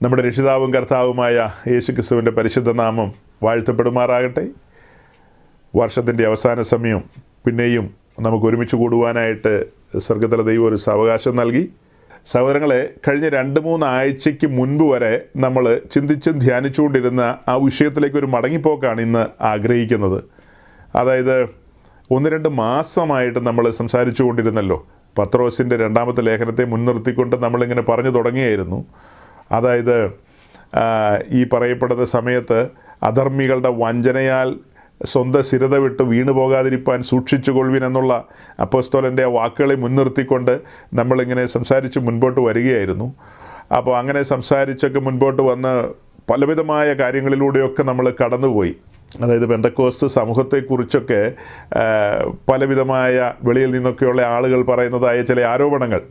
നമ്മുടെ രക്ഷിതാവും കർത്താവുമായ യേശുക്രിസ്തുവിൻ്റെ പരിശുദ്ധ നാമം വാഴ്ത്തപ്പെടുമാറാകട്ടെ. വർഷത്തിൻ്റെ അവസാന സമയം പിന്നെയും നമുക്ക് ഒരുമിച്ച് കൂടുവാനായിട്ട് സ്വർഗ്ഗത്തിലെ ദൈവം ഒരു സാവകാശം നൽകി. സഹോദരങ്ങളെ, കഴിഞ്ഞ 2-3 ആഴ്ചയ്ക്ക് മുൻപ് വരെ നമ്മൾ ചിന്തിച്ചും ധ്യാനിച്ചുകൊണ്ടിരുന്ന ആ വിഷയത്തിലേക്ക് ഒരു മടങ്ങിപ്പോക്കാണ് ഇന്ന് ആഗ്രഹിക്കുന്നത്. അതായത് 1-2 മാസമായിട്ട് നമ്മൾ സംസാരിച്ചു കൊണ്ടിരുന്നല്ലോ. പത്രോസിൻ്റെ 2-ാമത്തെ ലേഖനത്തെ മുൻനിർത്തിക്കൊണ്ട് നമ്മളിങ്ങനെ പറഞ്ഞു തുടങ്ങിയായിരുന്നു. അതായത് ഈ പറയപ്പെടുന്ന സമയത്ത് അധർമ്മികളുടെ വഞ്ചനയാൽ സ്വന്തം സ്ഥിരത വിട്ട് വീണു പോകാതിരിപ്പാൻ സൂക്ഷിച്ചു കൊള്ളുവിൻ എന്നുള്ള അപ്പോസ്തലൻ്റെ വാക്കുകളെ മുൻനിർത്തിക്കൊണ്ട് നമ്മളിങ്ങനെ സംസാരിച്ച് മുൻപോട്ട് വരികയായിരുന്നു. അപ്പോൾ അങ്ങനെ സംസാരിച്ചൊക്കെ മുൻപോട്ട് വന്ന് പലവിധമായ കാര്യങ്ങളിലൂടെയൊക്കെ നമ്മൾ കടന്നുപോയി. അതായത് പെന്തക്കോസ്ത് സമൂഹത്തെക്കുറിച്ചൊക്കെ പലവിധമായ വെളിയിൽ നിന്നൊക്കെയുള്ള ആളുകൾ പറയുന്നതായ ചില ആരോപണങ്ങൾ,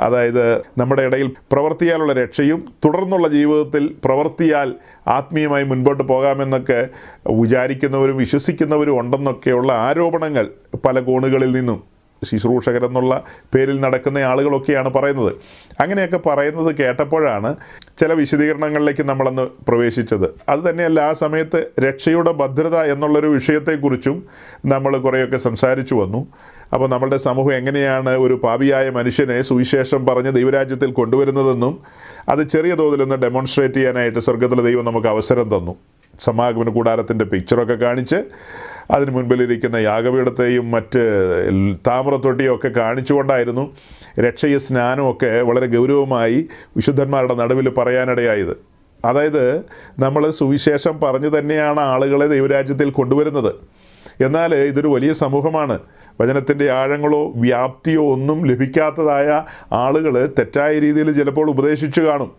അതായത് നമ്മുടെ ഇടയിൽ പ്രവൃത്തിയാലുള്ള രക്ഷയും തുടർന്നുള്ള ജീവിതത്തിൽ പ്രവൃത്തിയാൽ ആത്മീയമായി മുൻപോട്ട് പോകാമെന്നൊക്കെ വിചാരിക്കുന്നവരും വിശ്വസിക്കുന്നവരും ഉണ്ടെന്നൊക്കെയുള്ള ആരോപണങ്ങൾ പല കോണുകളിൽ നിന്നും ശുശ്രൂഷകരെന്നുള്ള പേരിൽ നടക്കുന്ന ആളുകളൊക്കെയാണ് പറയുന്നത്. അങ്ങനെയൊക്കെ പറയുന്നത് കേട്ടപ്പോഴാണ് ചില വിശദീകരണങ്ങളിലേക്ക് നമ്മളന്ന് പ്രവേശിച്ചത്. അതുതന്നെയല്ല, ആ സമയത്ത് രക്ഷയുടെ ഭദ്രത എന്നുള്ളൊരു വിഷയത്തെക്കുറിച്ചും നമ്മൾ കുറേയൊക്കെ സംസാരിച്ചു വന്നു. അപ്പോൾ നമ്മളുടെ സമൂഹം എങ്ങനെയാണ് ഒരു പാപിയായ മനുഷ്യനെ സുവിശേഷം പറഞ്ഞ് ദൈവരാജ്യത്തിൽ കൊണ്ടുവരുന്നതെന്നും അത് ചെറിയ തോതിലൊന്ന് ഡെമോൺസ്ട്രേറ്റ് ചെയ്യാനായിട്ട് സ്വർഗ്ഗത്തിലെ ദൈവം നമുക്ക് അവസരം തന്നു. സമാഗമന കൂടാരത്തിൻ്റെ പിക്ചറൊക്കെ കാണിച്ച് അതിന് മുൻപിലിരിക്കുന്ന യാഗപീഠത്തെയും മറ്റ് താമ്രത്തൊട്ടിയും ഒക്കെ കാണിച്ചുകൊണ്ടായിരുന്നു രക്ഷയ സ്നാനമൊക്കെ വളരെ ഗൗരവമായി വിശുദ്ധന്മാരുടെ നടുവിൽ പറയാനിടയായത്. അതായത് നമ്മൾ സുവിശേഷം പറഞ്ഞു തന്നെയാണ് ആളുകളെ ദൈവരാജ്യത്തിൽ കൊണ്ടുവരുന്നത്. എന്നാൽ ഇതൊരു വലിയ സമൂഹമാണ്. വചനത്തിൻ്റെ ആഴങ്ങളോ വ്യാപ്തിയോ ഒന്നും ലഭിക്കാത്തതായ ആളുകൾ തെറ്റായ രീതിയിൽ ചിലപ്പോൾ ഉപദേശിച്ചു കാണും.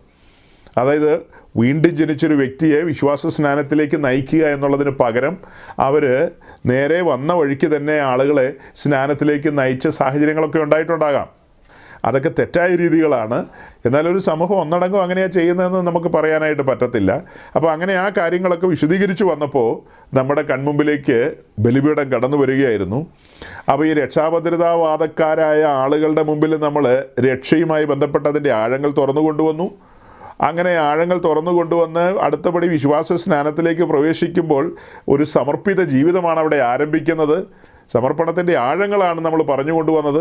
അതായത് വീണ്ടും ജനിച്ചൊരു വ്യക്തിയെ വിശ്വാസ സ്നാനത്തിലേക്ക് നയിക്കുക എന്നുള്ളതിന് പകരം അവർ നേരെ വന്ന വഴിക്ക് തന്നെ ആളുകളെ സ്നാനത്തിലേക്ക് നയിച്ച സാഹചര്യങ്ങളൊക്കെ ഉണ്ടായിട്ടുണ്ടാകാം. അതൊക്കെ തെറ്റായ രീതികളാണ്. എന്നാലൊരു സമൂഹം ഒന്നടങ്കം അങ്ങനെയാണ് ചെയ്യുന്നതെന്ന് നമുക്ക് പറയാനായിട്ട് പറ്റത്തില്ല. അപ്പോൾ അങ്ങനെ ആ കാര്യങ്ങളൊക്കെ വിശദീകരിച്ച് വന്നപ്പോൾ നമ്മുടെ കൺമുമ്പിലേക്ക് ബലിപീഠം കടന്നു വരികയായിരുന്നു. അപ്പോൾ ഈ രക്ഷാഭദ്രതാവാദക്കാരായ ആളുകളുടെ മുമ്പിൽ നമ്മൾ രക്ഷയുമായി ബന്ധപ്പെട്ട അതിൻ്റെ ആഴങ്ങൾ തുറന്നു കൊണ്ടുവന്നു. അങ്ങനെ ആഴങ്ങൾ തുറന്നു കൊണ്ടുവന്ന് അടുത്തപടി വിശ്വാസ സ്നാനത്തിലേക്ക് പ്രവേശിക്കുമ്പോൾ ഒരു സമർപ്പിത ജീവിതമാണ് അവിടെ ആരംഭിക്കുന്നത്. സമർപ്പണത്തിൻ്റെ ആഴങ്ങളാണ് നമ്മൾ പറഞ്ഞു കൊണ്ടുവന്നത്.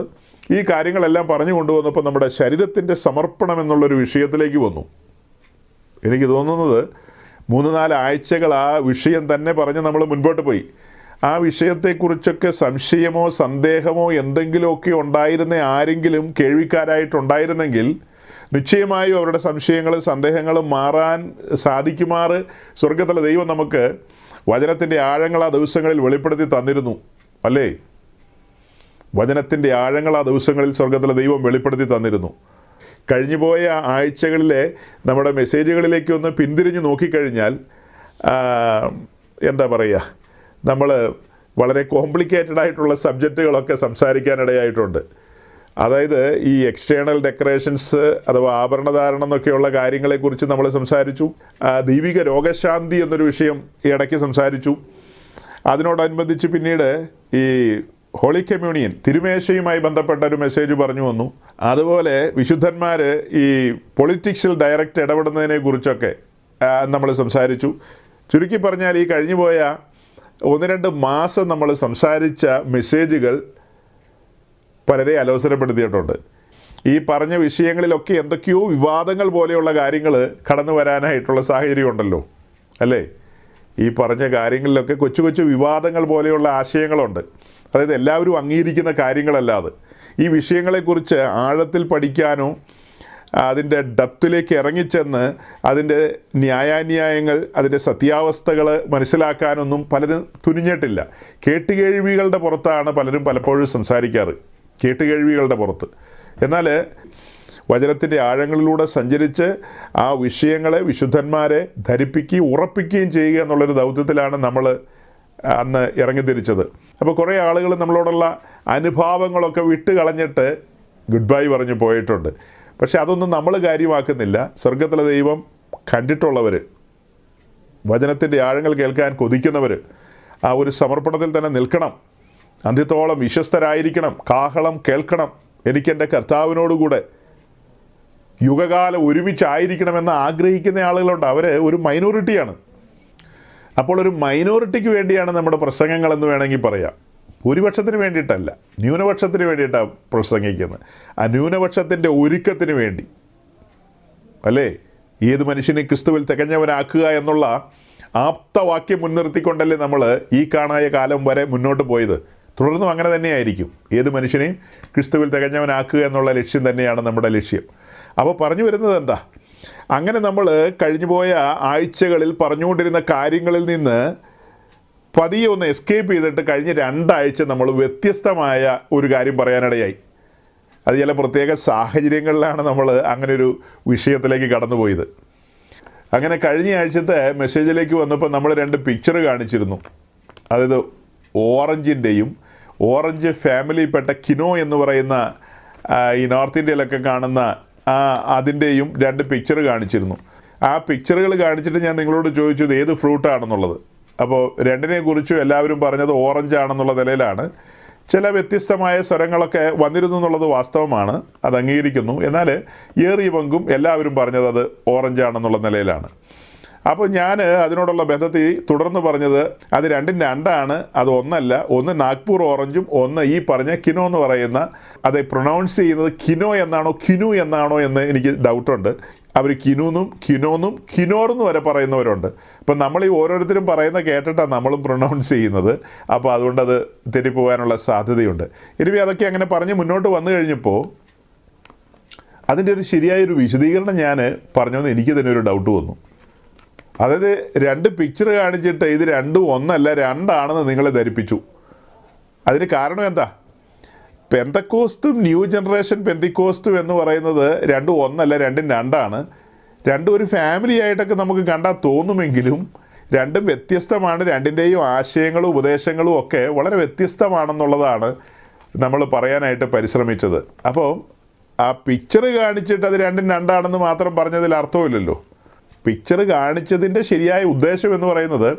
ഈ കാര്യങ്ങളെല്ലാം പറഞ്ഞു കൊണ്ടുവന്നപ്പോൾ നമ്മുടെ ശരീരത്തിൻ്റെ സമർപ്പണം എന്നുള്ളൊരു വിഷയത്തിലേക്ക് വന്നു. എനിക്ക് തോന്നുന്നത് 3-4 ആഴ്ചകൾ ആ വിഷയം തന്നെ പറഞ്ഞ് നമ്മൾ മുൻപോട്ട് പോയി. ആ വിഷയത്തെക്കുറിച്ചൊക്കെ സംശയമോ സന്ദേഹമോ എന്തെങ്കിലുമൊക്കെ ഉണ്ടായിരുന്ന ആരെങ്കിലും കേൾവിക്കാരായിട്ടുണ്ടായിരുന്നെങ്കിൽ നിശ്ചയമായും അവരുടെ സംശയങ്ങളും സന്ദേഹങ്ങളും മാറാൻ സാധിക്കുമാറ് സ്വർഗ്ഗത്തിലെ ദൈവം നമുക്ക് വചനത്തിൻ്റെ ആഴങ്ങൾ ആ ദിവസങ്ങളിൽ വെളിപ്പെടുത്തി തന്നിരുന്നു, അല്ലേ? വചനത്തിൻ്റെ ആഴങ്ങൾ ആ ദിവസങ്ങളിൽ സ്വർഗ്ഗത്തിലെ ദൈവം വെളിപ്പെടുത്തി തന്നിരുന്നു. കഴിഞ്ഞുപോയ ആഴ്ചകളിലെ നമ്മുടെ മെസ്സേജുകളിലേക്ക് ഒന്ന് പിന്തിരിഞ്ഞ് നോക്കിക്കഴിഞ്ഞാൽ എന്താ പറയുക, നമ്മൾ വളരെ കോംപ്ലിക്കേറ്റഡ് ആയിട്ടുള്ള സബ്ജക്റ്റുകളൊക്കെ സംസാരിക്കാനിടയായിട്ടുണ്ട്. അതായത് ഈ എക്സ്റ്റേണൽ ഡെക്കറേഷൻസ് അഥവാ ആഭരണധാരണം എന്നൊക്കെയുള്ള കാര്യങ്ങളെക്കുറിച്ച് നമ്മൾ സംസാരിച്ചു. ദൈവിക രോഗശാന്തി എന്നൊരു വിഷയം ഇടയ്ക്ക് സംസാരിച്ചു. അതിനോടനുബന്ധിച്ച് പിന്നീട് ഈ ഹോളി കമ്മ്യൂണിയൻ തിരുമേശയുമായി ബന്ധപ്പെട്ട ഒരു മെസ്സേജ് പറഞ്ഞു വന്നു. അതുപോലെ വിശുദ്ധന്മാർ ഈ പൊളിറ്റിക്സിൽ ഡയറക്റ്റ് ഇടപെടുന്നതിനെ കുറിച്ചൊക്കെ നമ്മൾ സംസാരിച്ചു. ചുരുക്കി പറഞ്ഞാൽ ഈ കഴിഞ്ഞുപോയ 1-2 മാസം നമ്മൾ സംസാരിച്ച മെസ്സേജുകൾ പലരെ അലോസരപ്പെടുത്തിയിട്ടുണ്ട്. ഈ പറഞ്ഞ വിഷയങ്ങളിലൊക്കെ എന്തൊക്കെയോ വിവാദങ്ങൾ പോലെയുള്ള കാര്യങ്ങൾ കടന്നു വരാനായിട്ടുള്ള സാഹചര്യം ഉണ്ടല്ലോ, അല്ലേ? ഈ പറഞ്ഞ കാര്യങ്ങളിലൊക്കെ കൊച്ചു കൊച്ചു വിവാദങ്ങൾ പോലെയുള്ള ആശയങ്ങളുണ്ട്. അതായത് എല്ലാവരും അംഗീകരിക്കുന്ന കാര്യങ്ങളല്ലാതെ ഈ വിഷയങ്ങളെക്കുറിച്ച് ആഴത്തിൽ പഠിക്കാനോ അതിൻ്റെ ഡെപ്തിലേക്ക് ഇറങ്ങിച്ചെന്ന് അതിൻ്റെ ന്യായാന്യായങ്ങൾ അതിൻ്റെ സത്യാവസ്ഥകൾ മനസ്സിലാക്കാനൊന്നും പലരും തുനിഞ്ഞിട്ടില്ല. കേട്ടുകേഴ്വികളുടെ പുറത്താണ് പലരും പലപ്പോഴും സംസാരിക്കാറ്, കേട്ടുകേഴ്വികളുടെ പുറത്ത്. എന്നാൽ വചനത്തിൻ്റെ ആഴങ്ങളിലൂടെ സഞ്ചരിച്ച് ആ വിഷയങ്ങളെ വിശുദ്ധന്മാരെ ധരിപ്പിക്കുകയും ഉറപ്പിക്കുകയും ചെയ്യുക എന്നുള്ളൊരു ദൗത്യത്തിലാണ് നമ്മൾ അന്ന് ഇറങ്ങിത്തിരിച്ചത്. അപ്പോൾ കുറേ ആളുകൾ നമ്മളോടുള്ള അനുഭാവങ്ങളൊക്കെ വിട്ട് കളഞ്ഞിട്ട് ഗുഡ് ബൈ പറഞ്ഞു പോയിട്ടുണ്ട്. പക്ഷെ അതൊന്നും നമ്മൾ കാര്യമാക്കുന്നില്ല. സ്വർഗ്ഗത്തിലെ ദൈവം കണ്ടിട്ടുള്ളവർ, വചനത്തിൻ്റെ ആഴങ്ങൾ കേൾക്കാൻ കൊതിക്കുന്നവർ ആ ഒരു സമർപ്പണത്തിൽ തന്നെ നിൽക്കണം. അന്ത്യത്തോളം വിശ്വസ്തരായിരിക്കണം. കാഹളം കേൾക്കണം, എനിക്കെൻ്റെ കർത്താവിനോടുകൂടെ യുഗകാലം ഒരുമിച്ചായിരിക്കണമെന്ന് ആഗ്രഹിക്കുന്ന ആളുകളുണ്ട്. അവർ ഒരു മൈനോറിറ്റിയാണ്. അപ്പോൾ ഒരു മൈനോറിറ്റിക്ക് വേണ്ടിയാണ് നമ്മുടെ പ്രസംഗങ്ങളെന്ന് വേണമെങ്കിൽ പറയാം. ഭൂരിപക്ഷത്തിന് വേണ്ടിയിട്ടല്ല, ന്യൂനപക്ഷത്തിന് വേണ്ടിയിട്ടാണ് പ്രസംഗിക്കുന്നത്. ആ ന്യൂനപക്ഷത്തിൻ്റെ ഒരുക്കത്തിന് വേണ്ടി, അല്ലേ? ഏത് മനുഷ്യനെ ക്രിസ്തുവിൽ തികഞ്ഞവനാക്കുക എന്നുള്ള ആപ്തവാക്യം മുൻനിർത്തിക്കൊണ്ടല്ലേ നമ്മൾ ഈ കാണായ കാലം വരെ മുന്നോട്ട് പോയത്. തുടർന്നും അങ്ങനെ തന്നെയായിരിക്കും. ഏത് മനുഷ്യനെയും ക്രിസ്തുവിൽ തികഞ്ഞവനാക്കുക എന്നുള്ള ലക്ഷ്യം തന്നെയാണ് നമ്മുടെ ലക്ഷ്യം. അപ്പോൾ പറഞ്ഞു വരുന്നത് എന്താ? അങ്ങനെ നമ്മൾ കഴിഞ്ഞുപോയ ആഴ്ചകളിൽ പറഞ്ഞുകൊണ്ടിരുന്ന കാര്യങ്ങളിൽ നിന്ന് പതിയെ ഒന്ന് എസ്കേപ്പ് ചെയ്തിട്ട് കഴിഞ്ഞ 2 ആഴ്ച നമ്മൾ വ്യത്യസ്തമായ ഒരു കാര്യം പറയാനിടയായി. അത് ചില പ്രത്യേക സാഹചര്യങ്ങളിലാണ് നമ്മൾ അങ്ങനെ ഒരു വിഷയത്തിലേക്ക് കടന്നുപോയത്. അങ്ങനെ കഴിഞ്ഞ ആഴ്ചത്തെ മെസ്സേജിലേക്ക് വന്നപ്പോൾ നമ്മൾ 2 പിക്ചർ കാണിച്ചിരുന്നു. അതായത് ഓറഞ്ചിൻ്റെയും ഓറഞ്ച് ഫാമിലിയിൽപ്പെട്ട കിനോ എന്ന് പറയുന്ന ഈ നോർത്ത് ഇന്ത്യയിലൊക്കെ കാണുന്ന അതിൻ്റെയും 2 പിക്ചർ കാണിച്ചിരുന്നു. ആ പിക്ചറുകൾ കാണിച്ചിട്ട് ഞാൻ നിങ്ങളോട് ചോദിച്ചത് ഏത് ഫ്രൂട്ടാണെന്നുള്ളത്. അപ്പോൾ 2നെ കുറിച്ചും എല്ലാവരും പറഞ്ഞത് ഓറഞ്ച് ആണെന്നുള്ള നിലയിലാണ്. ചില വ്യത്യസ്തമായ സ്വരങ്ങളൊക്കെ വന്നിരുന്നു എന്നുള്ളത് വാസ്തവമാണ്, അത് അംഗീകരിക്കുന്നു. എന്നാൽ ഏറിയ പങ്കും എല്ലാവരും പറഞ്ഞത് അത് ഓറഞ്ചാണെന്നുള്ള നിലയിലാണ്. അപ്പോൾ ഞാൻ അതിനോടുള്ള ബന്ധത്തിൽ തുടർന്ന് പറഞ്ഞത് അത് 2ഉം 2ആണ്, അത് ഒന്നല്ല. ഒന്ന് നാഗ്പൂർ ഓറഞ്ചും ഒന്ന് ഈ പറഞ്ഞ കിനോ എന്ന് പറയുന്ന, അത് പ്രൊനൗൺസ് ചെയ്യുന്നത് കിനോ എന്നാണോ കിനു എന്നാണോ എന്ന് എനിക്ക് ഡൗട്ടുണ്ട്. അവർ കിനൂന്നും കിനോന്നും കിനോറെന്ന് വരെ പറയുന്നവരുണ്ട്. അപ്പം നമ്മൾ ഈ ഓരോരുത്തരും പറയുന്ന കേട്ടിട്ടാണ് നമ്മളും പ്രൊനൗൺസ് ചെയ്യുന്നത്. അപ്പോൾ അതുകൊണ്ടത് തെറ്റിപ്പോകാനുള്ള സാധ്യതയുണ്ട്. ഇനി അതൊക്കെ അങ്ങനെ പറഞ്ഞ് മുന്നോട്ട് വന്നു കഴിഞ്ഞപ്പോൾ അതിൻ്റെ ഒരു ശരിയായൊരു വിശദീകരണം ഞാൻ പറഞ്ഞതെന്ന് എനിക്ക് തന്നെ ഒരു ഡൗട്ട് വന്നു. അതായത് 2 പിക്ചർ കാണിച്ചിട്ട് ഇത് 2 ഒന്നല്ല 2ആണെന്ന് നിങ്ങളെ ധരിപ്പിച്ചു. അതിന് കാരണം എന്താ? പെന്തക്കോസ്റ്റും ന്യൂ ജനറേഷൻ പെന്തിക്കോസ്റ്റും എന്ന് പറയുന്നത് 2 ഒന്നല്ല 2ഉം 2ആണ്. 2 ഒരു ഫാമിലി ആയിട്ടൊക്കെ നമുക്ക് കണ്ടാൽ തോന്നുമെങ്കിലും 2ഉം വ്യത്യസ്തമാണ്. 2ൻ്റെയും ആശയങ്ങളും ഉപദേശങ്ങളും ഒക്കെ വളരെ വ്യത്യസ്തമാണെന്നുള്ളതാണ് നമ്മൾ പറയാനായിട്ട് പരിശ്രമിച്ചത്. അപ്പോൾ ആ പിക്ചർ കാണിച്ചിട്ട് അത് 2ഉം 2ആണെന്ന് മാത്രം പറഞ്ഞതിൽ അർത്ഥമില്ലല്ലോ. പിക്ചർ കാണിച്ചതിൻ്റെ ശരിയായ ഉദ്ദേശം എന്ന് പറയുന്നത്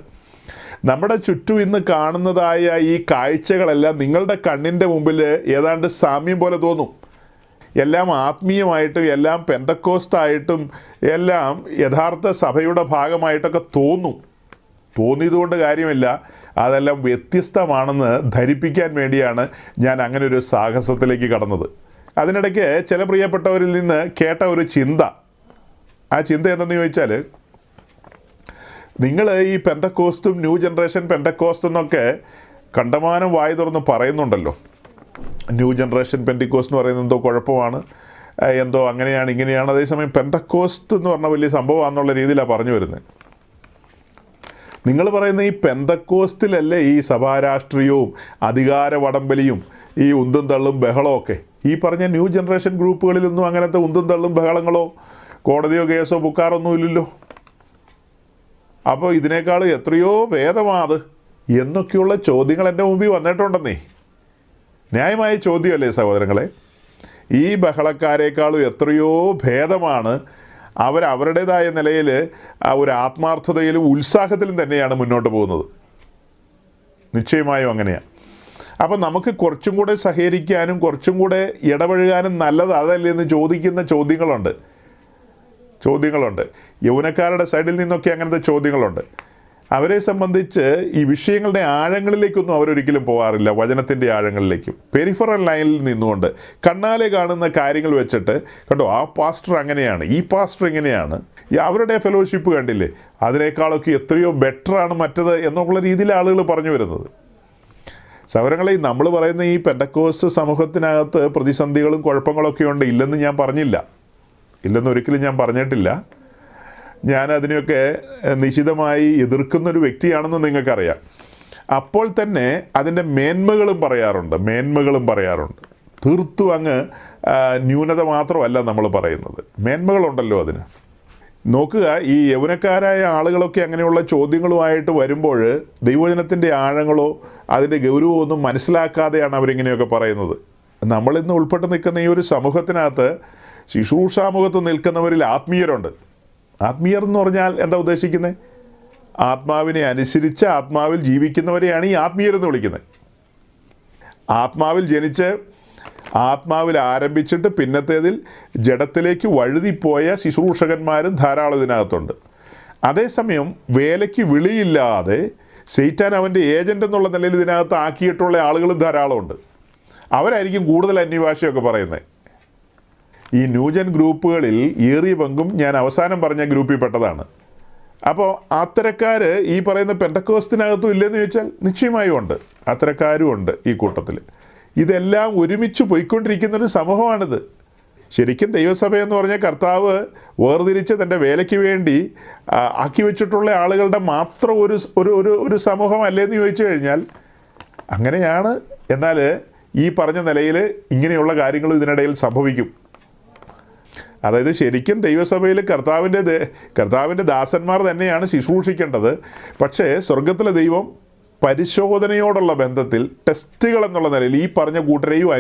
നമ്മുടെ ചുറ്റും ഇന്ന് കാണുന്നതായ ഈ കാഴ്ചകളെല്ലാം നിങ്ങളുടെ കണ്ണിൻ്റെ മുമ്പിൽ ഏതാണ്ട് സാമ്യം പോലെ തോന്നും. എല്ലാം ആത്മീയമായിട്ടും എല്ലാം പെന്തക്കോസ്തായിട്ടും എല്ലാം യഥാർത്ഥ സഭയുടെ ഭാഗമായിട്ടൊക്കെ തോന്നിയതുകൊണ്ട് കാര്യമില്ല. അതെല്ലാം വ്യത്യസ്തമാണെന്ന് ധരിപ്പിക്കാൻ വേണ്ടിയാണ് ഞാൻ അങ്ങനെ ഒരു സാഹസത്തിലേക്ക് കടന്നത്. അതിനിടയ്ക്ക് ചില പ്രിയപ്പെട്ടവരിൽ നിന്ന് കേട്ട ഒരു ചിന്ത, ആ ചിന്ത എന്തെന്ന് ചോദിച്ചാൽ, നിങ്ങൾ ഈ പെന്തക്കോസ്റ്റും ന്യൂ ജനറേഷൻ പെന്തക്കോസ്റ്റ് എന്നൊക്കെ കണ്ടമാനം വായി തുറന്ന് പറയുന്നുണ്ടല്ലോ. ന്യൂ ജനറേഷൻ പെന്തിക്കോസ്റ്റ് എന്ന് പറയുന്നത് എന്തോ കുഴപ്പമാണ്, എന്തോ അങ്ങനെയാണ് ഇങ്ങനെയാണ്. അതേസമയം പെന്തക്കോസ്റ്റ് എന്ന് പറഞ്ഞാൽ വലിയ സംഭവമാണെന്നുള്ള രീതിയിലാണ് പറഞ്ഞു വരുന്നത്. നിങ്ങൾ പറയുന്ന ഈ പെന്തക്കോസ്റ്റിലല്ലേ ഈ സഭാരാഷ്ട്രീയവും അധികാര വടംവലിയും ഈ ഉന്തും തള്ളും ബഹളമൊക്കെ? ഈ പറഞ്ഞ ന്യൂ ജനറേഷൻ ഗ്രൂപ്പുകളിലൊന്നും അങ്ങനത്തെ ഉന്തും തള്ളും ബഹളങ്ങളോ കോടതിയോ കേസോ ബുക്കാറൊന്നും ഇല്ലല്ലോ. അപ്പോൾ ഇതിനേക്കാൾ എത്രയോ ഭേദമാത് എന്നൊക്കെയുള്ള ചോദ്യങ്ങൾ എൻ്റെ മുമ്പിൽ വന്നിട്ടുണ്ടെന്നേ. ന്യായമായ ചോദ്യമല്ലേ സഹോദരങ്ങളെ? ഈ ബഹളക്കാരേക്കാളും എത്രയോ ഭേദമാണ് അവരുടേതായ നിലയിൽ ആ ഒരു ആത്മാർത്ഥതയിലും ഉത്സാഹത്തിലും തന്നെയാണ് മുന്നോട്ട് പോകുന്നത്. നിശ്ചയമായും അങ്ങനെയാണ്. അപ്പം നമുക്ക് കുറച്ചും കൂടെ സഹകരിക്കാനും കുറച്ചും കൂടെ ഇടപഴകാനും നല്ലത് അതല്ലേ എന്ന് ചോദിക്കുന്ന ചോദ്യങ്ങളുണ്ട്. യൗവനക്കാരുടെ സൈഡിൽ നിന്നൊക്കെ അങ്ങനത്തെ ചോദ്യങ്ങളുണ്ട്. അവരെ സംബന്ധിച്ച് ഈ വിഷയങ്ങളുടെ ആഴങ്ങളിലേക്കൊന്നും അവരൊരിക്കലും പോകാറില്ല. വചനത്തിൻ്റെ ആഴങ്ങളിലേക്കും പെരിഫറൽ ലൈനിൽ നിന്നുകൊണ്ട് കണ്ണാലെ കാണുന്ന കാര്യങ്ങൾ വെച്ചിട്ട്, കണ്ടോ ആ പാസ്റ്റർ അങ്ങനെയാണ്, ഈ പാസ്റ്റർ ഇങ്ങനെയാണ്, അവരുടെ ഫെലോഷിപ്പ് കണ്ടില്ലേ, അതിനേക്കാളൊക്കെ എത്രയോ ബെറ്ററാണ് മറ്റത് എന്നുള്ള രീതിയിൽ ആളുകൾ പറഞ്ഞു വരുന്നത്. സൗരങ്ങളെ, നമ്മൾ പറയുന്ന ഈ പെന്തക്കോസ്റ്റ് സമൂഹത്തിനകത്ത് പ്രതിസന്ധികളും കുഴപ്പങ്ങളൊക്കെ ഉണ്ട്. ഇല്ലെന്ന് ഞാൻ പറഞ്ഞില്ല, ഇല്ലെന്ന് ഒരിക്കലും ഞാൻ പറഞ്ഞിട്ടില്ല. ഞാൻ അതിനെയൊക്കെ നിശിതമായി എതിർക്കുന്നൊരു വ്യക്തിയാണെന്ന് നിങ്ങൾക്കറിയാം. അപ്പോൾ തന്നെ അതിൻ്റെ മേന്മകളും പറയാറുണ്ട്. തീർത്തും അങ്ങ് ന്യൂനത മാത്രമല്ല നമ്മൾ പറയുന്നത്, മേന്മകളുണ്ടല്ലോ അതിന്. നോക്കുക, ഈ യൗവനക്കാരായ ആളുകളൊക്കെ അങ്ങനെയുള്ള ചോദ്യങ്ങളുമായിട്ട് വരുമ്പോൾ ദൈവവചനത്തിൻ്റെ ആഴങ്ങളോ അതിൻ്റെ ഗൗരവമോ ഒന്നും മനസ്സിലാക്കാതെയാണ് അവരിങ്ങനെയൊക്കെ പറയുന്നത്. നമ്മളിന്ന് ഉൾപ്പെട്ട് നിൽക്കുന്ന ഈ ഒരു സമൂഹത്തിനകത്ത് ശുശ്രൂഷാമുഖത്ത് നിൽക്കുന്നവരിൽ ആത്മീയരുണ്ട്. ആത്മീയർ എന്ന് പറഞ്ഞാൽ എന്താ ഉദ്ദേശിക്കുന്നത്? ആത്മാവിനെ അനുസരിച്ച് ആത്മാവിൽ ജീവിക്കുന്നവരെയാണ് ഈ ആത്മീയരെന്ന് വിളിക്കുന്നത്. ആത്മാവിൽ ജനിച്ച് ആത്മാവിൽ ആരംഭിച്ചിട്ട് പിന്നത്തേതിൽ ജഡത്തിലേക്ക് വഴുതിപ്പോയ ശുശ്രൂഷകന്മാരും ധാരാളം ഇതിനകത്തുണ്ട്. അതേസമയം വേലയ്ക്ക് വിളിയില്ലാതെ സൈറ്റാൻ അവൻ്റെ ഏജൻ്റ് എന്നുള്ള നിലയിൽ ഇതിനകത്ത് ആക്കിയിട്ടുള്ള ആളുകളും ധാരാളമുണ്ട്. അവരായിരിക്കും കൂടുതൽ അന്യഭാഷയൊക്കെ പറയുന്നത്. ഈ ന്യൂജൻ ഗ്രൂപ്പുകളിൽ ഏറിയ പങ്കും ഞാൻ അവസാനം പറഞ്ഞ ഗ്രൂപ്പിൽ പെട്ടതാണ്. അപ്പോൾ അത്തരക്കാർ ഈ പറയുന്ന പെന്തക്കോസ്തിനകത്തും ഇല്ലെന്ന് ചോദിച്ചാൽ നിശ്ചയമായും ഉണ്ട്, അത്തരക്കാരും ഉണ്ട് ഈ കൂട്ടത്തിൽ. ഇതെല്ലാം ഒരുമിച്ച് പോയിക്കൊണ്ടിരിക്കുന്നൊരു സമൂഹമാണിത്. ശരിക്കും ദൈവസഭയെന്ന് പറഞ്ഞാൽ കർത്താവ് വേർതിരിച്ച് തൻ്റെ വേലയ്ക്ക് വേണ്ടി ആക്കി വെച്ചിട്ടുള്ള ആളുകളുടെ മാത്രം ഒരു സമൂഹമല്ലേന്ന് ചോദിച്ചു കഴിഞ്ഞാൽ അങ്ങനെയാണ്. എന്നാൽ ഈ പറഞ്ഞ നിലയിൽ ഇങ്ങനെയുള്ള കാര്യങ്ങളും ഇതിനിടയിൽ സംഭവിക്കും. അതായത് ശരിക്കും ദൈവസഭയിൽ കർത്താവിൻ്റെ ദാസന്മാർ തന്നെയാണ് ശുശ്രൂഷിക്കേണ്ടത്. പക്ഷേ സ്വർഗത്തിലെ ദൈവം പരിശോധനയോടുള്ള ബന്ധത്തിൽ ടെസ്റ്റുകൾ എന്നുള്ള നിലയിൽ ഈ പറഞ്ഞ കൂട്ടരെയും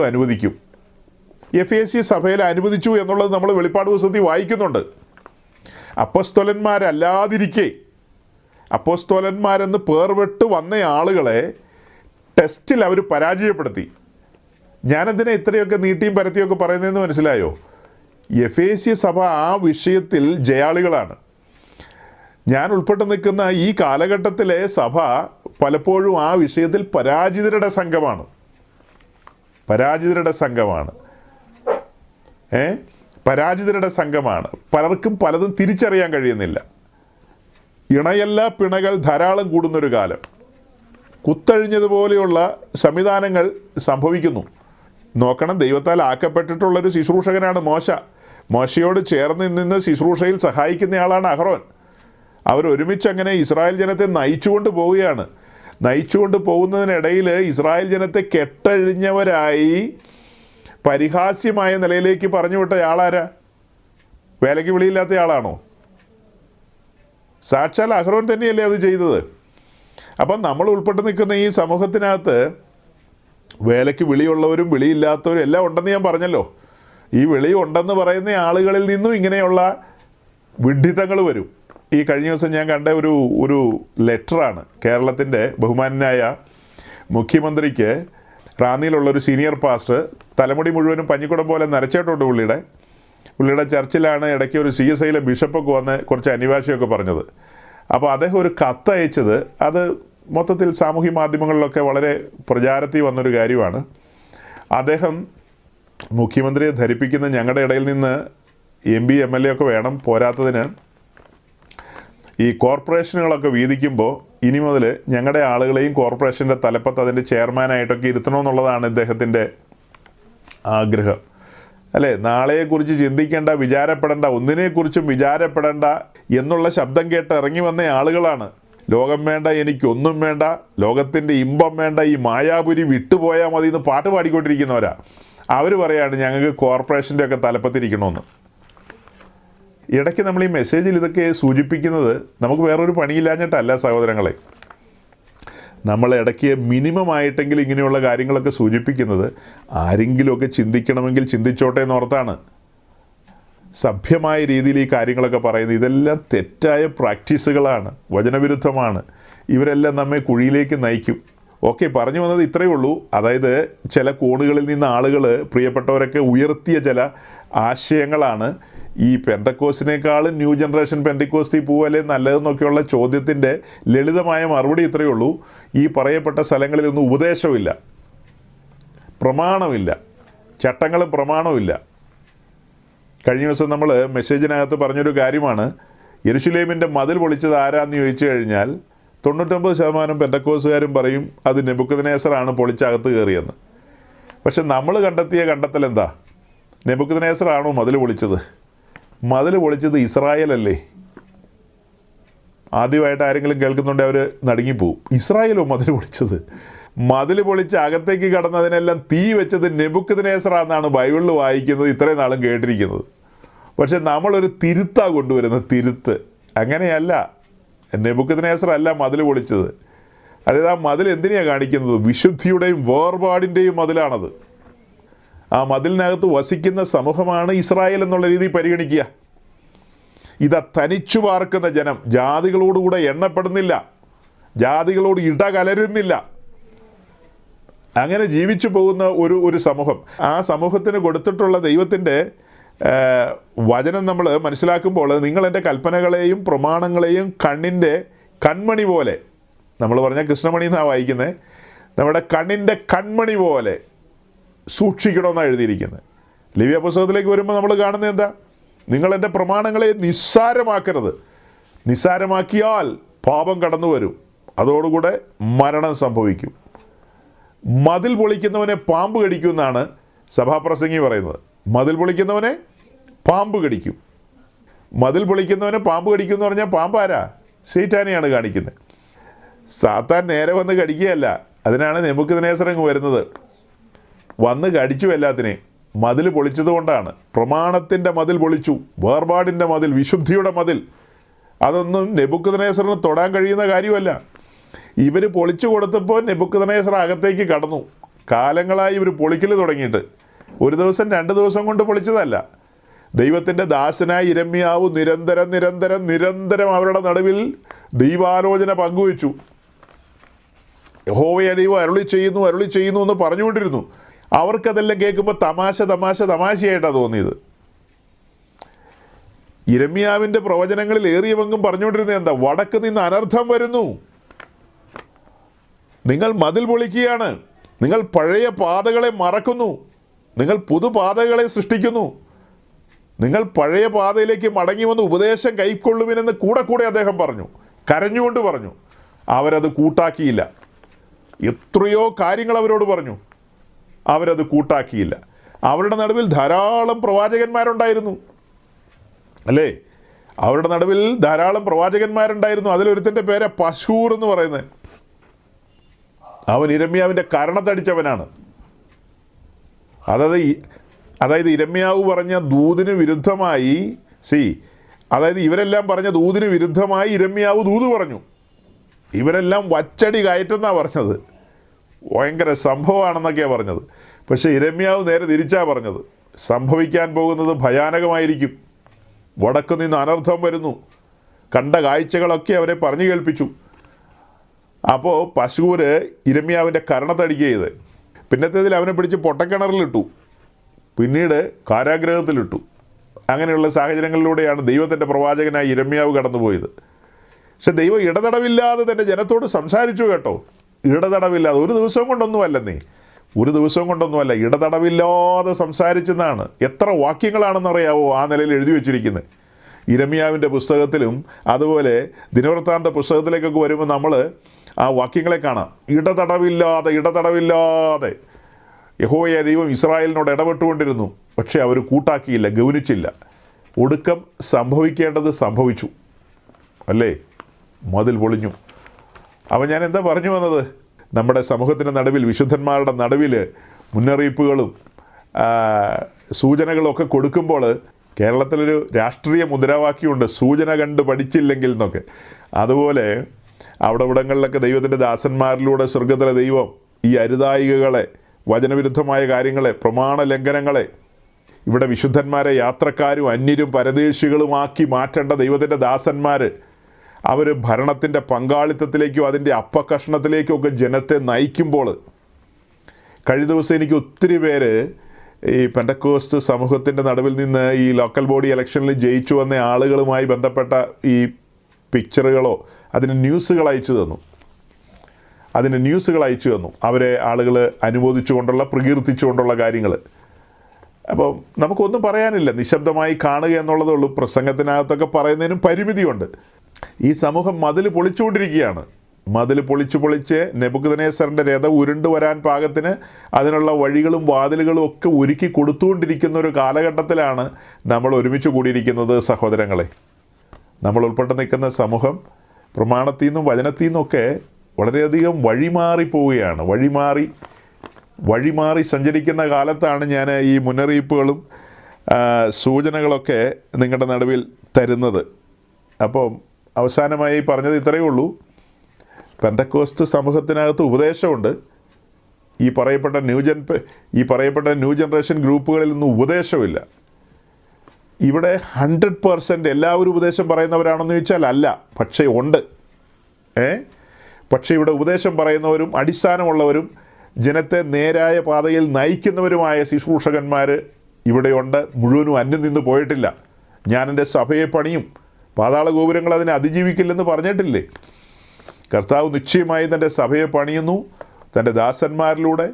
അനുവദിക്കും. എഫേസ്യ സഭയിൽ അനുവദിച്ചു എന്നുള്ളത് നമ്മൾ വെളിപ്പാട് പുസ്തകത്തിൽ വായിക്കുന്നുണ്ട്. അപ്പോസ്തലന്മാരല്ലാതിരിക്കെ അപ്പോസ്തലന്മാരെന്ന് പേർവിട്ട് വന്ന ആളുകളെ ടെസ്റ്റിൽ അവർ പരാജയപ്പെടുത്തി. ഞാനെന്തിനാ ഇത്രയൊക്കെ നീട്ടിയും പരത്തിയൊക്കെ പറയുന്നതെന്ന് മനസ്സിലായോ? എഫേസ്യ സഭ ആ വിഷയത്തിൽ ജയാളികളാണ്. ഞാൻ ഉൾപ്പെട്ട് നിൽക്കുന്ന ഈ കാലഘട്ടത്തിലെ സഭ പലപ്പോഴും ആ വിഷയത്തിൽ പരാജിതരുടെ സംഘമാണ്. പരാജിതരുടെ സംഘമാണ്. പലർക്കും പലതും തിരിച്ചറിയാൻ കഴിയുന്നില്ല. ഇണയല്ല പിണകൾ ധാരാളം കൂടുന്നൊരു കാലം. കുത്തഴിഞ്ഞതുപോലെയുള്ള സംവിധാനങ്ങൾ സംഭവിക്കുന്നു. നോക്കണം, ദൈവത്താൽ ആക്കപ്പെട്ടിട്ടുള്ളൊരു ശുശ്രൂഷകനാണ് മോശയോട് ചേർന്ന് നിന്ന് ശുശ്രൂഷയിൽ സഹായിക്കുന്നയാളാണ് അഹ്റോൻ. അവരൊരുമിച്ച് അങ്ങനെ ഇസ്രായേൽ ജനത്തെ നയിച്ചുകൊണ്ട് പോവുകയാണ്. നയിച്ചുകൊണ്ട് പോകുന്നതിനിടയിൽ ഇസ്രായേൽ ജനത്തെ കെട്ടഴിഞ്ഞവരായി പരിഹാസ്യമായ നിലയിലേക്ക് പറഞ്ഞു വിട്ട ആളാരാ? വേലയ്ക്ക് വിളിയില്ലാത്ത ആളാണോ? സാക്ഷാൽ അഹ്റോൻ തന്നെയല്ലേ അത് ചെയ്തത്. അപ്പം നമ്മൾ ഉൾപ്പെട്ട് നിൽക്കുന്ന ഈ സമൂഹത്തിനകത്ത് വേലയ്ക്ക് വിളിയുള്ളവരും വിളിയില്ലാത്തവരും എല്ലാം ഉണ്ടെന്ന് ഞാൻ പറഞ്ഞല്ലോ. ഈ വിളി ഉണ്ടെന്ന് പറയുന്ന ആളുകളിൽ നിന്നും ഇങ്ങനെയുള്ള വിഡ്ഢിത്തങ്ങൾ വരും. ഈ കഴിഞ്ഞ ദിവസം ഞാൻ കണ്ട ഒരു ലെറ്ററാണ് കേരളത്തിൻ്റെ ബഹുമാനായ മുഖ്യമന്ത്രിക്ക് റാന്നിയിലുള്ളൊരു സീനിയർ പാസ്റ്റർ, തലമുടി മുഴുവനും പഞ്ഞിക്കുടം പോലെ നരച്ചിട്ടുണ്ട് പുള്ളിയുടെ ചർച്ചിലാണ് ഇടയ്ക്ക് ഒരു CSIയിലെ ബിഷപ്പൊക്കെ വന്ന് കുറച്ച് അനിവാസിയൊക്കെ പറഞ്ഞത്. അപ്പോൾ അദ്ദേഹം ഒരു കത്ത് അയച്ചത്, അത് മൊത്തത്തിൽ സാമൂഹ്യ മാധ്യമങ്ങളിലൊക്കെ വളരെ പ്രചാരത്തിൽ വന്നൊരു കാര്യമാണ്. അദ്ദേഹം മുഖ്യമന്ത്രിയെ ധരിപ്പിക്കുന്ന ഞങ്ങളുടെ ഇടയിൽ നിന്ന് MP MLA ഒക്കെ വേണം, പോരാത്തതിന് ഈ കോർപ്പറേഷനുകളൊക്കെ വീതിക്കുമ്പോൾ ഇനി മുതൽ ഞങ്ങളുടെ ആളുകളെയും കോർപ്പറേഷൻ്റെ തലപ്പത്ത് അതിൻ്റെ ചെയർമാനായിട്ടൊക്കെ ഇരുത്തണമെന്നുള്ളതാണ് ഇദ്ദേഹത്തിൻ്റെ ആഗ്രഹം. അല്ലേ? നാളെയെക്കുറിച്ച് ചിന്തിക്കേണ്ട, വിചാരപ്പെടേണ്ട, ഒന്നിനെക്കുറിച്ചും വിചാരപ്പെടേണ്ട എന്നുള്ള ശബ്ദം കേട്ട് ഇറങ്ങി വന്ന ആളുകളാണ്. ലോകം വേണ്ട, എനിക്കൊന്നും വേണ്ട, ലോകത്തിൻ്റെ ഇമ്പം വേണ്ട, ഈ മായാപുരി വിട്ടുപോയാൽ മതി എന്ന് പാട്ട് പാടിക്കൊണ്ടിരിക്കുന്നവരാ. അവർ പറയാണ് ഞങ്ങൾക്ക് കോർപ്പറേഷൻ്റെ ഒക്കെ തലപ്പത്തിരിക്കണമെന്ന്. ഇടയ്ക്ക് നമ്മൾ ഈ മെസ്സേജിൽ ഇതൊക്കെ സൂചിപ്പിക്കുന്നത് നമുക്ക് വേറൊരു പണിയില്ലാഞ്ഞിട്ടല്ല സഹോദരങ്ങളെ. നമ്മൾ ഇടയ്ക്ക് മിനിമം ആയിട്ടെങ്കിലും ഇങ്ങനെയുള്ള കാര്യങ്ങളൊക്കെ സൂചിപ്പിക്കുന്നത് ആരെങ്കിലുമൊക്കെ ചിന്തിക്കണമെങ്കിൽ ചിന്തിച്ചോട്ടെ എന്നോർത്താണ്. സഭ്യമായ രീതിയിൽ ഈ കാര്യങ്ങളൊക്കെ പറയുന്നത് ഇതെല്ലാം തെറ്റായ പ്രാക്ടീസുകളാണ്, വചനവിരുദ്ധമാണ്. ഇവരെല്ലാം നമ്മെ കുഴിയിലേക്ക് നയിക്കും. ഓക്കെ, പറഞ്ഞു വന്നത് ഇത്രയേ ഉള്ളൂ. അതായത് ചില കോണുകളിൽ നിന്ന് ആളുകൾ, പ്രിയപ്പെട്ടവരൊക്കെ ഉയർത്തിയ ചില ആശയങ്ങളാണ് ഈ പെന്തക്കോസിനേക്കാളും ന്യൂ ജനറേഷൻ പെന്തക്കോസ്തി പോവല്ലേ നല്ലതെന്നൊക്കെയുള്ള ചോദ്യത്തിൻ്റെ ലളിതമായ മറുപടി ഇത്രയേ ഉള്ളൂ. ഈ പറയപ്പെട്ട സ്ഥലങ്ങളിലൊന്നും ഉപദേശമില്ല, പ്രമാണമില്ല, ചട്ടങ്ങളും പ്രമാണവുമില്ല. കഴിഞ്ഞ ദിവസം നമ്മൾ മെസ്സേജിനകത്ത് പറഞ്ഞൊരു കാര്യമാണ്, യെരുശലേമിൻ്റെ മതിൽ പൊളിച്ചത് ആരാന്ന് ചോദിച്ചു കഴിഞ്ഞാൽ 99% പെന്തക്കോസുകാരും പറയും അത് നെബൂഖദ്നേസറാണ് പൊളിച്ചകത്ത് കയറിയെന്ന്. പക്ഷെ നമ്മൾ കണ്ടെത്തൽ എന്താ? നെബൂഖദ്നേസറാണോ മതിൽ പൊളിച്ചത്? മതിൽ പൊളിച്ചത് ഇസ്രായേലല്ലേ? ആദ്യമായിട്ട് ആരെങ്കിലും കേൾക്കുന്നുണ്ടെങ്കിൽ അവർ നടുങ്ങിപ്പോവും. ഇസ്രായേലോ മതിൽ പൊളിച്ചത്? മതിൽ പൊളിച്ച് അകത്തേക്ക് കടന്നതിനെല്ലാം തീ വെച്ചത് നെബൂഖദ്നേസറാണെന്നാണ് ബൈബിളിൽ വായിക്കുന്നത്, ഇത്രയും നാളും കേട്ടിരിക്കുന്നത്. പക്ഷെ നമ്മളൊരു തിരുത്താണ് കൊണ്ടുവരുന്നത്, തിരുത്ത്. അങ്ങനെയല്ല, നെബൂഖദ്നേസറല്ല മതിൽ പൊളിച്ചത്. അതായത് ആ മതിൽ എന്തിനെയാണ് കാണിക്കുന്നത്? വിശുദ്ധിയുടെയും വേർപാടിൻ്റെയും മതിലാണത്. ആ മതിലിനകത്ത് വസിക്കുന്ന സമൂഹമാണ് ഇസ്രായേൽ എന്നുള്ള രീതിയിൽ പരിഗണിക്കുക. ഇതാ തനിച്ചു പാർക്കുന്ന ജനം, ജാതികളോടുകൂടെ എണ്ണപ്പെടുന്നില്ല, ജാതികളോട് ഇടകലരുന്നില്ല. അങ്ങനെ ജീവിച്ചു പോകുന്ന ഒരു സമൂഹം. ആ സമൂഹത്തിന് കൊടുത്തിട്ടുള്ള ദൈവത്തിൻ്റെ വചനം നമ്മൾ മനസ്സിലാക്കുമ്പോൾ, നിങ്ങൾ എൻ്റെ കൽപ്പനകളെയും പ്രമാണങ്ങളെയും കണ്ണിൻ്റെ കൺമണി പോലെ, നമ്മൾ പറഞ്ഞ കൃഷ്ണമണി എന്നാണ് വായിക്കുന്നത്, നമ്മുടെ കണ്ണിൻ്റെ കൺമണി പോലെ സൂക്ഷിക്കണമെന്നാണ് എഴുതിയിരിക്കുന്നത്. ലേവ്യ പുസ്തകത്തിലേക്ക് വരുമ്പോൾ നമ്മൾ കാണുന്നത് എന്താ? നിങ്ങൾ എൻ്റെ പ്രമാണങ്ങളെ നിസ്സാരമാക്കരുത്. നിസ്സാരമാക്കിയാൽ പാപം കടന്നു വരും, അതോടുകൂടെ മരണം സംഭവിക്കും. മതിൽ പൊളിക്കുന്നവനെ പാമ്പ് കടിക്കുമെന്നാണ് സഭാപ്രസംഗി പറയുന്നത്. മതിൽ പൊളിക്കുന്നവനെ പാമ്പ് കടിക്കും. മതിൽ പൊളിക്കുന്നവനെ പാമ്പ് കടിക്കും എന്ന് പറഞ്ഞാൽ പാമ്പാരാ? സൈത്താനെയാണ് കാണിക്കുന്നത്. സാത്താൻ നേരെ വന്ന് കടിക്കുകയല്ല. അതിനാണ് നെബൂഖദ്നേസർ വരുന്നത്. വന്ന് കടിച്ചു എല്ലാത്തിനെയും. മതിൽ പൊളിച്ചത് കൊണ്ടാണ്. പ്രമാണത്തിൻ്റെ മതിൽ പൊളിച്ചു, വേർപാടിൻ്റെ മതിൽ, വിശുദ്ധിയുടെ മതിൽ. അതൊന്നും നെബൂഖദ്നേസറിന് തൊടാൻ കഴിയുന്ന കാര്യമല്ല. ഇവർ പൊളിച്ചു കൊടുത്തപ്പോൾ നെബൂഖദ്നേസർ അകത്തേക്ക് കടന്നു. കാലങ്ങളായി ഇവർ പൊളിക്കൽ തുടങ്ങിയിട്ട്. ഒരു ദിവസം 2 ദിവസം കൊണ്ട് പൊളിച്ചതല്ല. ദൈവത്തിൻ്റെ ദാസനായ യിരെമ്യാവ് നിരന്തരം അവരുടെ നടുവിൽ ദൈവാലോചന പങ്കുവച്ചു. യഹോവയെ ദൈവം അരുളി ചെയ്യുന്നു എന്ന് പറഞ്ഞുകൊണ്ടിരുന്നു. അവർക്കതെല്ലാം കേൾക്കുമ്പോൾ തമാശയായിട്ടാണ് തോന്നിയത്. യിരെമ്യാവിൻ്റെ പ്രവചനങ്ങളിൽ ഏറിയവെങ്കും പറഞ്ഞുകൊണ്ടിരുന്നത് എന്താ? വടക്ക് നിന്ന് അനർത്ഥം വരുന്നു, നിങ്ങൾ മതിൽ പൊളിക്കുകയാണ്, നിങ്ങൾ പഴയ പാതകളെ മറക്കുന്നു, നിങ്ങൾ പുതുപാതകളെ സൃഷ്ടിക്കുന്നു, നിങ്ങൾ പഴയ പാതയിലേക്ക് മടങ്ങി വന്ന് ഉപദേശം കൈക്കൊള്ളുവിനെന്ന് കൂടെ അദ്ദേഹം പറഞ്ഞു, കരഞ്ഞുകൊണ്ട് പറഞ്ഞു. അവരത് കൂട്ടാക്കിയില്ല. എത്രയോ കാര്യങ്ങൾ അവരോട് പറഞ്ഞു, അവരത് കൂട്ടാക്കിയില്ല. അവരുടെ നടുവിൽ ധാരാളം പ്രവാചകന്മാരുണ്ടായിരുന്നു, അല്ലേ? അവരുടെ നടുവിൽ ധാരാളം പ്രവാചകന്മാരുണ്ടായിരുന്നു. അതിലൊരുത്തൻ്റെ പേര് പശൂർ എന്ന് പറയുന്നത്. അവൻ യിരെമ്യാവിൻ്റെ കരണത്തടിച്ചവനാണ്. അതായത് യിരെമ്യാവ് പറഞ്ഞ ദൂതിന് വിരുദ്ധമായി ഇവരെല്ലാം പറഞ്ഞ ദൂതിന് വിരുദ്ധമായി യിരെമ്യാവ് ദൂത് പറഞ്ഞു. ഇവരെല്ലാം വച്ചടി കയറ്റെന്നാണ് പറഞ്ഞത്. ഭയങ്കര സംഭവമാണെന്നൊക്കെയാണ് പറഞ്ഞത്. പക്ഷേ യിരെമ്യാവ് നേരെ തിരിച്ചാണ് പറഞ്ഞത്. സംഭവിക്കാൻ പോകുന്നത് ഭയാനകമായിരിക്കും. വടക്കു നിന്ന് അനർത്ഥം വരുന്നു. കണ്ട കാഴ്ചകളൊക്കെ അവരെ പറഞ്ഞു കേൾപ്പിച്ചു. അപ്പോൾ പശൂര് യിരെമ്യാവിൻ്റെ കരണത്തടിക്കുക ചെയ്ത്. പിന്നത്തേതിൽ അവനെ പിടിച്ച് പൊട്ടക്കിണറിലിട്ടു, പിന്നീട് കാരാഗ്രഹത്തിലിട്ടു. അങ്ങനെയുള്ള സാഹചര്യങ്ങളിലൂടെയാണ് ദൈവത്തിൻ്റെ പ്രവാചകനായ യിരെമ്യാവ് കടന്നുപോയത്. പക്ഷെ ദൈവം ഇടതടവില്ലാതെ തൻ്റെ ജനത്തോട് സംസാരിച്ചു കേട്ടോ. ഇടതടവില്ലാതെ, ഒരു ദിവസം കൊണ്ടൊന്നുമല്ല, ഇടതടവില്ലാതെ സംസാരിച്ചെന്നാണ്. എത്ര വാക്യങ്ങളാണെന്നറിയാവോ ആ നിലയിൽ എഴുതി വച്ചിരിക്കുന്നത്. യിരെമ്യാവിൻ്റെ പുസ്തകത്തിലും അതുപോലെ ദിനവൃത്താന്ത പുസ്തകത്തിലേക്കൊക്കെ വരുമ്പോൾ നമ്മൾ ആ വാക്യങ്ങളെ കാണാം. ഇടതടവില്ലാതെ യഹോവയായ ദൈവം ഇസ്രായേലിനോട് ഇടപെട്ടുകൊണ്ടിരുന്നു. പക്ഷേ അവർ കൂട്ടാക്കിയില്ല, ഗൗനിച്ചില്ല. ഒടുക്കം സംഭവിക്കേണ്ടത് സംഭവിച്ചു, അല്ലേ? മതിൽ പൊളിഞ്ഞു. അപ്പോൾ ഞാൻ എന്താ പറഞ്ഞു വന്നത്? നമ്മുടെ സമൂഹത്തിൻ്റെ നടുവിൽ, വിശുദ്ധന്മാരുടെ നടുവിൽ മുന്നറിയിപ്പുകളും സൂചനകളും ഒക്കെ കൊടുക്കുമ്പോൾ, കേരളത്തിലൊരു രാഷ്ട്രീയ മുദ്രാവാക്യമുണ്ട്, സൂചന കണ്ട് പഠിച്ചില്ലെങ്കിൽ എന്നൊക്കെ. അതുപോലെ അവിടങ്ങളിലൊക്കെ ദൈവത്തിൻ്റെ ദാസന്മാരിലൂടെ സ്വർഗ്ഗത്തിലെ ദൈവം ഈ അരുതായികകളെ, വചനവിരുദ്ധമായ കാര്യങ്ങളെ, പ്രമാണ ലംഘനങ്ങളെ, ഇവിടെ വിശുദ്ധന്മാരെ യാത്രക്കാരും അന്യരും പരദേശികളുമാക്കി മാറ്റേണ്ട ദൈവത്തിൻ്റെ ദാസന്മാർ, അവർ ഭരണത്തിൻ്റെ പങ്കാളിത്തത്തിലേക്കും അതിൻ്റെ അപ്പകഷ്ണത്തിലേക്കും ഒക്കെ ജനത്തെ നയിക്കുമ്പോൾ, കഴിഞ്ഞ ദിവസം എനിക്ക് ഒത്തിരി പേര് ഈ പെന്തക്കോസ്ത് സമൂഹത്തിൻ്റെ നടുവിൽ നിന്ന് ഈ ലോക്കൽ ബോഡി ഇലക്ഷനിൽ ജയിച്ചു വന്ന ആളുകളുമായി ബന്ധപ്പെട്ട ഈ പിക്ചറുകളോ അതിന് ന്യൂസുകൾ അയച്ചു തന്നു. അവരെ ആളുകൾ അനുമോദിച്ചുകൊണ്ടുള്ള, പ്രകീർത്തിച്ചുകൊണ്ടുള്ള കാര്യങ്ങൾ. അപ്പം നമുക്കൊന്നും പറയാനില്ല, നിശബ്ദമായി കാണുക എന്നുള്ളതേ ഉള്ളൂ. പ്രസംഗത്തിനകത്തൊക്കെ പറയുന്നതിനും പരിമിതിയുണ്ട്. ഈ സമൂഹം മതിൽ പൊളിച്ചുകൊണ്ടിരിക്കുകയാണ്. മതിൽ പൊളിച്ച് നെബൂഖദ്നേസറിൻ്റെ രഥം ഉരുണ്ടു വരാൻ പാകത്തിന് അതിനുള്ള വഴികളും വാതിലുകളും ഒക്കെ ഒരുക്കി കൊടുത്തുകൊണ്ടിരിക്കുന്ന ഒരു കാലഘട്ടത്തിലാണ് നമ്മൾ ഒരുമിച്ച് കൂടിയിരിക്കുന്നത്. സഹോദരങ്ങളെ, നമ്മൾ ഉൾപ്പെട്ട് നിൽക്കുന്ന സമൂഹം പ്രമാണത്തിൽ നിന്നും വചനത്തിൽ നിന്നൊക്കെ വളരെയധികം വഴിമാറിപ്പോവുകയാണ്. വഴിമാറി സഞ്ചരിക്കുന്ന കാലത്താണ് ഞാൻ ഈ മുന്നറിയിപ്പുകളും സൂചനകളൊക്കെ നിങ്ങളുടെ നടുവിൽ തരുന്നത്. അപ്പം അവസാനമായി പറഞ്ഞത് ഇത്രയേ ഉള്ളൂ. പെന്തക്കോസ്ത് സമൂഹത്തിനകത്ത് ഉപദേശമുണ്ട്. ഈ പറയപ്പെട്ട ന്യൂ ജനറേഷൻ ഗ്രൂപ്പുകളിൽ നിന്നും ഉപദേശമില്ല. ഇവിടെ 100% എല്ലാവരും ഉപദേശം പറയുന്നവരാണെന്ന് ചോദിച്ചാൽ അല്ല, പക്ഷേ ഉണ്ട്. പക്ഷേ ഇവിടെ ഉപദേശം പറയുന്നവരും അടിസ്ഥാനമുള്ളവരും ജനത്തെ നേരായ പാതയിൽ നയിക്കുന്നവരുമായ ശുശ്രൂഷകന്മാർ ഇവിടെയുണ്ട്. മുഴുവനും അന്യം നിന്ന് പോയിട്ടില്ല. ഞാൻ എൻ്റെ സഭയെ പണിയും, പാതാള ഗോപുരങ്ങൾ അതിനെ അതിജീവിക്കില്ലെന്ന് പറഞ്ഞിട്ടില്ലേ? കർത്താവ് നിശ്ചയമായി തൻ്റെ സഭയെ പണിയുന്നു തൻ്റെ ദാസന്മാരിലൂടെ.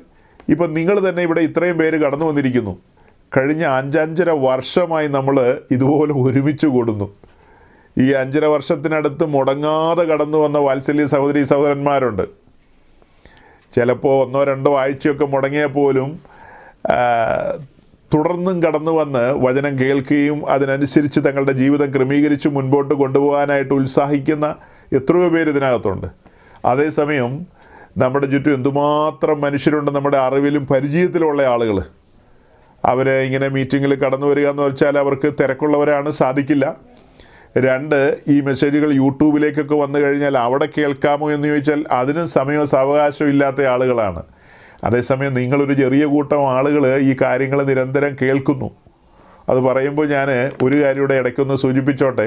ഇപ്പം നിങ്ങൾ തന്നെ ഇവിടെ ഇത്രയും പേര് കടന്നു വന്നിരിക്കുന്നു. കഴിഞ്ഞ 5.5 വർഷമായി നമ്മൾ ഇതുപോലെ ഒരുമിച്ച് കൂടുന്നു. ഈ 5.5 വർഷത്തിനടുത്ത് മുടങ്ങാതെ കടന്നു വന്ന വാത്സല്യ സഹോദരി സഹോദരന്മാരുണ്ട്. ചിലപ്പോൾ 1-2 ആഴ്ചയൊക്കെ മുടങ്ങിയാൽ പോലും തുടർന്നും കടന്നു വന്ന് വചനം കേൾക്കുകയും അതിനനുസരിച്ച് തങ്ങളുടെ ജീവിതം ക്രമീകരിച്ച് മുൻപോട്ട് കൊണ്ടുപോകാനായിട്ട് ഉത്സാഹിക്കുന്ന എത്രയോ പേര് ഇതിനകത്തുണ്ട്. അതേസമയം നമ്മുടെ ചുറ്റും എന്തുമാത്രം മനുഷ്യരുണ്ട്, നമ്മുടെ അറിവിലും പരിചയത്തിലുള്ള ആളുകൾ. അവർ ഇങ്ങനെ മീറ്റിങ്ങിൽ കടന്നു വരിക എന്ന് വെച്ചാൽ അവർക്ക് തിരക്കുള്ളവരാണ്, സാധിക്കില്ല. 2, ഈ മെസ്സേജുകൾ യൂട്യൂബിലേക്കൊക്കെ വന്നു കഴിഞ്ഞാൽ അവിടെ കേൾക്കാമോ എന്ന് ചോദിച്ചാൽ അതിനും സമയവും സാവകാശവും ഇല്ലാത്ത ആളുകളാണ്. അതേസമയം നിങ്ങളൊരു ചെറിയ കൂട്ടം ആളുകൾ ഈ കാര്യങ്ങൾ നിരന്തരം കേൾക്കുന്നു. അത് പറയുമ്പോൾ ഞാൻ ഒരു കാര്യം ഇവിടെ ഇടയ്ക്കൊന്ന് സൂചിപ്പിച്ചോട്ടെ.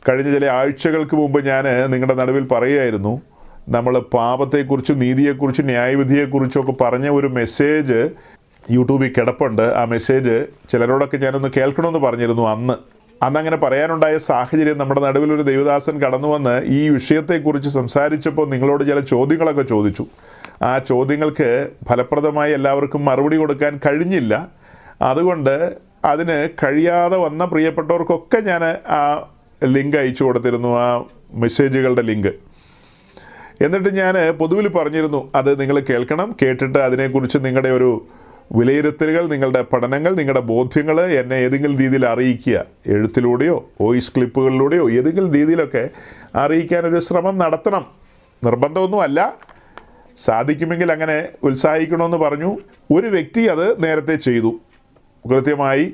കഴിഞ്ഞ ചില ആഴ്ചകൾക്ക് മുമ്പ് ഞാൻ നിങ്ങളുടെ നടുവിൽ പറയുമായിരുന്നു, നമ്മൾ പാപത്തെക്കുറിച്ചും നീതിയെക്കുറിച്ചും ന്യായവിധിയെക്കുറിച്ചും ഒക്കെ പറഞ്ഞ ഒരു മെസ്സേജ് യൂട്യൂബിൽ കിടപ്പുണ്ട്. ആ മെസ്സേജ് ചിലരോടൊക്കെ ഞാനൊന്ന് കേൾക്കണമെന്ന് പറഞ്ഞിരുന്നു. അന്നങ്ങനെ പറയാനുണ്ടായ സാഹചര്യം, നമ്മുടെ നടുവിൽ ഒരു ദൈവദാസൻ കടന്നു വന്ന് ഈ വിഷയത്തെക്കുറിച്ച് സംസാരിച്ചപ്പോൾ നിങ്ങളോട് ചില ചോദ്യങ്ങളൊക്കെ ചോദിച്ചു. ആ ചോദ്യങ്ങൾക്ക് ഫലപ്രദമായി എല്ലാവർക്കും മറുപടി കൊടുക്കാൻ കഴിഞ്ഞില്ല. അതുകൊണ്ട് അതിന് കഴിയാതെ വന്ന പ്രിയപ്പെട്ടവർക്കൊക്കെ ഞാൻ ആ ലിങ്ക് അയച്ചു കൊടുത്തിരുന്നു, ആ മെസ്സേജുകളുടെ ലിങ്ക്. എന്നിട്ട് ഞാൻ പൊതുവിൽ പറഞ്ഞിരുന്നു, അത് നിങ്ങൾ കേൾക്കണം. കേട്ടിട്ട് അതിനെക്കുറിച്ച് നിങ്ങളുടെ ഒരു വിലയിരുത്തലുകൾ, നിങ്ങളുടെ പഠനങ്ങൾ, നിങ്ങളുടെ ബോധ്യങ്ങൾ എന്നെ ഏതെങ്കിലും രീതിയിൽ അറിയിക്കുക. എഴുത്തിലൂടെയോ വോയിസ് ക്ലിപ്പുകളിലൂടെയോ ഏതെങ്കിലും രീതിയിലൊക്കെ അറിയിക്കാനൊരു ശ്രമം നടത്തണം. നിർബന്ധമൊന്നുമല്ല, സാധിക്കുമെങ്കിൽ അങ്ങനെ ഉത്സാഹിക്കണമെന്ന് പറഞ്ഞു. ഒരു വ്യക്തി അത് നേരത്തെ ചെയ്തു, കൃത്യമായി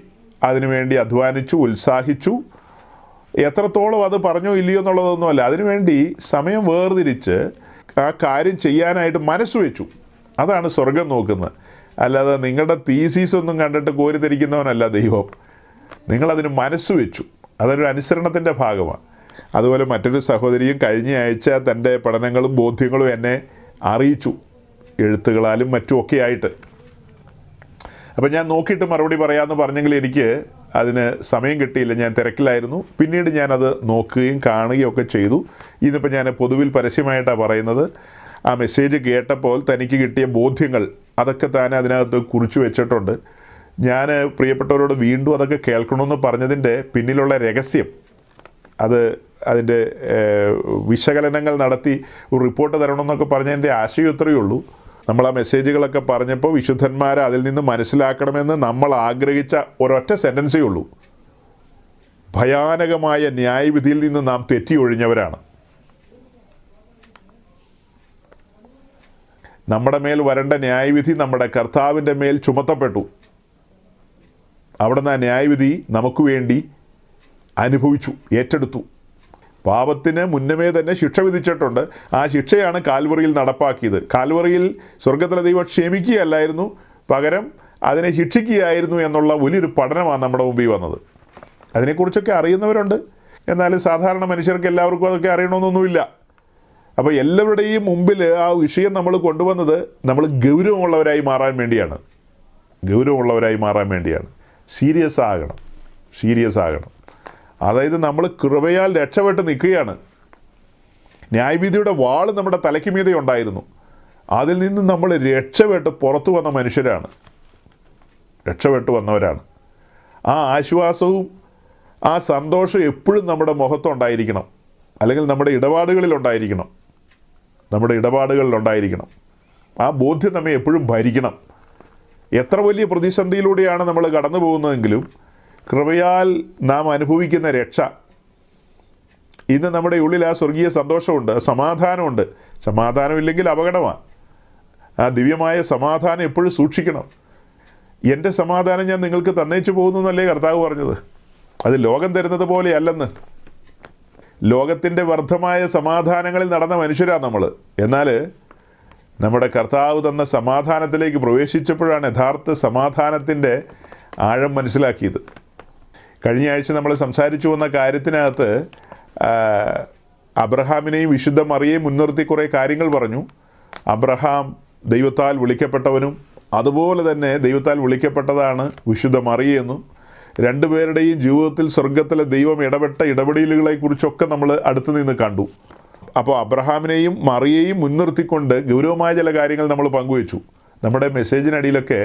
അതിനുവേണ്ടി അധ്വാനിച്ചു, ഉത്സാഹിച്ചു. എത്രത്തോളം അത് പറഞ്ഞോ ഇല്ലയോ എന്നുള്ളതൊന്നുമല്ല, അതിനുവേണ്ടി സമയം വേർതിരിച്ച് ആ കാര്യം ചെയ്യാനായിട്ട് മനസ്സ് വെച്ചു. അതാണ് സ്വർഗം നോക്കുന്നത്. അല്ലാതെ നിങ്ങളുടെ തീസീസ് ഒന്നും കണ്ടിട്ട് കോരിത്തിരിക്കുന്നവനല്ല ദൈവം. നിങ്ങളതിന് മനസ്സ് വെച്ചു, അതൊരു അനുസരണത്തിൻ്റെ ഭാഗമാണ്. അതുപോലെ മറ്റൊരു സഹോദരിയും കഴിഞ്ഞ ആഴ്ച തൻ്റെ പഠനങ്ങളും ബോധ്യങ്ങളും എന്നെ അറിയിച്ചു, എഴുത്തുകളാലും മറ്റുമൊക്കെ ആയിട്ട്. അപ്പം ഞാൻ നോക്കിയിട്ട് മറുപടി പറയാമെന്ന് പറഞ്ഞെങ്കിൽ എനിക്ക് അതിന് സമയം കിട്ടിയില്ല, ഞാൻ തിരക്കിലായിരുന്നു. പിന്നീട് ഞാനത് നോക്കുകയും കാണുകയും ഒക്കെ ചെയ്തു. ഇന്നിപ്പോൾ ഞാൻ പൊതുവിൽ പരസ്യമായിട്ടാണ് പറയുന്നത്. ആ മെസ്സേജ് കേട്ടപ്പോൾ തനിക്ക് കിട്ടിയ ബോധ്യങ്ങൾ അതൊക്കെ താൻ അതിനകത്ത് കുറിച്ച് വെച്ചിട്ടുണ്ട്. ഞാൻ പ്രിയപ്പെട്ടവരോട് വീണ്ടും അതൊക്കെ കേൾക്കണമെന്ന് പറഞ്ഞതിൻ്റെ പിന്നിലുള്ള രഹസ്യം, അതിൻ്റെ വിശകലനങ്ങൾ നടത്തി ഒരു റിപ്പോർട്ട് തരണമെന്നൊക്കെ പറഞ്ഞതിൻ്റെ ആശയം ഇത്രയേ ഉള്ളൂ. നമ്മൾ ആ മെസ്സേജുകളൊക്കെ പറഞ്ഞപ്പോൾ വിശുദ്ധന്മാരെ അതിൽ നിന്ന് മനസ്സിലാക്കണമെന്ന് നമ്മൾ ആഗ്രഹിച്ച ഒരൊറ്റ സെൻറ്റൻസേ ഉള്ളൂ: ഭയാനകമായ ന്യായവിധിയിൽ നിന്ന് നാം തെറ്റി ഒഴിഞ്ഞവരാണ്. നമ്മുടെ മേൽ വരേണ്ട ന്യായവിധി നമ്മുടെ കർത്താവിൻ്റെ മേൽ ചുമത്തപ്പെട്ടു. അവിടുന്ന് ആ ന്യായവിധി നമുക്ക് വേണ്ടി അനുഭവിച്ചു, ഏറ്റെടുത്തു. പാപത്തിന് മുന്നമേ തന്നെ ശിക്ഷ വിധിച്ചിട്ടുണ്ട്. ആ ശിക്ഷയാണ് കാൽവറിയിൽ നടപ്പാക്കിയത്. കാൽവറിയിൽ സ്വർഗത്തിലെ ദൈവം ക്ഷമിക്കുകയല്ലായിരുന്നു, പകരം അതിനെ ശിക്ഷിക്കുകയായിരുന്നു എന്നുള്ള വലിയൊരു പഠനമാണ് നമ്മുടെ മുമ്പിൽ വന്നത്. അതിനെക്കുറിച്ചൊക്കെ അറിയുന്നവരുണ്ട്, എന്നാൽ സാധാരണ മനുഷ്യർക്ക് എല്ലാവർക്കും അതൊക്കെ അറിയണമെന്നൊന്നുമില്ല. അപ്പോൾ എല്ലാവരുടെയും മുമ്പിൽ ആ വിഷയം നമ്മൾ കൊണ്ടുവന്നത് നമ്മൾ ഗൗരവമുള്ളവരായി മാറാൻ വേണ്ടിയാണ്. സീരിയസ് ആകണം. അതായത് നമ്മൾ കൃപയാൽ രക്ഷപ്പെട്ട് നിൽക്കുകയാണ്. ന്യായവിധിയുടെ വാൾ നമ്മുടെ തലയ്ക്ക് മീതെ ഉണ്ടായിരുന്നു. അതിൽ നിന്ന് നമ്മൾ രക്ഷപ്പെട്ട് പുറത്തു വന്ന മനുഷ്യരാണ്, രക്ഷപ്പെട്ടു വന്നവരാണ്. ആ ആശ്വാസവും ആ സന്തോഷവും എപ്പോഴും നമ്മുടെ മുഖത്തുണ്ടായിരിക്കണം, അല്ലെങ്കിൽ നമ്മുടെ ഇടപാടുകളിലുണ്ടായിരിക്കണം. ആ ബോധ്യം നമ്മെ എപ്പോഴും ഭരിക്കണം. എത്ര വലിയ പ്രതിസന്ധിയിലൂടെയാണ് നമ്മൾ കടന്നു പോകുന്നതെങ്കിലും കൃപയാൽ നാം അനുഭവിക്കുന്ന രക്ഷ, ഇന്ന് നമ്മുടെ ഉള്ളിൽ ആ സ്വർഗീയ സന്തോഷമുണ്ട്, സമാധാനമുണ്ട്. സമാധാനമില്ലെങ്കിൽ അപകടമാണ്. ആ ദിവ്യമായ സമാധാനം എപ്പോഴും സൂക്ഷിക്കണം. എൻ്റെ സമാധാനം ഞാൻ നിങ്ങൾക്ക് തന്നേച്ചു പോകുന്നു എന്നല്ലേ കർത്താവ് പറഞ്ഞത്. അത് ലോകം തരുന്നത് പോലെയല്ലെന്ന്. ലോകത്തിൻ്റെ വ്യർത്ഥമായ സമാധാനങ്ങളിൽ നടന്ന മനുഷ്യരാണ് നമ്മൾ. എന്നാൽ നമ്മുടെ കർത്താവ് തന്ന സമാധാനത്തിലേക്ക് പ്രവേശിച്ചപ്പോഴാണ് യഥാർത്ഥ സമാധാനത്തിൻ്റെ ആഴം മനസ്സിലാക്കിയത്. കഴിഞ്ഞ ആഴ്ച നമ്മൾ സംസാരിച്ചു വന്ന കാര്യത്തിനകത്ത് അബ്രഹാമിനെയും വിശുദ്ധ മറിയെയും മുൻനിർത്തി കുറേ കാര്യങ്ങൾ പറഞ്ഞു. അബ്രഹാം ദൈവത്താൽ വിളിക്കപ്പെട്ടവനും അതുപോലെ തന്നെ ദൈവത്താൽ വിളിക്കപ്പെട്ടതാണ് വിശുദ്ധ മറിയെന്നും രണ്ടുപേരുടെയും ജീവിതത്തിൽ സ്വർഗത്തിലെ ദൈവം ഇടപെട്ട ഇടപെടലുകളെക്കുറിച്ചൊക്കെ നമ്മൾ അടുത്ത് നിന്ന് കണ്ടു. അപ്പോൾ അബ്രഹാമിനെയും മറിയെയും മുൻനിർത്തിക്കൊണ്ട് ഗൗരവമായ ചില കാര്യങ്ങൾ നമ്മൾ പങ്കുവച്ചു. നമ്മുടെ മെസ്സേജിനടിയിലൊക്കെ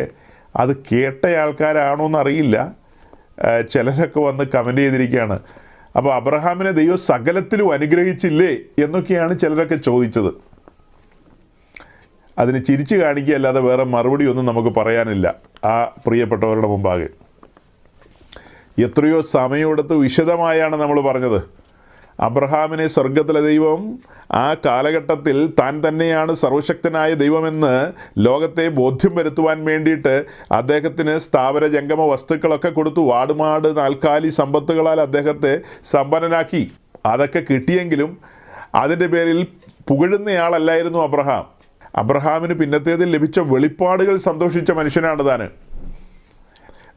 അത് കേട്ട ആൾക്കാരാണോ എന്നറിയില്ല, ചിലരൊക്കെ വന്ന് കമൻറ്റ് ചെയ്തിരിക്കുകയാണ്. അപ്പോൾ അബ്രഹാമിനെ ദൈവം സകലത്തിലും അനുഗ്രഹിച്ചില്ലേ എന്നൊക്കെയാണ് ചിലരൊക്കെ ചോദിച്ചത്. അതിന് ചിരിച്ചു കാണിക്കുകയല്ലാതെ വേറെ മറുപടി ഒന്നും നമുക്ക് പറയാനില്ല ആ പ്രിയപ്പെട്ടവരുടെ മുമ്പാകെ. എത്രയോ സമയമെടുത്ത് വിശദമായാണ് നമ്മൾ പറഞ്ഞത്. അബ്രഹാമിനെ സ്വർഗത്തിലെ ദൈവം ആ കാലഘട്ടത്തിൽ താൻ തന്നെയാണ് സർവശക്തനായ ദൈവമെന്ന് ലോകത്തെ ബോധ്യം വരുത്തുവാൻ വേണ്ടിയിട്ട് അദ്ദേഹത്തിന് സ്ഥാവര ജംഗമ വസ്തുക്കളൊക്കെ കൊടുത്തു. ആടുമാട് നാൽക്കാലി സമ്പത്തുകളാൽ അദ്ദേഹത്തെ സമ്പന്നനാക്കി. അതൊക്കെ കിട്ടിയെങ്കിലും അതിൻ്റെ പേരിൽ പുകഴുന്നയാളല്ലായിരുന്നു അബ്രഹാം. അബ്രഹാമിന് പിന്നത്തേതിൽ ലഭിച്ച വെളിപ്പാടുകൾ സന്തോഷിച്ച മനുഷ്യനാണ് താൻ.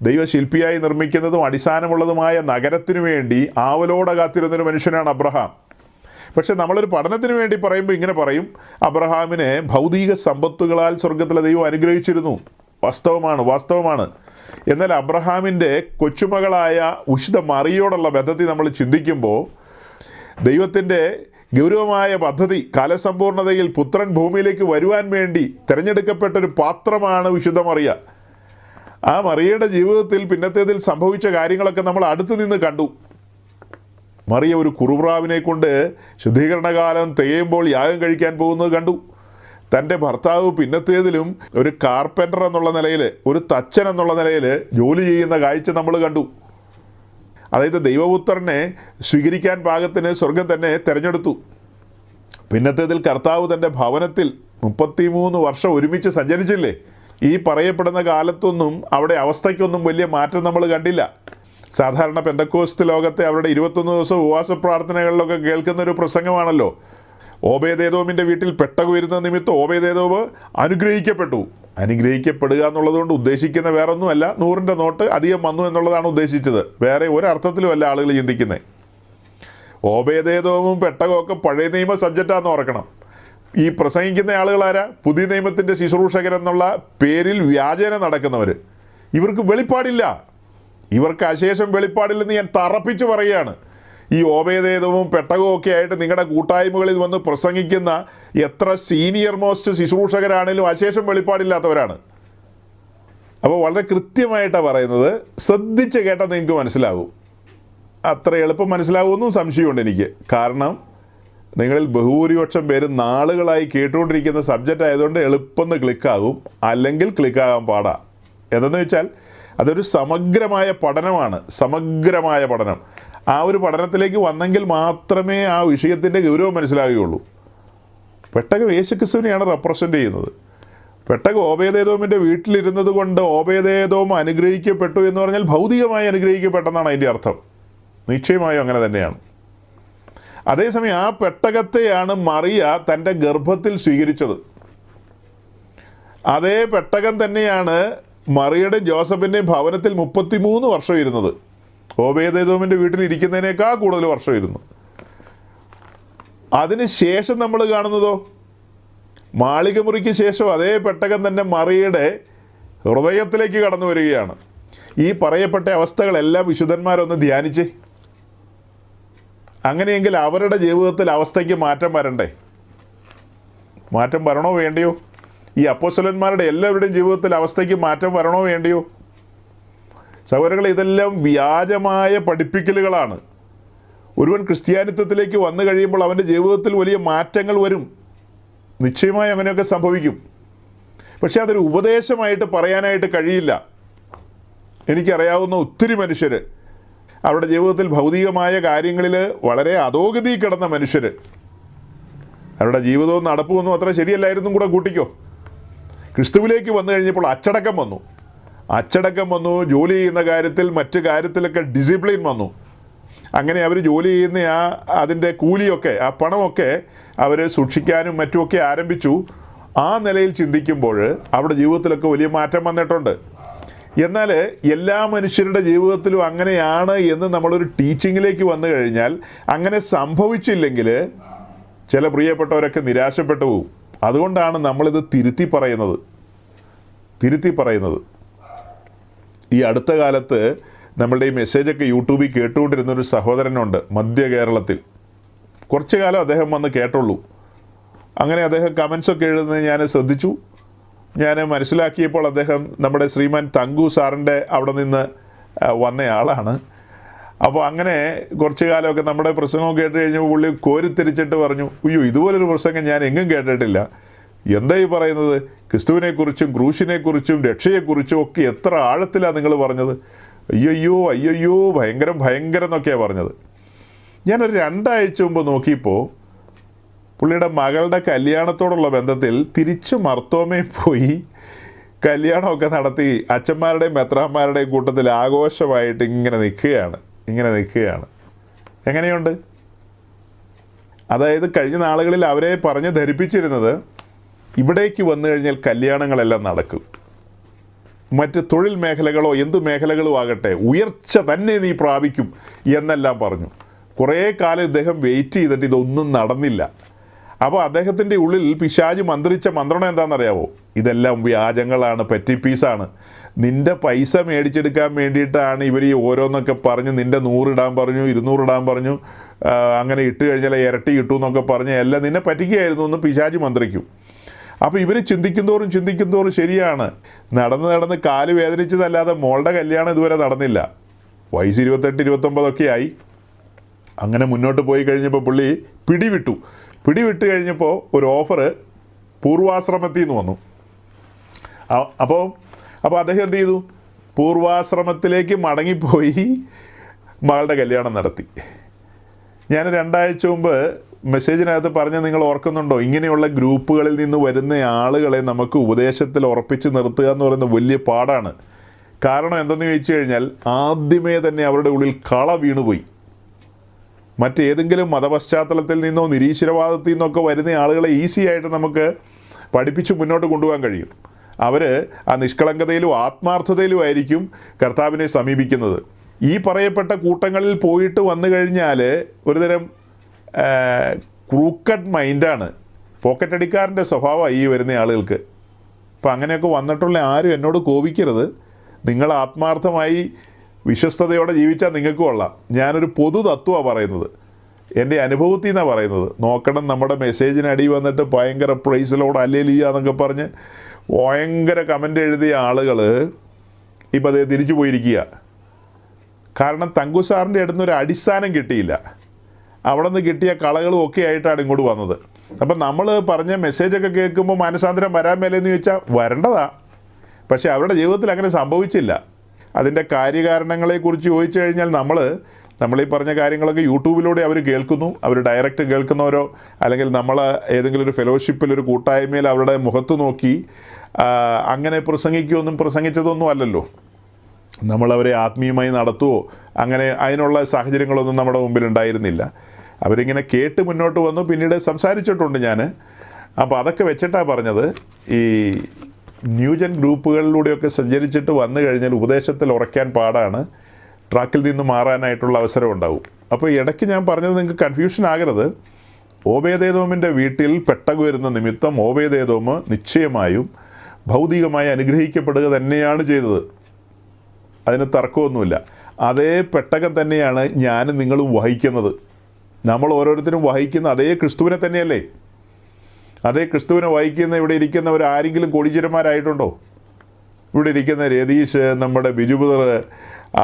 ദൈവശില്പിയായി നിർമ്മിക്കുന്നതും അടിസ്ഥാനമുള്ളതുമായ നഗരത്തിനു വേണ്ടി ആവലോടെ കാത്തിരുന്നൊരു മനുഷ്യനാണ് അബ്രഹാം. പക്ഷെ നമ്മളൊരു പഠനത്തിന് വേണ്ടി പറയുമ്പോൾ ഇങ്ങനെ പറയും, അബ്രഹാമിനെ ഭൗതിക സമ്പത്തുകളാൽ സ്വർഗത്തിലെ ദൈവം അനുഗ്രഹിച്ചിരുന്നു. വാസ്തവമാണ്. എന്നാൽ അബ്രഹാമിൻ്റെ കൊച്ചുമകളായ വിശുദ്ധ മറിയോടുള്ള ബന്ധത്തിൽ നമ്മൾ ചിന്തിക്കുമ്പോൾ ദൈവത്തിൻ്റെ ഗൗരവമായ പദ്ധതി, കാലസമ്പൂർണതയിൽ പുത്രൻ ഭൂമിയിലേക്ക് വരുവാൻ വേണ്ടി തിരഞ്ഞെടുക്കപ്പെട്ടൊരു പാത്രമാണ് വിശുദ്ധ മറിയ. ആ മറിയയുടെ ജീവിതത്തിൽ പിന്നത്തേതിൽ സംഭവിച്ച കാര്യങ്ങളൊക്കെ നമ്മൾ അടുത്ത് നിന്ന് കണ്ടു. മറിയ ഒരു കുറുപ്രാവിനെ കൊണ്ട് ശുദ്ധീകരണകാലം തികയുമ്പോൾ യാഗം കഴിക്കാൻ പോകുന്നത് കണ്ടു. തൻ്റെ ഭർത്താവ് പിന്നത്തേതിലും ഒരു കാർപ്പൻ്റർ എന്നുള്ള നിലയിൽ, ഒരു തച്ചൻ എന്നുള്ള നിലയിൽ ജോലി ചെയ്യുന്ന കാഴ്ച നമ്മൾ കണ്ടു. അതായത് ദൈവപുത്രനെ സ്വീകരിക്കാൻ പാകത്തിന് സ്വർഗം തന്നെ തിരഞ്ഞെടുത്തു. പിന്നത്തേതിൽ കർത്താവ് തൻ്റെ ഭവനത്തിൽ 33 വർഷം ഒരുമിച്ച് സഞ്ചരിച്ചില്ലേ? ഈ പറയപ്പെടുന്ന കാലത്തൊന്നും അവിടെ അവസ്ഥയ്ക്കൊന്നും വലിയ മാറ്റം നമ്മൾ കണ്ടില്ല. സാധാരണ പെന്തക്കോസ്ത് ലോകത്തെ അവരുടെ 21 ദിവസം ഉപവാസ പ്രാർത്ഥനകളിലൊക്കെ കേൾക്കുന്നൊരു പ്രസംഗമാണല്ലോ. ഓബേദേദോമിൻ്റെ വീട്ടിൽ പെട്ടകം വരുന്ന നിമിത്തം ഓബേദേദോവ് അനുഗ്രഹിക്കപ്പെടുക എന്നുള്ളതുകൊണ്ട് ഉദ്ദേശിക്കുന്ന വേറൊന്നുമല്ല, 100ൻ്റെ നോട്ട് അധികം വന്നു എന്നുള്ളതാണ് ഉദ്ദേശിച്ചത്. വേറെ ഒരർത്ഥത്തിലുമല്ല ആളുകൾ ചിന്തിക്കുന്നത്. ഓബേദേദോമും പെട്ടകമൊക്കെ പഴയ നിയമ സബ്ജക്റ്റാന്ന് ഓർക്കണം. ഈ പ്രസംഗിക്കുന്ന ആളുകളാരാ? പുതിയ നിയമത്തിൻ്റെ ശുശ്രൂഷകരെന്നുള്ള പേരിൽ വ്യാജേന നടക്കുന്നവർ. ഇവർക്ക് വെളിപ്പാടില്ല, ഇവർക്ക് അശേഷം വെളിപ്പാടില്ലെന്ന് ഞാൻ തറപ്പിച്ച് പറയുകയാണ്. ഈ ഓബേദേദവും പെട്ടകവും ഒക്കെ ആയിട്ട് നിങ്ങളുടെ കൂട്ടായ്മകളിൽ വന്ന് പ്രസംഗിക്കുന്ന എത്ര സീനിയർ മോസ്റ്റ് ശുശ്രൂഷകരാണേലും അശേഷം വെളിപ്പാടില്ലാത്തവരാണ്. അപ്പോൾ വളരെ കൃത്യമായിട്ടാണ് പറയുന്നത്. ശ്രദ്ധിച്ച് കേട്ടാൽ നിങ്ങൾക്ക് മനസ്സിലാകും. അത്ര എളുപ്പം മനസ്സിലാകുമെന്നും സംശയമുണ്ട് എനിക്ക്. കാരണം നിങ്ങളിൽ ബഹുഭൂരിപക്ഷം പേര് നാളുകളായി കേട്ടുകൊണ്ടിരിക്കുന്ന സബ്ജക്റ്റ് ആയതുകൊണ്ട് എളുപ്പം ക്ലിക്കാകും, അല്ലെങ്കിൽ ക്ലിക്കാകാൻ പാടാ. എന്തെന്ന് വെച്ചാൽ അതൊരു സമഗ്രമായ പഠനമാണ്. സമഗ്രമായ പഠനം. ആ ഒരു പഠനത്തിലേക്ക് വന്നെങ്കിൽ മാത്രമേ ആ വിഷയത്തിൻ്റെ ഗൗരവം മനസ്സിലാകുകയുള്ളൂ. പെട്ടകം യേശുക്രിസ്തുവിനെയാണ് റെപ്രസെൻ്റ് ചെയ്യുന്നത്. പെട്ടകം ഓബേദേദോമിൻ്റെ വീട്ടിലിരുന്നത് കൊണ്ട് ഓബേദേദോം അനുഗ്രഹിക്കപ്പെട്ടു എന്ന് പറഞ്ഞാൽ ഭൗതികമായി അനുഗ്രഹിക്കപ്പെട്ടെന്നാണ് അതിൻ്റെ അർത്ഥം. നിശ്ചയമായും അങ്ങനെ തന്നെയാണ്. അതേസമയം ആ പെട്ടകത്തെയാണ് മറിയ തൻ്റെ ഗർഭത്തിൽ സ്വീകരിച്ചത്. അതേ പെട്ടകം തന്നെയാണ് മറിയയുടെയും ജോസഫിൻ്റെയും ഭവനത്തിൽ 33 വർഷം ഇരുന്നത്. ഓബേദേദോമിൻ്റെ വീട്ടിൽ ഇരിക്കുന്നതിനേക്കാൾ കൂടുതൽ വർഷം ഇരുന്നു. അതിന് ശേഷം നമ്മൾ കാണുന്നതോ, മാളികമുറിക്ക് ശേഷം അതേ പെട്ടകം തന്നെ മറിയയുടെ ഹൃദയത്തിലേക്ക് കടന്നു വരികയാണ്. ഈ പറയപ്പെട്ട അവസ്ഥകളെല്ലാം വിശുദ്ധന്മാരൊന്ന് ധ്യാനിച്ചേ. അങ്ങനെയെങ്കിൽ അവരുടെ ജീവിതത്തിൽ അവസ്ഥയ്ക്ക് മാറ്റം വരണ്ടേ? മാറ്റം വരണോ വേണ്ടയോ? ഈ അപ്പോസ്തലന്മാരുടെ എല്ലാവരുടെയും ജീവിതത്തിൽ അവസ്ഥയ്ക്ക് മാറ്റം വരണോ വേണ്ടയോ? സഹോദരങ്ങളെ, ഇതെല്ലാം വ്യാജമായ പഠിപ്പിക്കലുകളാണ്. ഒരുവൻ ക്രിസ്ത്യാനിത്വത്തിലേക്ക് വന്നു കഴിയുമ്പോൾ അവൻ്റെ ജീവിതത്തിൽ വലിയ മാറ്റങ്ങൾ വരും. നിശ്ചയമായി അങ്ങനെയൊക്കെ സംഭവിക്കും. പക്ഷെ അതൊരു ഉപദേശമായിട്ട് പറയാനായിട്ട് കഴിയില്ല. എനിക്കറിയാവുന്ന ഒത്തിരി മനുഷ്യർ, അവരുടെ ജീവിതത്തിൽ ഭൗതികമായ കാര്യങ്ങളിൽ വളരെ അധോഗതി കിടന്ന മനുഷ്യർ, അവരുടെ ജീവിതവും നടപ്പുമൊന്നും അത്ര ശരിയല്ലായിരുന്നും കൂടെ കൂട്ടിക്കോ. ക്രിസ്തുവിലേക്ക് വന്നു കഴിഞ്ഞപ്പോൾ അച്ചടക്കം വന്നു. ജോലി ചെയ്യുന്ന കാര്യത്തിൽ മറ്റു കാര്യത്തിലൊക്കെ ഡിസിപ്ലിൻ വന്നു. അങ്ങനെ അവർ ജോലി ചെയ്യുന്ന അതിൻ്റെ കൂലിയൊക്കെ, ആ പണമൊക്കെ അവർ സൂക്ഷിക്കാനും മറ്റുമൊക്കെ ആരംഭിച്ചു. ആ നിലയിൽ ചിന്തിക്കുമ്പോൾ അവരുടെ ജീവിതത്തിലൊക്കെ വലിയ മാറ്റം വന്നിട്ടുണ്ട്. എന്നാൽ എല്ലാ മനുഷ്യരുടെ ജീവിതത്തിലും അങ്ങനെയാണ് എന്ന് നമ്മളൊരു ടീച്ചിങ്ങിലേക്ക് വന്നു കഴിഞ്ഞാൽ, അങ്ങനെ സംഭവിച്ചില്ലെങ്കിൽ ചില പ്രിയപ്പെട്ടവരൊക്കെ നിരാശപ്പെട്ടു പോകും. അതുകൊണ്ടാണ് നമ്മളിത് തിരുത്തി പറയുന്നത്. ഈ അടുത്ത കാലത്ത് നമ്മളുടെ ഈ മെസ്സേജൊക്കെ യൂട്യൂബിൽ കേട്ടുകൊണ്ടിരുന്നൊരു സഹോദരനുണ്ട് മധ്യ കേരളത്തിൽ. കുറച്ചു കാലം അദ്ദേഹം വന്ന് കേട്ടുള്ളൂ. അങ്ങനെ അദ്ദേഹം കമൻസൊക്കെ എഴുതുന്നത് ഞാൻ ശ്രദ്ധിച്ചു. ഞാൻ മനസ്സിലാക്കിയപ്പോൾ അദ്ദേഹം നമ്മുടെ ശ്രീമാൻ തങ്കു സാറിൻ്റെ അവിടെ നിന്ന് വന്നയാളാണ്. അപ്പോൾ അങ്ങനെ കുറച്ചു കാലമൊക്കെ നമ്മുടെ പ്രസംഗം കേട്ട് കഴിഞ്ഞപ്പോൾ പുള്ളി കോരിത്തിരിച്ചിട്ട് പറഞ്ഞു, അയ്യോ ഇതുപോലൊരു പ്രസംഗം ഞാൻ എങ്ങും കേട്ടിട്ടില്ല. എന്താ ഈ പറയുന്നത്? ക്രിസ്തുവിനെക്കുറിച്ചും ക്രൂശിനെക്കുറിച്ചും രക്ഷയെക്കുറിച്ചും ഒക്കെ എത്ര ആഴത്തിലാണ് നിങ്ങൾ പറഞ്ഞത്. അയ്യോ ഭയങ്കരം എന്നൊക്കെയാണ് പറഞ്ഞത്. ഞാനൊരു 2 ആഴ്ച മുമ്പ് നോക്കിയപ്പോൾ പുള്ളിയുടെ മകളുടെ കല്യാണത്തോടുള്ള ബന്ധത്തിൽ തിരിച്ച് മർത്തോമയിൽ പോയി കല്യാണമൊക്കെ നടത്തി അച്ഛന്മാരുടെയും മെത്രാന്മാരുടെയും കൂട്ടത്തിൽ ആഘോഷമായിട്ട് ഇങ്ങനെ നിൽക്കുകയാണ്. എങ്ങനെയുണ്ട്? അതായത് കഴിഞ്ഞ നാളുകളിൽ അവരെ പറഞ്ഞ് ധരിപ്പിച്ചിരുന്നത് ഇവിടേക്ക് വന്നു കഴിഞ്ഞാൽ കല്യാണങ്ങളെല്ലാം നടക്കും, മറ്റ് തൊഴിൽ മേഖലകളോ എന്തു മേഖലകളും ആകട്ടെ ഉയർച്ച തന്നെ നീ പ്രാപിക്കും എന്നെല്ലാം പറഞ്ഞു. കുറേ കാലം ഇദ്ദേഹം വെയിറ്റ് ചെയ്തിട്ട് ഇതൊന്നും നടന്നില്ല. അപ്പോൾ അദ്ദേഹത്തിൻ്റെ ഉള്ളിൽ പിശാച് മന്ത്രിച്ച മന്ത്രണം എന്താണെന്നറിയാവോ? ഇതെല്ലാം വ്യാജങ്ങളാണ്, പറ്റിപ്പീസാണ്. നിൻ്റെ പൈസ മേടിച്ചെടുക്കാൻ വേണ്ടിയിട്ടാണ് ഇവർ ഈ ഓരോന്നൊക്കെ പറഞ്ഞ് നിൻ്റെ 100 ഇടാൻ പറഞ്ഞു, 200 ഇടാൻ പറഞ്ഞു, അങ്ങനെ ഇട്ട് കഴിഞ്ഞാൽ ഇരട്ടി കിട്ടും എന്നൊക്കെ പറഞ്ഞ് എല്ലാം നിന്നെ പറ്റിക്കുകയായിരുന്നു എന്ന് പിശാച് മന്ത്രിക്കും. അപ്പോൾ ഇവർ ചിന്തിക്കും തോറും ശരിയാണ്. നടന്ന് കാല് വേദനിച്ചതല്ലാതെ മോളുടെ കല്യാണം ഇതുവരെ നടന്നില്ല. വയസ്സ് 28-29 ആയി. അങ്ങനെ മുന്നോട്ട് പോയി കഴിഞ്ഞപ്പോൾ പുള്ളി പിടിവിട്ട് കഴിഞ്ഞപ്പോൾ ഒരു ഓഫർ പൂർവാശ്രമത്തിൽ നിന്ന് വന്നു. അപ്പോൾ അദ്ദേഹം എന്ത് ചെയ്തു? പൂർവാശ്രമത്തിലേക്ക് മടങ്ങിപ്പോയി മകളുടെ കല്യാണം നടത്തി. ഞാൻ 2 ആഴ്ച മുമ്പ് മെസ്സേജിനകത്ത് പറഞ്ഞ് നിങ്ങൾ ഓർക്കുന്നുണ്ടോ? ഇങ്ങനെയുള്ള ഗ്രൂപ്പുകളിൽ നിന്ന് വരുന്ന ആളുകളെ നമുക്ക് ഉപദേശത്തിൽ ഉറപ്പിച്ച് നിർത്തുക എന്ന് പറയുന്നത് വലിയ പാടാണ്. കാരണം എന്തെന്ന് ചോദിച്ചു കഴിഞ്ഞാൽ ആദ്യമേ തന്നെ അവരുടെ ഉള്ളിൽ കള വീണുപോയി. മറ്റേതെങ്കിലും മതപശ്ചാത്തലത്തിൽ നിന്നോ നിരീശ്വരവാദത്തിൽ നിന്നൊക്കെ വരുന്ന ആളുകളെ ഈസി ആയിട്ട് നമുക്ക് പഠിപ്പിച്ച് മുന്നോട്ട് കൊണ്ടുപോകാൻ കഴിയും. അവർ ആ നിഷ്കളങ്കതയിലും ആത്മാർത്ഥതയിലും ആയിരിക്കും കർത്താവിനെ സമീപിക്കുന്നത്. ഈ പറയപ്പെട്ട കൂട്ടങ്ങളിൽ പോയിട്ട് വന്നു കഴിഞ്ഞാൽ ഒരുതരം ക്രൂക്കഡ് മൈൻഡാണ്, പോക്കറ്റടിക്കാരൻ്റെ സ്വഭാവമാണ് ഈ വരുന്ന ആളുകൾക്ക്. അപ്പം അങ്ങനെയൊക്കെ വന്നിട്ടുള്ള ആരും എന്നോട് കോപിക്കരുത്. നിങ്ങൾ ആത്മാർത്ഥമായി വിശ്വസ്തയോടെ ജീവിച്ചാൽ നിങ്ങൾക്ക് കൊള്ളാം. ഞാനൊരു പൊതു തത്വമാണ് പറയുന്നത്, എൻ്റെ അനുഭവത്തിൽ നിന്നാണ് പറയുന്നത്. നോക്കണം, നമ്മുടെ മെസ്സേജിനടി വന്നിട്ട് ഭയങ്കര പ്രൈസിലോട് ഹല്ലേലൂയ എന്നൊക്കെ പറഞ്ഞ് ഭയങ്കര കമൻ്റ് എഴുതിയ ആളുകൾ ഇപ്പം അതേ തിരിച്ചു പോയിരിക്കുക. കാരണം തങ്കു സാറിൻ്റെ അടുത്ത് ഒരു അടിസ്ഥാനം കിട്ടിയില്ല. അവിടെ നിന്ന് കിട്ടിയ കളകളും ഒക്കെ ആയിട്ടാണ് ഇങ്ങോട്ട് വന്നത്. അപ്പം നമ്മൾ പറഞ്ഞ മെസ്സേജൊക്കെ കേൾക്കുമ്പോൾ മാനസാന്തരം വരാൻ മേലെന്ന് ചോദിച്ചാൽ വരേണ്ടതാ. പക്ഷേ അവരുടെ ജീവിതത്തിൽ അങ്ങനെ സംഭവിച്ചില്ല. അതിൻ്റെ കാര്യകാരണങ്ങളെക്കുറിച്ച് ചോദിച്ചു കഴിഞ്ഞാൽ നമ്മളീ പറഞ്ഞ കാര്യങ്ങളൊക്കെ യൂട്യൂബിലൂടെ അവർ കേൾക്കുന്നു. അവർ ഡയറക്റ്റ് കേൾക്കുന്നവരോ അല്ലെങ്കിൽ നമ്മൾ ഏതെങ്കിലും ഒരു ഫെലോഷിപ്പിൽ ഒരു കൂട്ടായ്മയിൽ അവരുടെ മുഖത്ത് നോക്കി അങ്ങനെ പ്രസംഗിച്ചതൊന്നും അല്ലല്ലോ. നമ്മളവരെ ആത്മീയമായി നടത്തുവോ അങ്ങനെ അതിനുള്ള സാഹചര്യങ്ങളൊന്നും നമ്മുടെ മുമ്പിൽ ഉണ്ടായിരുന്നില്ല. അവരിങ്ങനെ കേട്ട് മുന്നോട്ട് വന്നു, പിന്നീട് സംസാരിച്ചിട്ടുണ്ട് ഞാൻ. അപ്പോൾ അതൊക്കെ വെച്ചിട്ടാണ് പറഞ്ഞത്, ഈ ന്യൂജൻ ഗ്രൂപ്പുകളിലൂടെയൊക്കെ സഞ്ചരിച്ചിട്ട് വന്നു കഴിഞ്ഞാൽ ഉപദേശത്തിൽ ഉറയ്ക്കാൻ പാടാണ്, ട്രാക്കിൽ നിന്ന് മാറാനായിട്ടുള്ള അവസരം ഉണ്ടാവും. അപ്പോൾ ഇടയ്ക്ക് ഞാൻ പറഞ്ഞത് നിങ്ങൾക്ക് കൺഫ്യൂഷൻ ആകരുത്. ഓബേദേദോമിൻ്റെ വീട്ടിൽ പെട്ടകം വരുന്ന നിമിത്തം ഓബേദേദോമ് നിശ്ചയമായും ഭൗതികമായി അനുഗ്രഹിക്കപ്പെടുക തന്നെയാണ് ചെയ്തത്. അതിന് തർക്കമൊന്നുമില്ല. അതേ പെട്ടകം തന്നെയാണ് ഞാനും നിങ്ങളും വഹിക്കുന്നത്. നമ്മൾ ഓരോരുത്തരും വഹിക്കുന്ന അതേ ക്രിസ്തുവിനെ തന്നെയല്ലേ? അതേ ക്രിസ്തുവിനെ വഹിക്കുന്ന ഇവിടെ ഇരിക്കുന്നവർ ആരെങ്കിലും കോടീശ്വരന്മാരായിട്ടുണ്ടോ? ഇവിടെ ഇരിക്കുന്ന രതീഷ്, നമ്മുടെ ബിജു ബ്രദർ,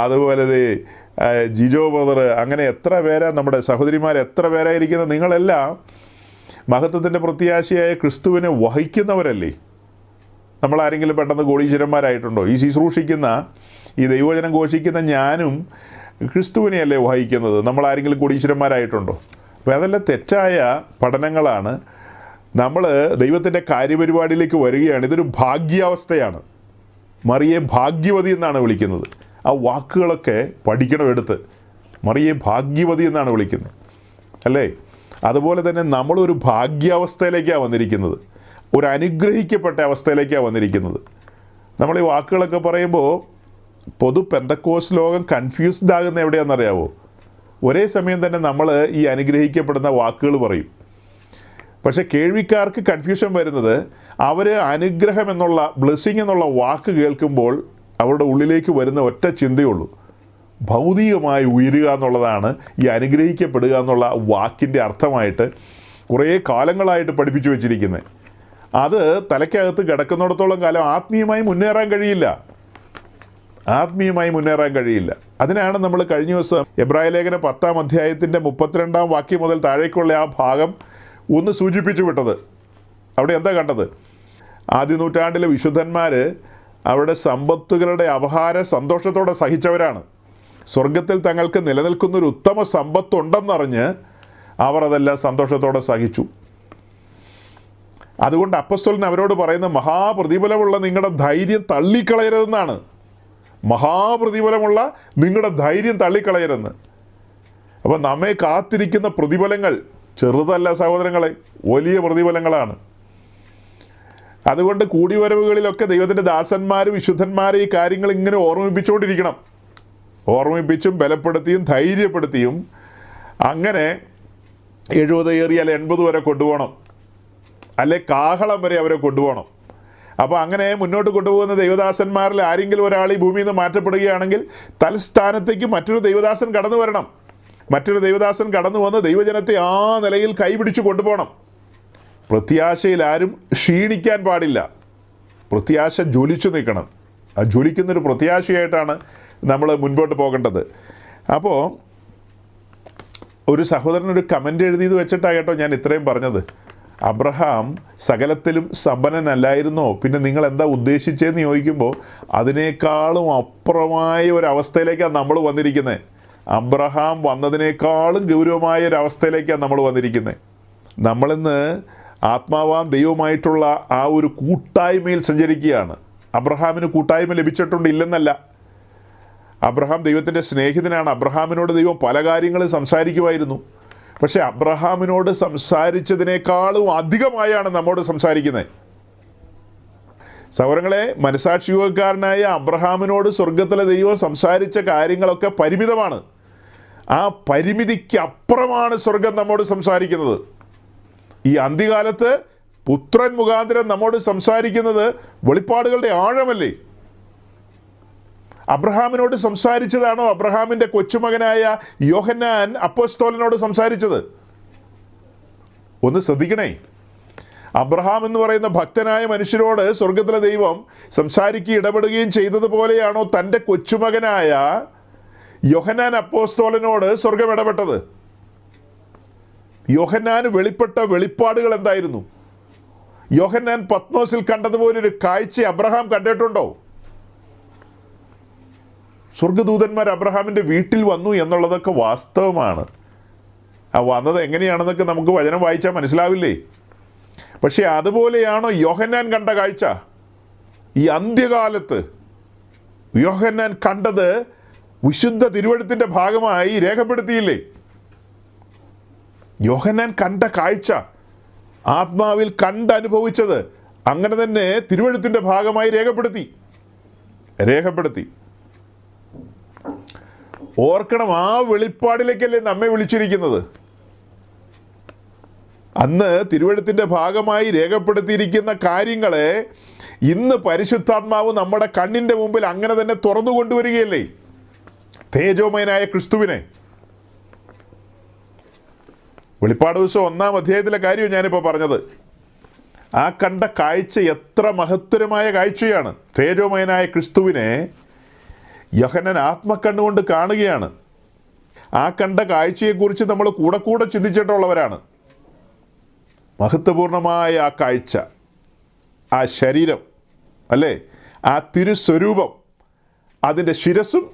അതുപോലെ ജിജോ ബ്രദർ, അങ്ങനെ എത്ര പേരാ നമ്മുടെ സഹോദരിമാർ, എത്ര പേരായിരിക്കുന്നത്? നിങ്ങളെല്ലാം മഹത്വത്തിൻ്റെ പ്രത്യാശയായ ക്രിസ്തുവിനെ വഹിക്കുന്നവരല്ലേ? നമ്മളാരെങ്കിലും പെട്ടെന്ന് കോടീശ്വരന്മാരായിട്ടുണ്ടോ? ഈ ശുശ്രൂഷിക്കുന്ന, ഈ ദൈവവചനം ഘോഷിക്കുന്ന ഞാനും ക്രിസ്തുവിനെയല്ലേ വഹിക്കുന്നത്? നമ്മളാരെങ്കിലും കോടീശ്വരന്മാരായിട്ടുണ്ടോ? അപ്പോൾ അതെല്ലാം തെറ്റായ പഠനങ്ങളാണ്. നമ്മൾ ദൈവത്തിൻ്റെ കാര്യപരിപാടിയിലേക്ക് വരികയാണ്. ഇതൊരു ഭാഗ്യാവസ്ഥയാണ്. മറിയെ ഭാഗ്യവതി എന്നാണ് വിളിക്കുന്നത്. ആ വാക്കുകളൊക്കെ പഠിക്കണം എടുത്ത്. മറിയെ ഭാഗ്യവതി എന്നാണ് വിളിക്കുന്നത്, അല്ലേ? അതുപോലെ തന്നെ നമ്മളൊരു ഭാഗ്യാവസ്ഥയിലേക്കാണ് വന്നിരിക്കുന്നത്, ഒരു അനുഗ്രഹിക്കപ്പെട്ട അവസ്ഥയിലേക്കാണ് വന്നിരിക്കുന്നത്. നമ്മൾ ഈ വാക്കുകളൊക്കെ പറയുമ്പോൾ പൊതു പെന്തക്കോസ് ലോകം കൺഫ്യൂസ്ഡ് ആകുന്ന എവിടെയാണെന്നറിയാവോ? ഒരേ സമയം തന്നെ നമ്മൾ ഈ അനുഗ്രഹിക്കപ്പെടുന്ന വാക്കുകൾ പറയും. പക്ഷെ കേൾവിക്കാർക്ക് കൺഫ്യൂഷൻ വരുന്നത്, അവർ അനുഗ്രഹം എന്നുള്ള, ബ്ലെസ്സിങ് എന്നുള്ള വാക്ക് കേൾക്കുമ്പോൾ അവരുടെ ഉള്ളിലേക്ക് വരുന്ന ഒറ്റ ചിന്തയുള്ളൂ, ഭൗതികമായി ഉയരുക എന്നുള്ളതാണ് ഈ അനുഗ്രഹിക്കപ്പെടുക എന്നുള്ള വാക്കിൻ്റെ അർത്ഥമായിട്ട് കുറേ കാലങ്ങളായിട്ട് പഠിപ്പിച്ചു വച്ചിരിക്കുന്നത്. അത് തലയ്ക്കകത്ത് കിടക്കുന്നിടത്തോളം കാലം ആത്മീയമായി മുന്നേറാൻ കഴിയില്ല. അതിനാണ് നമ്മൾ കഴിഞ്ഞ ദിവസം എബ്രായ ലേഖനം 10-ാം അധ്യായത്തിൻ്റെ 32-ാം വാക്യം മുതൽ താഴേക്കുള്ള ആ ഭാഗം ഒന്ന് സൂചിപ്പിച്ചു വിട്ടത്. അവിടെ എന്താ കണ്ടത്? ആദ്യ നൂറ്റാണ്ടിലെ വിശുദ്ധന്മാർ അവരുടെ സമ്പത്തുകളുടെ അപഹാരം സന്തോഷത്തോടെ സഹിച്ചവരാണ്. സ്വർഗത്തിൽ തങ്ങൾക്ക് നിലനിൽക്കുന്നൊരു ഉത്തമ സമ്പത്തുണ്ടെന്നറിഞ്ഞ് അവർ അതെല്ലാം സന്തോഷത്തോടെ സഹിച്ചു. അതുകൊണ്ട് അപ്പസ്തോലൻ അവരോട് പറയുന്ന മഹാപ്രതിഫലമുള്ള നിങ്ങളുടെ ധൈര്യം തള്ളിക്കളയരുതെന്നാണ്. മഹാപ്രതിഫലമുള്ള നിങ്ങളുടെ ധൈര്യം തള്ളിക്കളയരുതെന്ന്. അപ്പം നമ്മെ കാത്തിരിക്കുന്ന പ്രതിഫലങ്ങൾ ചെറുതല്ല സഹോദരങ്ങളെ, വലിയ പ്രതിഫലങ്ങളാണ്. അതുകൊണ്ട് കൂടിവരവുകളിലൊക്കെ ദൈവത്തിൻ്റെ ദാസന്മാരും വിശുദ്ധന്മാരും ഈ കാര്യങ്ങൾ ഇങ്ങനെ ഓർമ്മിപ്പിച്ചും ബലപ്പെടുത്തിയും ധൈര്യപ്പെടുത്തിയും അങ്ങനെ 70 ഏറിയാൽ 80 വരെ കൊണ്ടുപോകണം, അല്ലെ കാഹളം വരെ അവരെ കൊണ്ടുപോകണം. അപ്പോൾ അങ്ങനെ മുന്നോട്ട് കൊണ്ടുപോകുന്ന ദൈവദാസന്മാരിൽ ആരെങ്കിലും ഒരാൾ ഈ ഭൂമിയിൽ നിന്ന് മാറ്റപ്പെടുകയാണെങ്കിൽ തൽസ്ഥാനത്തേക്ക് മറ്റൊരു ദൈവദാസൻ കടന്നു വരണം. മറ്റൊരു ദൈവദാസൻ കടന്നു വന്ന് ദൈവജനത്തെ ആ നിലയിൽ കൈപിടിച്ച് കൊണ്ടുപോകണം. പ്രത്യാശയിൽ ആരും ക്ഷീണിക്കാൻ പാടില്ല. പ്രത്യാശ ജ്വലിച്ചു നിൽക്കണം. ആ ജ്വലിക്കുന്നൊരു പ്രത്യാശയായിട്ടാണ് നമ്മൾ മുൻപോട്ട് പോകേണ്ടത്. അപ്പോൾ ഒരു സഹോദരനൊരു കമൻ്റ് എഴുതിയത് വെച്ചിട്ടാണ് കേട്ടോ ഞാൻ ഇത്രയും പറഞ്ഞത്. അബ്രഹാം സകലത്തിലും സമ്പന്നനല്ലായിരുന്നോ? പിന്നെ നിങ്ങൾ എന്താ ഉദ്ദേശിച്ചതെന്ന് ചോദിക്കുമ്പോൾ അതിനേക്കാളും അപ്പുറമായ ഒരവസ്ഥയിലേക്കാണ് നമ്മൾ വന്നിരിക്കുന്നത്. അബ്രഹാം വന്നതിനേക്കാളും ഗൗരവമായ ഒരവസ്ഥയിലേക്കാണ് നമ്മൾ വന്നിരിക്കുന്നത്. നമ്മളിന്ന് ആത്മാവാം ദൈവമായിട്ടുള്ള ആ ഒരു കൂട്ടായ്മയിൽ സഞ്ചരിക്കുകയാണ്. അബ്രഹാമിന് കൂട്ടായ്മ ലഭിച്ചിട്ടുണ്ട്, ഇല്ലെന്നല്ല. അബ്രഹാം ദൈവത്തിൻ്റെ സ്നേഹിതനാണ്. അബ്രഹാമിനോട് ദൈവം പല കാര്യങ്ങളും സംസാരിക്കുമായിരുന്നു. പക്ഷേ അബ്രഹാമിനോട് സംസാരിച്ചതിനേക്കാളും അധികമായാണ് നമ്മോട് സംസാരിക്കുന്നത്. സഹോദരങ്ങളെ, മനസാക്ഷിയുഗക്കാരനായ അബ്രഹാമിനോട് സ്വർഗത്തിലെ ദൈവം സംസാരിച്ച കാര്യങ്ങളൊക്കെ പരിമിതമാണ്. ആ പരിമിതിക്ക് അപ്പുറമാണ് സ്വർഗം നമ്മോട് സംസാരിക്കുന്നത്. ഈ അന്ത്യകാലത്ത് പുത്രൻ മുഖാന്തരം നമ്മോട് സംസാരിക്കുന്നത് വെളിപ്പാടുകളുടെ ആഴമല്ലേ? അബ്രഹാമിനോട് സംസാരിച്ചതാണോ അബ്രഹാമിൻ്റെ കൊച്ചുമകനായ യോഹന്നാൻ അപ്പോസ്തോലനോട് സംസാരിച്ചത്? ഒന്ന് ശ്രദ്ധിക്കണേ. അബ്രഹാം എന്ന് പറയുന്ന ഭക്തനായ മനുഷ്യരോട് സ്വർഗത്തിലെ ദൈവം സംസാരിക്കുകയും ഇടപെടുകയും ചെയ്തതുപോലെയാണോ തൻ്റെ കൊച്ചുമകനായ യോഹന്നാൻ അപ്പോസ്തോലനോട് സ്വർഗം ഇടപെട്ടത്? യോഹന്നാന് വെളിപ്പെട്ട വെളിപ്പാടുകൾ എന്തായിരുന്നു? യോഹന്നാൻ പത്മോസിൽ കണ്ടതുപോലൊരു കാഴ്ച അബ്രഹാം കണ്ടിട്ടുണ്ടോ? സ്വർഗദൂതന്മാർ അബ്രഹാമിൻ്റെ വീട്ടിൽ വന്നു എന്നുള്ളതൊക്കെ വാസ്തവമാണ്. ആ വന്നത് എങ്ങനെയാണെന്നൊക്കെ നമുക്ക് വചനം വായിച്ചാൽ മനസ്സിലാവില്ലേ? പക്ഷേ അതുപോലെയാണോ യോഹന്നാൻ കണ്ട കാഴ്ച? ഈ അന്ത്യകാലത്ത് യോഹന്നാൻ കണ്ടത് വിശുദ്ധ തിരുവെഴുത്തിൻ്റെ ഭാഗമായി രേഖപ്പെടുത്തിയില്ലേ? യോഹന്നാൻ കണ്ട കാഴ്ച, ആത്മാവിൽ കണ്ടനുഭവിച്ചത് അങ്ങനെ തന്നെ തിരുവെഴുത്തിൻ്റെ ഭാഗമായി രേഖപ്പെടുത്തി. ഓർക്കണം, ആ വെളിപ്പാടിലേക്കല്ലേ നമ്മെ വിളിച്ചിരിക്കുന്നത്. അന്ന് തിരുവെഴുത്തിൻ്റെ ഭാഗമായി രേഖപ്പെടുത്തിയിരിക്കുന്ന കാര്യങ്ങളെ ഇന്ന് പരിശുദ്ധാത്മാവ് നമ്മുടെ കണ്ണിൻ്റെ മുമ്പിൽ അങ്ങനെ തന്നെ തുറന്നു കൊണ്ടുവരികയല്ലേ? തേജോമയനായ ക്രിസ്തുവിനെ. വെളിപ്പാട് ദിവസം 1-ാം അധ്യായത്തിലെ കാര്യം ഞാനിപ്പോൾ പറഞ്ഞത്. ആ കണ്ട കാഴ്ച എത്ര മഹത്തരമായ കാഴ്ചയാണ്. തേജോമയനായ ക്രിസ്തുവിനെ യോഹന്നാൻ ആത്മക്കണ്ണുകൊണ്ട് കാണുകയാണ്. ആ കണ്ട കാഴ്ചയെക്കുറിച്ച് നമ്മൾ കൂടെ ചിന്തിച്ചിട്ടുള്ളവരാണ്. മഹത്വപൂർണമായ ആ കാഴ്ച, ആ ശരീരം അല്ലേ, ആ തിരുസ്വരൂപം, അതിൻ്റെ ശിരസ്സും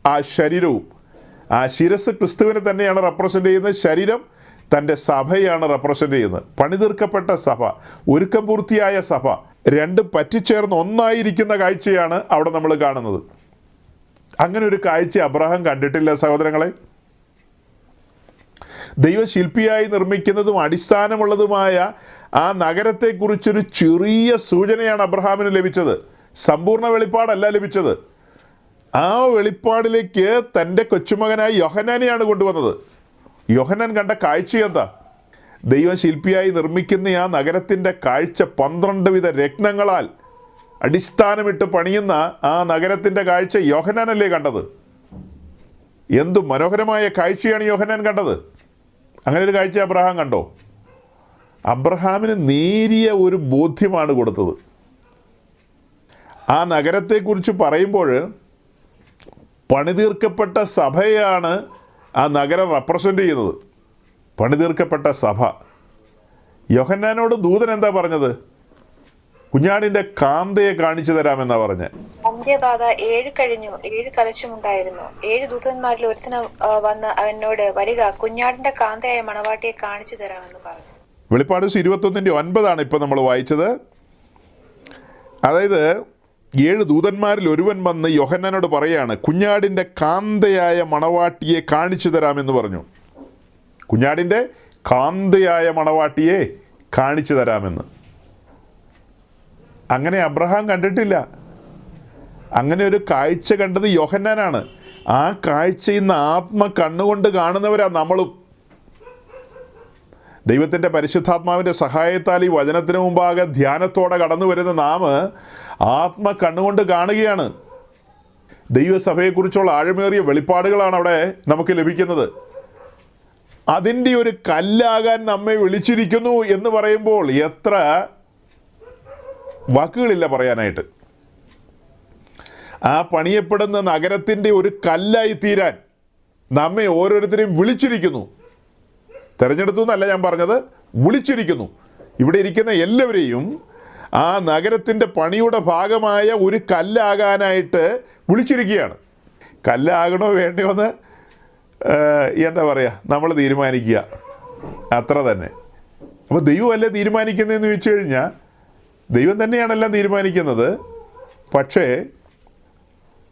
ആ ശരീരവും. ആ ശിരസ് ക്രിസ്തുവിനെ തന്നെയാണ് റെപ്രസെൻ്റ് ചെയ്യുന്നത്. ശരീരം തൻ്റെ സഭയാണ് റെപ്രസെൻ്റ് ചെയ്യുന്നത്. പണിതീർക്കപ്പെട്ട സഭ, ഒരുക്കം പൂർത്തിയായ സഭ, രണ്ടും പറ്റിച്ചേർന്ന് ഒന്നായിരിക്കുന്ന കാഴ്ചയാണ് അവിടെ നമ്മൾ കാണുന്നത്. അങ്ങനെ ഒരു കാഴ്ച അബ്രഹാം കണ്ടിട്ടില്ല സഹോദരങ്ങളെ. ദൈവശില്പിയായി നിർമ്മിക്കുന്നതും അടിസ്ഥാനമുള്ളതുമായ ആ നഗരത്തെക്കുറിച്ചൊരു ചെറിയ സൂചനയാണ് അബ്രഹാമിന് ലഭിച്ചത്. സമ്പൂർണ്ണ വെളിപ്പാടല്ല ലഭിച്ചത്. ആ വെളിപ്പാടിലേക്ക് തൻ്റെ കൊച്ചുമകനായ യോഹന്നാനെയാണ് കൊണ്ടുവന്നത്. യോഹന്നാൻ കണ്ട കാഴ്ച എന്താ? ദൈവം ശില്പിയായി നിർമ്മിക്കുന്ന ആ നഗരത്തിൻ്റെ കാഴ്ച 12 വിധ രത്നങ്ങളാൽ അടിസ്ഥാനമിട്ട് പണിയുന്ന ആ നഗരത്തിൻ്റെ കാഴ്ച യോഹന്നാനല്ലേ കണ്ടത്? എന്തു മനോഹരമായ കാഴ്ചയാണ് യോഹന്നാൻ കണ്ടത്. അങ്ങനെ ഒരു കാഴ്ച അബ്രഹാം കണ്ടോ? അബ്രഹാമിന് നേരിയ ഒരു ബോധ്യമാണ് കൊടുത്തത്. ആ നഗരത്തെക്കുറിച്ച് പറയുമ്പോൾ പണിതീർക്കപ്പെട്ട സഭയാണ് ആ നഗരം റെപ്രസെൻ്റ് ചെയ്യുന്നത്. പണിതീർക്കപ്പെട്ട സഭ. യോഹന്നാനോട് ദൂതൻ എന്താ പറഞ്ഞത്? കുഞ്ഞാടിൻ്റെ കാന്തയെ കാണിച്ചു തരാമെന്നാ പറഞ്ഞത്. അന്ത്യബാധ 7 കഴിഞ്ഞു, 7 കലശമുണ്ടായിരുന്നു. 7 ദൂതന്മാരിൽ ഒരുത്തന് വന്ന് അവനോട്, വരിക, കുഞ്ഞാടിന്റെ കാന്തയായ മണവാട്ടിയെ കാണിച്ചു തരാമെന്ന് പറഞ്ഞു. വെളിപ്പാട് 21:9 ഇപ്പോൾ നമ്മൾ വായിച്ചത്. അതായത് 7 ദൂതന്മാരിൽ ഒരുവൻ വന്ന് യോഹന്നാനോട് പറയാണ്, കുഞ്ഞാടിൻ്റെ കാന്തയായ മണവാട്ടിയെ കാണിച്ചു തരാമെന്ന് പറഞ്ഞു. കുഞ്ഞാടിൻ്റെ കാന്തയായ മണവാട്ടിയെ കാണിച്ചു തരാമെന്ന്. അങ്ങനെ അബ്രഹാം കണ്ടിട്ടില്ല. അങ്ങനെ ഒരു കാഴ്ച കണ്ടത് യോഹന്നാനാണ്. ആ കാഴ്ച ഇന്ന് ആത്മ കണ്ണുകൊണ്ട് കാണുന്നവരാ നമ്മളും. ദൈവത്തിൻ്റെ പരിശുദ്ധാത്മാവിൻ്റെ സഹായത്താൽ ഈ വചനത്തിന് മുമ്പാകെ ധ്യാനത്തോടെ കടന്നു വരുന്ന നാം ആത്മ കണ്ണുകൊണ്ട് കാണുകയാണ്. ദൈവസഭയെക്കുറിച്ചുള്ള ആഴമേറിയ വെളിപ്പാടുകളാണ് അവിടെ നമുക്ക് ലഭിക്കുന്നത്. അതിൻ്റെ ഒരു കല്ലാകാൻ നമ്മെ വിളിച്ചിരിക്കുന്നു എന്ന് പറയുമ്പോൾ എത്ര വാക്കുകളില്ല പറയാനായിട്ട്. ആ പണിയപ്പെടുന്ന നഗരത്തിൻ്റെ ഒരു കല്ലായി തീരാൻ നമ്മെ ഓരോരുത്തരെയും വിളിച്ചിരിക്കുന്നു. തിരഞ്ഞെടുത്തു എന്നല്ല ഞാൻ പറഞ്ഞത്, വിളിച്ചിരിക്കുന്നു. ഇവിടെ ഇരിക്കുന്ന എല്ലാവരെയും ആ നഗരത്തിൻ്റെ പണിയുടെ ഭാഗമായ ഒരു കല്ലാകാനായിട്ട് വിളിച്ചിരിക്കുകയാണ്. കല്ലാകണോ വേണ്ടയോ എന്ന് എന്താ പറയുക, നമ്മൾ തീരുമാനിക്കുക, അത്ര തന്നെ. അപ്പോൾ ദൈവമല്ലേ തീരുമാനിക്കുന്നതെന്ന് ചോദിച്ചു കഴിഞ്ഞാൽ ദൈവം തന്നെയാണെല്ലാം തീരുമാനിക്കുന്നത്. പക്ഷേ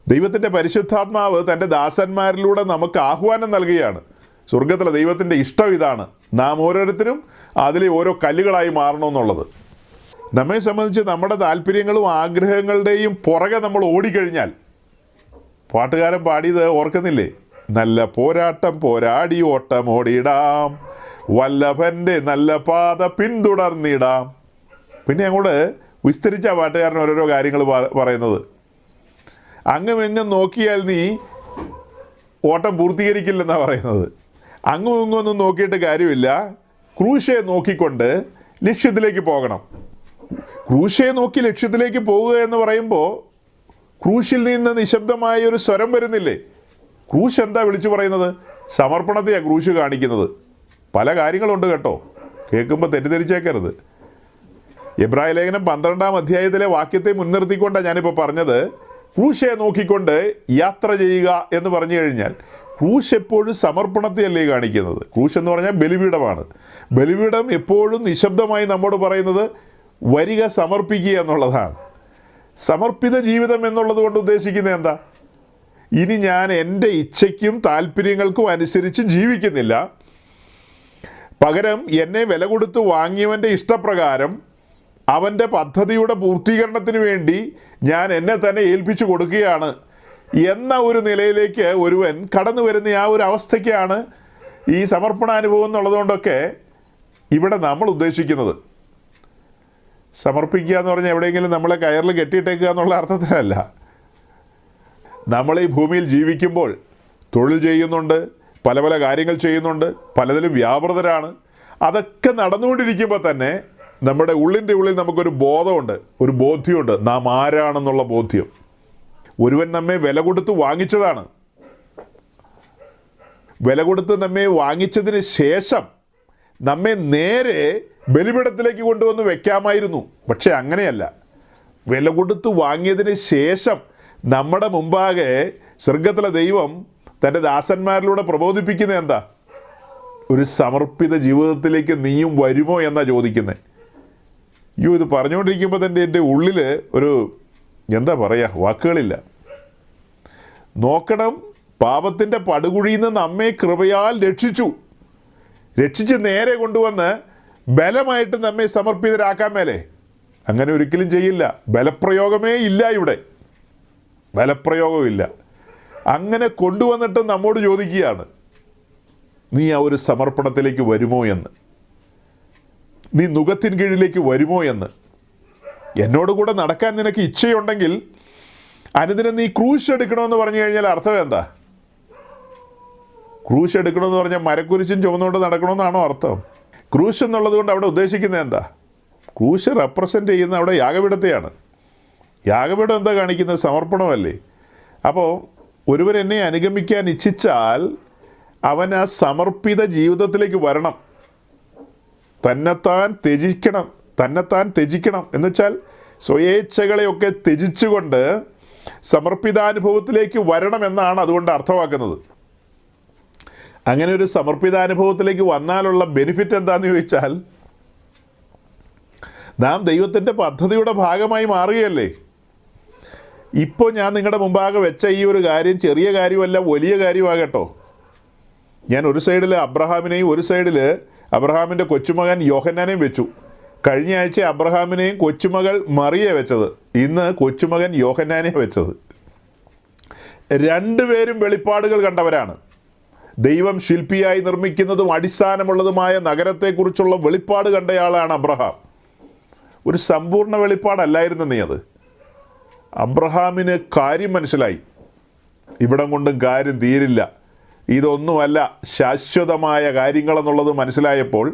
ദൈവത്തിൻ്റെ പരിശുദ്ധാത്മാവ് തൻ്റെ ദാസന്മാരിലൂടെ നമുക്ക് ആഹ്വാനം നൽകുകയാണ്. സ്വർഗത്തിലെ ദൈവത്തിൻ്റെ ഇഷ്ടം ഇതാണ്, നാം ഓരോരുത്തരും അതിലെ ഓരോ കല്ലുകളായി മാറണമെന്നുള്ളത്. നമ്മെ സംബന്ധിച്ച് നമ്മുടെ താല്പര്യങ്ങളും ആഗ്രഹങ്ങളുടെയും പുറകെ നമ്മൾ ഓടിക്കഴിഞ്ഞാൽ, പാട്ടുകാരൻ പാടിയത് ഓർക്കുന്നില്ലേ? നല്ല പോരാട്ടം പോരാടി ഓട്ടം ഓടിയിടാം, വല്ലഭൻ്റെ നല്ല പാത പിന്തുടർന്നിടാം. പിന്നെ അങ്ങോട്ട് വിസ്തരിച്ച പാട്ടുകാരൻ ഓരോരോ കാര്യങ്ങൾ പറയുന്നത്. അങ്ങും ഇങ്ങും നോക്കിയാൽ നീ ഓട്ടം പൂർത്തീകരിക്കില്ലെന്നാണ് പറയുന്നത്. അങ്ങും ഇങ്ങും ഒന്നും നോക്കിയിട്ട് കാര്യമില്ല, ക്രൂശയെ നോക്കിക്കൊണ്ട് ലക്ഷ്യത്തിലേക്ക് പോകണം. ക്രൂശയെ നോക്കി ലക്ഷ്യത്തിലേക്ക് പോവുക എന്ന് പറയുമ്പോൾ ക്രൂശിൽ നിന്ന് നിശബ്ദമായ ഒരു സ്വരം വരുന്നില്ലേ? ക്രൂശ് എന്താ വിളിച്ചു പറയുന്നത്? സമർപ്പണത്തെയാണ് ക്രൂശ് കാണിക്കുന്നത്. പല കാര്യങ്ങളുണ്ട് കേട്ടോ, കേൾക്കുമ്പോൾ തെറ്റിദ്ധരിച്ചേക്കരുത്. എബ്രായ ലേഖനം 12-ാം അധ്യായത്തിലെ വാക്യത്തെ മുൻനിർത്തിക്കൊണ്ടാണ് ഞാനിപ്പോൾ പറഞ്ഞത്. ക്രൂശയെ നോക്കിക്കൊണ്ട് യാത്ര ചെയ്യുക എന്ന് പറഞ്ഞു കഴിഞ്ഞാൽ ക്രൂശ് എപ്പോഴും സമർപ്പണത്തെയല്ലേ കാണിക്കുന്നത്. ക്രൂശ് എന്ന് പറഞ്ഞാൽ ബലിപീഠമാണ്. ബലിപീഠം എപ്പോഴും നിശബ്ദമായി നമ്മോട് പറയുന്നത് വരിക, സമർപ്പിക്കുക എന്നുള്ളതാണ്. സമർപ്പിത ജീവിതം എന്നുള്ളത് കൊണ്ട് ഉദ്ദേശിക്കുന്നത് എന്താ? ഇനി ഞാൻ എൻ്റെ ഇച്ഛയ്ക്കും താല്പര്യങ്ങൾക്കും അനുസരിച്ച് ജീവിക്കുന്നില്ല, പകരം എന്നെ വില കൊടുത്ത് വാങ്ങിയവൻ്റെ ഇഷ്ടപ്രകാരം അവൻ്റെ പദ്ധതിയുടെ പൂർത്തീകരണത്തിന് വേണ്ടി ഞാൻ എന്നെ തന്നെ ഏൽപ്പിച്ചു കൊടുക്കുകയാണ് എന്ന ഒരു നിലയിലേക്ക് ഒരുവൻ കടന്നു വരുന്ന ആ ഒരു അവസ്ഥയ്ക്കാണ് ഈ സമർപ്പണാനുഭവം എന്നുള്ളതുകൊണ്ടൊക്കെ ഇവിടെ നമ്മൾ ഉദ്ദേശിക്കുന്നത്. സമർപ്പിക്കുക എന്ന് പറഞ്ഞാൽ എവിടെയെങ്കിലും നമ്മളെ കയറിൽ കെട്ടിയിട്ടേക്കുക എന്നുള്ള അർത്ഥത്തിലല്ല. നമ്മൾ ഈ ഭൂമിയിൽ ജീവിക്കുമ്പോൾ തൊഴിൽ ചെയ്യുന്നുണ്ട്, പല പല കാര്യങ്ങൾ ചെയ്യുന്നുണ്ട്, പലതിലും വ്യാപൃതരാണ്. അതൊക്കെ നടന്നുകൊണ്ടിരിക്കുമ്പോൾ തന്നെ നമ്മുടെ ഉള്ളിൻ്റെ ഉള്ളിൽ നമുക്കൊരു ബോധമുണ്ട്, ഒരു ബോധ്യമുണ്ട്, നാം ആരാണെന്നുള്ള ബോധ്യം. ഒരുവൻ നമ്മെ വില കൊടുത്ത് വാങ്ങിച്ചതാണ്. വില കൊടുത്ത് നമ്മെ വാങ്ങിച്ചതിന് ശേഷം നമ്മെ നേരെ ബലിപീഠത്തിലേക്ക് കൊണ്ടുവന്ന് വെക്കാമായിരുന്നു. പക്ഷെ അങ്ങനെയല്ല. വില കൊടുത്ത് വാങ്ങിയതിന് ശേഷം നമ്മുടെ മുമ്പാകെ സ്വർഗത്തിലെ ദൈവം തൻ്റെ ദാസന്മാരിലൂടെ പ്രബോധിപ്പിക്കുന്നത് എന്താ? ഒരു സമർപ്പിത ജീവിതത്തിലേക്ക് നീയും വരുമോ എന്നാണ് ചോദിക്കുന്നത്. ഇത് പറഞ്ഞുകൊണ്ടിരിക്കുമ്പോൾ തന്നെ എൻ്റെ ഉള്ളിൽ ഒരു എന്താ പറയുക, വാക്കുകളില്ല. നോക്കണം, പാപത്തിൻ്റെ പടുകുഴിയിൽ നിന്ന് നമ്മെ കൃപയാൽ രക്ഷിച്ച് നേരെ കൊണ്ടുവന്ന് ബലമായിട്ട് നമ്മെ സമർപ്പിതരാക്കാൻ മേലെ. അങ്ങനെ ഒരിക്കലും ചെയ്യില്ല. ബലപ്രയോഗമേ ഇല്ല ഇവിടെ, ബലപ്രയോഗമില്ല. അങ്ങനെ കൊണ്ടുവന്നിട്ട് നമ്മോട് ചോദിക്കുകയാണ്, നീ ആ ഒരു സമർപ്പണത്തിലേക്ക് വരുമോ എന്ന്. നീ നുകത്തിൻ കീഴിലേക്ക് വരുമോ എന്ന്. എന്നോട് കൂടെ നടക്കാൻ നിനക്ക് ഇച്ഛയുണ്ടെങ്കിൽ അനുദിനം നീ ക്രൂശ് എടുക്കണമെന്ന് പറഞ്ഞു കഴിഞ്ഞാൽ അർത്ഥം എന്താ? ക്രൂശ് എടുക്കണമെന്ന് പറഞ്ഞാൽ മരക്കുരിശും ചുമന്നുകൊണ്ട് നടക്കണമെന്നാണോ അർത്ഥം? ക്രൂശ് എന്നുള്ളത് കൊണ്ട് അവിടെ ഉദ്ദേശിക്കുന്നത് എന്താ? ക്രൂശ് റെപ്രസെൻ്റ് ചെയ്യുന്ന അവിടെ യാഗപീഠത്തെയാണ്. യാഗപീഠം എന്താ കാണിക്കുന്നത്? സമർപ്പണമല്ലേ. അപ്പോൾ ഒരുവൻ എന്നെ അനുഗമിക്കാൻ ഇച്ഛിച്ചാൽ അവൻ ആ സമർപ്പിത ജീവിതത്തിലേക്ക് വരണം. തന്നെത്താൻ ത്യജിക്കണം എന്നുവെച്ചാൽ സ്വയേച്ഛകളെയൊക്കെ ത്യജിച്ചുകൊണ്ട് സമർപ്പിതാനുഭവത്തിലേക്ക് വരണമെന്നാണ് അതുകൊണ്ട് അർത്ഥമാക്കുന്നത്. അങ്ങനെ ഒരു സമർപ്പിതാനുഭവത്തിലേക്ക് വന്നാലുള്ള ബെനിഫിറ്റ് എന്താണെന്ന് ചോദിച്ചാൽ, നാം ദൈവത്തിൻ്റെ പദ്ധതിയുടെ ഭാഗമായി മാറുകയല്ലേ. ഇപ്പോൾ ഞാൻ നിങ്ങളുടെ മുമ്പാകെ വെച്ച ഈ ഒരു കാര്യം ചെറിയ കാര്യമല്ല, വലിയ കാര്യമാകട്ടോ. ഞാൻ ഒരു സൈഡിൽ അബ്രഹാമിനെയും ഒരു സൈഡിൽ അബ്രഹാമിൻ്റെ കൊച്ചുമകൻ യോഹന്നാനെയും വെച്ചു. കഴിഞ്ഞ ആഴ്ച അബ്രഹാമിനെയും കൊച്ചുമകൾ മറിയെ വെച്ചത്, ഇന്ന് കൊച്ചുമകൻ യോഹന്നാനെ വെച്ചത്. രണ്ടുപേരും വെളിപ്പാടുകൾ കണ്ടവരാണ്. ദൈവം ശില്പിയായി നിർമ്മിക്കുന്നതും അടിസ്ഥാനമുള്ളതുമായ നഗരത്തെക്കുറിച്ചുള്ള വെളിപ്പാട് കണ്ടയാളാണ് അബ്രഹാം. ഒരു സമ്പൂർണ്ണ വെളിപ്പാടല്ലായിരുന്നു നീ അത്. അബ്രഹാമിന് കാര്യം മനസ്സിലായി, ഇവിടം കൊണ്ടും കാര്യം തീരില്ല, ഇതൊന്നുമല്ല ശാശ്വതമായ കാര്യങ്ങളെന്നുള്ളത് മനസ്സിലായപ്പോൾ,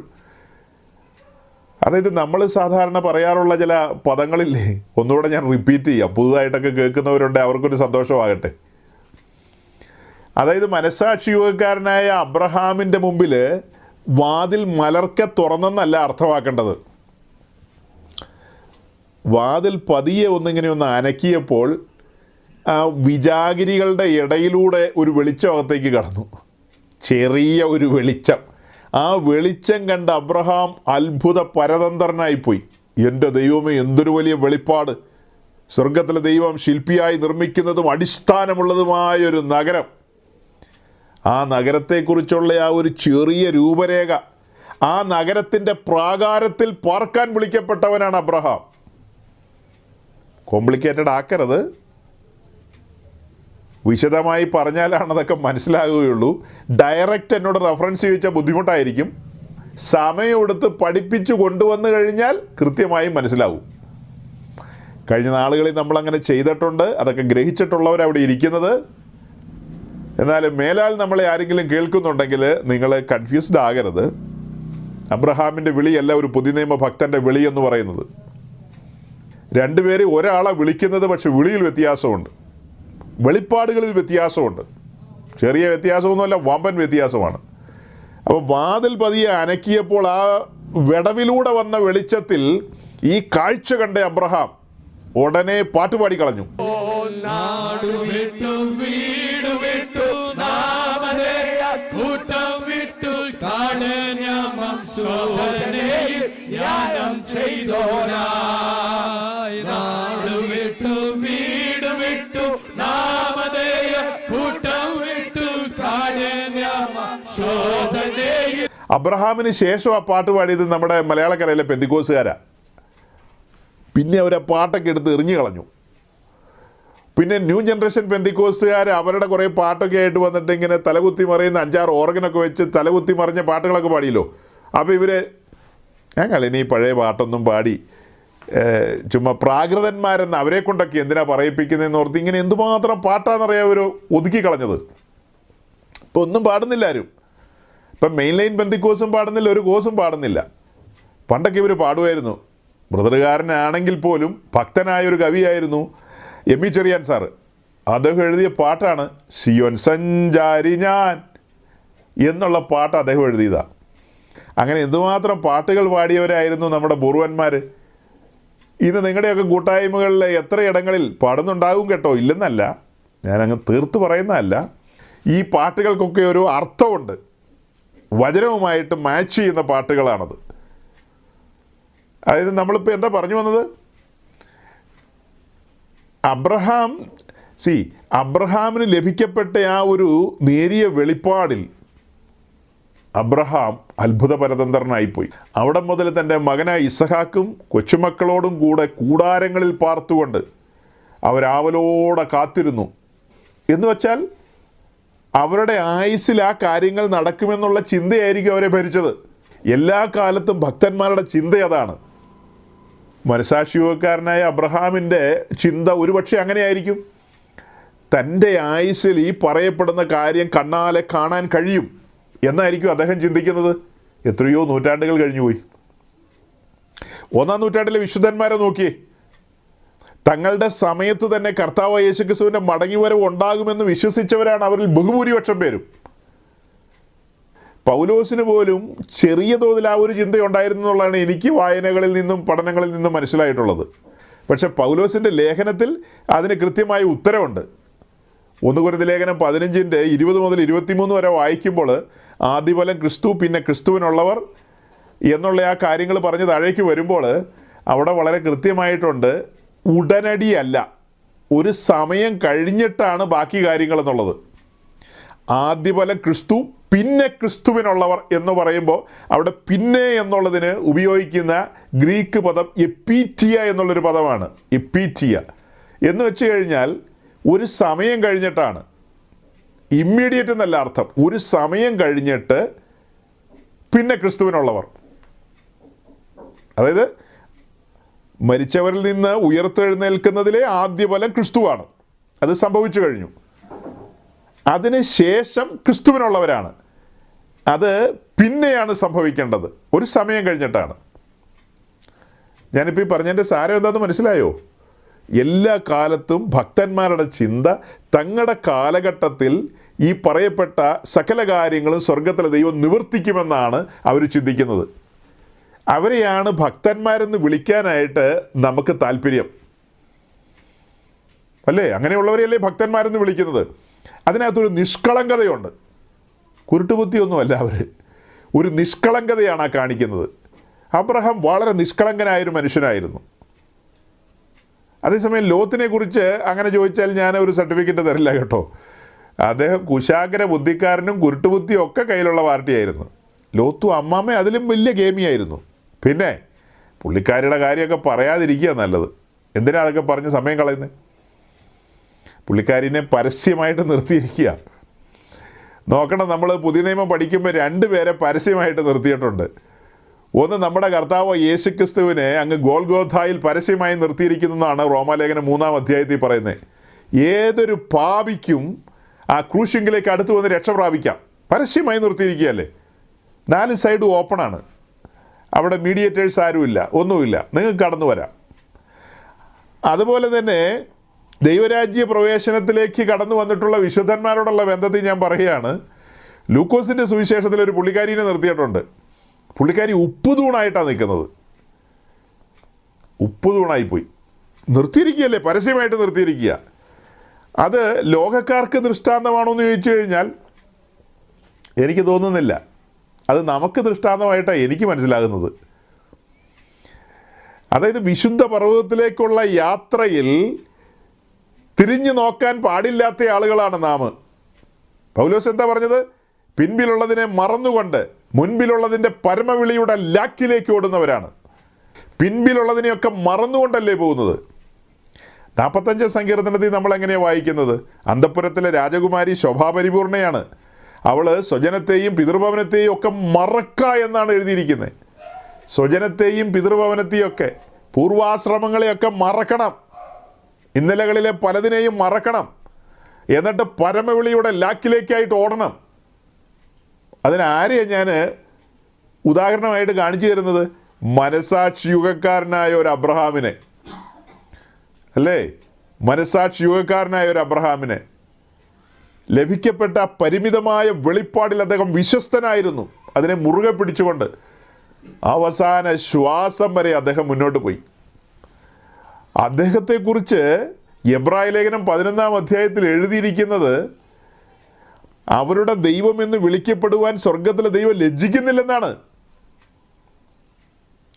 അതായത് നമ്മൾ സാധാരണ പറയാറുള്ള ചില പദങ്ങളില്ലേ, ഒന്നുകൂടെ ഞാൻ റിപ്പീറ്റ് ചെയ്യാം, പുതുതായിട്ടൊക്കെ കേൾക്കുന്നവരുണ്ട്, അവർക്കൊരു സന്തോഷമാകട്ടെ. അതായത് മനസ്സാക്ഷി യോഗക്കാരനായ അബ്രഹാമിൻ്റെ മുമ്പിൽ വാതിൽ മലർക്കെ തുറന്നെന്നല്ല അർത്ഥമാക്കേണ്ടത്. വാതിൽ പതിയെ ഒന്ന് അനക്കിയപ്പോൾ ആ വിജാഗിരികളുടെ ഇടയിലൂടെ ഒരു വെളിച്ചം അകത്തേക്ക് കടന്നു. ചെറിയ ഒരു വെളിച്ചം. ആ വെളിച്ചം കണ്ട അബ്രഹാം അത്ഭുത പരതന്ത്രനായിപ്പോയി. എൻ്റെ ദൈവമേ, എന്തൊരു വലിയ വെളിപ്പാട്! സ്വർഗത്തിലെ ദൈവം ശില്പിയായി നിർമ്മിക്കുന്നതും അടിസ്ഥാനമുള്ളതുമായൊരു നഗരം. ആ നഗരത്തെക്കുറിച്ചുള്ള ആ ഒരു ചെറിയ രൂപരേഖ, ആ നഗരത്തിൻ്റെ പ്രാകാരത്തിൽ പാർക്കാൻ വിളിക്കപ്പെട്ടവനാണ് അബ്രഹാം. കോംപ്ലിക്കേറ്റഡ് ആക്കരുത്, വിശദമായി പറഞ്ഞാലാണ് അതൊക്കെ മനസ്സിലാകുകയുള്ളൂ. ഡയറക്റ്റ് എന്നോട് റെഫറൻസ് ചോദിച്ചാൽ ബുദ്ധിമുട്ടായിരിക്കും. സമയമെടുത്ത് പഠിപ്പിച്ചു കൊണ്ടുവന്നു കഴിഞ്ഞാൽ കൃത്യമായി മനസ്സിലാവും. കഴിഞ്ഞ നാളുകളിൽ നമ്മളങ്ങനെ ചെയ്തിട്ടുണ്ട്, അതൊക്കെ ഗ്രഹിച്ചിട്ടുള്ളവരവിടെ ഇരിക്കുന്നത്. എന്നാലും മേലാൽ നമ്മളെ ആരെങ്കിലും കേൾക്കുന്നുണ്ടെങ്കിൽ നിങ്ങൾ കൺഫ്യൂസ്ഡ് ആകരുത്. അബ്രഹാമിൻ്റെ വിളിയല്ല ഒരു പുതിയ നിയമ ഭക്തൻ്റെ വിളി എന്ന് പറയുന്നത്. രണ്ടുപേരെ ഒരാളെ വിളിക്കുന്നത്, പക്ഷെ വിളിയിൽ വ്യത്യാസമുണ്ട്, വെളിപ്പാടുകളിൽ വ്യത്യാസമുണ്ട്. ചെറിയ വ്യത്യാസമൊന്നുമല്ല, വമ്പൻ വ്യത്യാസമാണ്. അപ്പോൾ വാതിൽ പതിയെ അനക്കിയപ്പോൾ ആ വിടവിലൂടെ വന്ന വെളിച്ചത്തിൽ ഈ കാഴ്ച കണ്ട അബ്രഹാം ഉടനെ പാട്ടുപാടി കളഞ്ഞു. അബ്രഹാമിന് ശേഷം ആ പാട്ട് പാടിയത് നമ്മുടെ മലയാളക്കരയിലെ പെന്തിക്കോസുകാരാ. പിന്നെ അവർ ആ പാട്ടൊക്കെ എടുത്ത് എറിഞ്ഞു കളഞ്ഞു. പിന്നെ ന്യൂ ജനറേഷൻ പെന്തിക്കോസുകാർ അവരുടെ കുറേ പാട്ടൊക്കെ ആയിട്ട് വന്നിട്ട് ഇങ്ങനെ തലകുത്തി മറിയുന്ന 5-6 ഓർഗനൊക്കെ വെച്ച് തലകുത്തി മറിഞ്ഞ പാട്ടുകളൊക്കെ പാടിയല്ലോ. അപ്പോൾ ഇവർ ഞങ്ങളിനി പഴയ പാട്ടൊന്നും പാടി ചുമ്മാ പ്രാകൃതന്മാരെന്ന് അവരെ കൊണ്ടൊക്കെ എന്തിനാ പറയിപ്പിക്കുന്നതെന്ന് ഓർത്ത് ഇങ്ങനെ എന്തുമാത്രം പാട്ടാണെന്നറിയാം അവർ ഒതുക്കി കളഞ്ഞത്. ഇപ്പോൾ ഒന്നും പാടുന്നില്ല ആരും. ഇപ്പം മെയിൻ ലൈൻ പെന്തിക്കോസും പാടുന്നില്ല, ഒരു കോസും പാടുന്നില്ല. പണ്ടൊക്കെ ഇവർ പാടുമായിരുന്നു. ബ്രദറുകാരനാണെങ്കിൽ പോലും ഭക്തനായൊരു കവിയായിരുന്നു എം ഇ ചെറിയാൻ സാറ്. അദ്ദേഹം എഴുതിയ പാട്ടാണ് സിയോൻ സഞ്ചാരി ഞാൻ എന്നുള്ള പാട്ട് അദ്ദേഹം എഴുതിയതാണ്. അങ്ങനെ എന്തുമാത്രം പാട്ടുകൾ പാടിയവരായിരുന്നു നമ്മുടെ പൂർവന്മാർ. ഇന്ന് നിങ്ങളുടെയൊക്കെ കൂട്ടായ്മകളിൽ എത്ര ഇടങ്ങളിൽ പാടുന്നുണ്ടാകും കേട്ടോ, ഇല്ലെന്നല്ല, ഞാനങ്ങ് തീർത്ത് പറയുന്നതല്ല. ഈ പാട്ടുകൾക്കൊക്കെ ഒരു അർത്ഥമുണ്ട്, വചനവുമായിട്ട് മാച്ച് ചെയ്യുന്ന പാട്ടുകളാണത്. അതായത് നമ്മളിപ്പോൾ എന്താ പറഞ്ഞു വന്നത്? അബ്രഹാമിന് ലഭിക്കപ്പെട്ട ആ ഒരു നേരിയ വെളിപ്പാടിൽ അബ്രഹാം അത്ഭുത പരതന്ത്രനായിപ്പോയി. അവിടെ മുതൽ തൻ്റെ മകനായ ഇസഹാക്കും കൊച്ചുമക്കളോടും കൂടെ കൂടാരങ്ങളിൽ പാർത്തുകൊണ്ട് അവരാവലോടെ കാത്തിരുന്നു. എന്ന് വച്ചാൽ അവരുടെ ആയുസ്സിൽ ആ കാര്യങ്ങൾ നടക്കുമെന്നുള്ള ചിന്തയായിരിക്കും അവരെ ഭരിച്ചത്. എല്ലാ കാലത്തും ഭക്തന്മാരുടെ ചിന്ത അതാണ്. മനസാക്ഷിയുകാരനായ അബ്രഹാമിൻ്റെ ചിന്ത ഒരുപക്ഷെ അങ്ങനെയായിരിക്കും. തൻ്റെ ആയുസ്സിൽ ഈ പറയപ്പെടുന്ന കാര്യം കണ്ണാലെ കാണാൻ കഴിയും എന്നായിരിക്കും അദ്ദേഹം ചിന്തിക്കുന്നത്. എത്രയോ നൂറ്റാണ്ടുകൾ കഴിഞ്ഞുപോയി. 1-ാം നൂറ്റാണ്ടിലെ വിശുദ്ധന്മാരെ നോക്കിയേ. തങ്ങളുടെ സമയത്ത് തന്നെ കർത്താവ് യേശുക്രിസ്തുവിൻ്റെ മടങ്ങിവരവ് ഉണ്ടാകുമെന്ന് വിശ്വസിച്ചവരാണ് അവരിൽ ബഹുഭൂരിപക്ഷം പേരും. പൗലോസിന് പോലും ചെറിയ തോതിൽ ആ ഒരു ചിന്തയുണ്ടായിരുന്നു എന്നുള്ളതാണ് എനിക്ക് വായനകളിൽ നിന്നും പഠനങ്ങളിൽ നിന്നും മനസ്സിലായിട്ടുള്ളത്. പക്ഷെ പൗലോസിൻ്റെ ലേഖനത്തിൽ അതിന് കൃത്യമായ ഉത്തരവുണ്ട്. 1 കൊരിന്ത്യർ ലേഖനം 15:20 മുതൽ 23 വരെ വായിക്കുമ്പോൾ ആദ്യഫലം ക്രിസ്തു, പിന്നെ ക്രിസ്തുവിനുള്ളവർ എന്നുള്ള ആ കാര്യങ്ങൾ പറഞ്ഞ് താഴേക്ക് വരുമ്പോൾ അവിടെ വളരെ കൃത്യമായിട്ടുണ്ട്, ഉടനടിയല്ല, ഒരു സമയം കഴിഞ്ഞിട്ടാണ് ബാക്കി കാര്യങ്ങൾ എന്നുള്ളത്. ആദ്യഫലം ക്രിസ്തു, പിന്നെ ക്രിസ്തുവിനുള്ളവർ എന്ന് പറയുമ്പോൾ അവിടെ പിന്നെ എന്നുള്ളതിന് ഉപയോഗിക്കുന്ന ഗ്രീക്ക് പദം എപ്പീറ്റിയ എന്നുള്ളൊരു പദമാണ്. എപ്പീറ്റിയ എന്ന് വെച്ച് കഴിഞ്ഞാൽ ഒരു സമയം കഴിഞ്ഞിട്ടാണ്. ഇമ്മീഡിയറ്റ് എന്നല്ല അർത്ഥം. ഒരു സമയം കഴിഞ്ഞിട്ട് പിന്നെ ക്രിസ്തുവിനുള്ളവർ. അതായത് മരിച്ചവരിൽ നിന്ന് ഉയർത്തെഴുന്നേൽക്കുന്നതിലെ ആദ്യഫലം ക്രിസ്തുവാണ്. അത് സംഭവിച്ചു കഴിഞ്ഞു. അതിന് ശേഷം ക്രിസ്തുവിനുള്ളവരാണ്. അത് പിന്നെയാണ് സംഭവിക്കേണ്ടത്, ഒരു സമയം കഴിഞ്ഞിട്ടാണ്. ഞാനിപ്പോൾ ഈ പറഞ്ഞതിൻ്റെ സാരം എന്താണെന്ന് മനസ്സിലായോ? എല്ലാ കാലത്തും ഭക്തന്മാരുടെ ചിന്ത തങ്ങളുടെ കാലഘട്ടത്തിൽ ഈ പറയപ്പെട്ട സകല കാര്യങ്ങളും സ്വർഗത്തിലെ ദൈവം നിവർത്തിക്കുമെന്നാണ് അവർ ചിന്തിക്കുന്നത്. അവരെയാണ് ഭക്തന്മാരെന്ന് വിളിക്കാനായിട്ട് നമുക്ക് താല്പര്യം, അല്ലേ? അങ്ങനെയുള്ളവരെയല്ലേ ഭക്തന്മാരെന്ന് വിളിക്കുന്നത്. അതിനകത്തൊരു നിഷ്കളങ്കതയുണ്ട്. കുരുട്ടുബുദ്ധിയൊന്നുമല്ല അവർ, ഒരു നിഷ്കളങ്കതയാണ് ആ കാണിക്കുന്നത്. അബ്രഹാം വളരെ നിഷ്കളങ്കനായൊരു മനുഷ്യനായിരുന്നു. അതേസമയം ലോത്തിനെ കുറിച്ച് അങ്ങനെ ചോദിച്ചാൽ ഞാൻ ഒരു സർട്ടിഫിക്കറ്റ് തരില്ല കേട്ടോ. അദ്ദേഹം കുശാഗ്ര ബുദ്ധിക്കാരനും കുരുട്ടുബുദ്ധിയും ഒക്കെ കയ്യിലുള്ള പാർട്ടിയായിരുന്നു. ലോത്തും അമ്മാമ്മ അതിലും വലിയ ഗെയിമിയായിരുന്നു. പിന്നെ പുള്ളിക്കാരിയുടെ കാര്യമൊക്കെ പറയാതിരിക്കുക നല്ലത്. എന്തിനാ അതൊക്കെ പറഞ്ഞ് സമയം കളയുന്നത്? പുള്ളിക്കാരിനെ പരസ്യമായിട്ട് നിർത്തിയിരിക്കുക. നോക്കണം, നമ്മൾ പുതിയ നിയമം പഠിക്കുമ്പോൾ 2 പേരെ പരസ്യമായിട്ട് നിർത്തിയിട്ടുണ്ട്. ഒന്ന്, നമ്മുടെ കർത്താവ് യേശുക്രിസ്തുവിനെ അങ്ങ് ഗോൽഗോഥായിൽ പരസ്യമായി നിർത്തിയിരിക്കുന്നതാണ് റോമാലേഖനം 3-ാം അധ്യായത്തിൽ പറയുന്നത്. ഏതൊരു പാപിക്കും ആ ക്രൂശിങ്കിലേക്ക് അടുത്ത് വന്ന് രക്ഷ പ്രാപിക്കാം. പരസ്യമായി നിർത്തിയിരിക്കുകയല്ലേ. 4 സൈഡും ഓപ്പണാണ്. അവിടെ മീഡിയേറ്റേഴ്സ് ആരുമില്ല, ഒന്നുമില്ല, നിങ്ങൾക്ക് കടന്നു വരാം. അതുപോലെ തന്നെ ദൈവരാജ്യ പ്രവേശനത്തിലേക്ക് കടന്നു വന്നിട്ടുള്ള വിശുദ്ധന്മാരോടുള്ള ബന്ധത്തിൽ ഞാൻ പറയുകയാണ്. ലൂക്കോസിൻ്റെ സുവിശേഷത്തിൽ ഒരു പുള്ളിക്കാരിനെ നിർത്തിയിട്ടുണ്ട്. പുള്ളിക്കാരി ഉപ്പുതൂണായിട്ടാണ് നിൽക്കുന്നത്. ഉപ്പുതൂണായിപ്പോയി. നിർത്തിയിരിക്കുകയല്ലേ, പരസ്യമായിട്ട് നിർത്തിയിരിക്കുക. അത് ലോകക്കാർക്ക് ദൃഷ്ടാന്തമാണോ എന്ന് ചോദിച്ചു കഴിഞ്ഞാൽ എനിക്ക് തോന്നുന്നില്ല. അത് നമുക്ക് ദൃഷ്ടാന്തമായിട്ടാണ് എനിക്ക് മനസ്സിലാകുന്നത്. അതായത് വിശുദ്ധ പർവ്വതത്തിലേക്കുള്ള യാത്രയിൽ തിരിഞ്ഞു നോക്കാൻ പാടില്ലാത്ത ആളുകളാണ് നാം. പൗലോസ് എന്താ പറഞ്ഞത്? പിൻപിലുള്ളതിനെ മറന്നുകൊണ്ട് മുൻപിലുള്ളതിൻ്റെ പരമവിളിയുടെ ലാക്കിലേക്ക് ഓടുന്നവരാണ്. പിൻപിലുള്ളതിനെയൊക്കെ മറന്നുകൊണ്ടല്ലേ പോകുന്നത്. 45 സങ്കീർത്തനത്തിൽ നമ്മൾ എങ്ങനെയാണ് വായിക്കുന്നത്? അന്തഃപുരത്തിലെ രാജകുമാരി ശോഭാപരിപൂർണയാണ്, അവൾ സ്വജനത്തെയും പിതൃഭവനത്തെയും ഒക്കെ മറക്ക എന്നാണ് എഴുതിയിരിക്കുന്നത്. സ്വജനത്തെയും പിതൃഭവനത്തെയും ഒക്കെ, പൂർവാശ്രമങ്ങളെയൊക്കെ മറക്കണം, ഇന്നലകളിലെ പലതിനെയും മറക്കണം, എന്നിട്ട് പരമവിളിയുടെ ലാക്കിലേക്കായിട്ട് ഓടണം. അതിനാരെയാണ് ഞാൻ ഉദാഹരണമായിട്ട് കാണിച്ചു തരുന്നത്? മനസാക്ഷി യുഗക്കാരനായ ഒരു അബ്രഹാമിനെ, അല്ലേ? മനസാക്ഷി യുഗക്കാരനായ ഒരു അബ്രഹാമിനെ ലഭിക്കപ്പെട്ട പരിമിതമായ വെളിപ്പാടിൽ അദ്ദേഹം വിശ്വസ്തനായിരുന്നു. അതിനെ മുറുകെ പിടിച്ചുകൊണ്ട് അവസാന ശ്വാസം വരെ അദ്ദേഹം മുന്നോട്ട് പോയി. അദ്ദേഹത്തെക്കുറിച്ച് എബ്രായ ലേഖനം 11-ാം അധ്യായത്തിൽ എഴുതിയിരിക്കുന്നത്, അവരുടെ ദൈവമെന്ന് വിളിക്കപ്പെടുവാൻ സ്വർഗത്തിലെ ദൈവം ലജ്ജിക്കുന്നില്ലെന്നാണ്.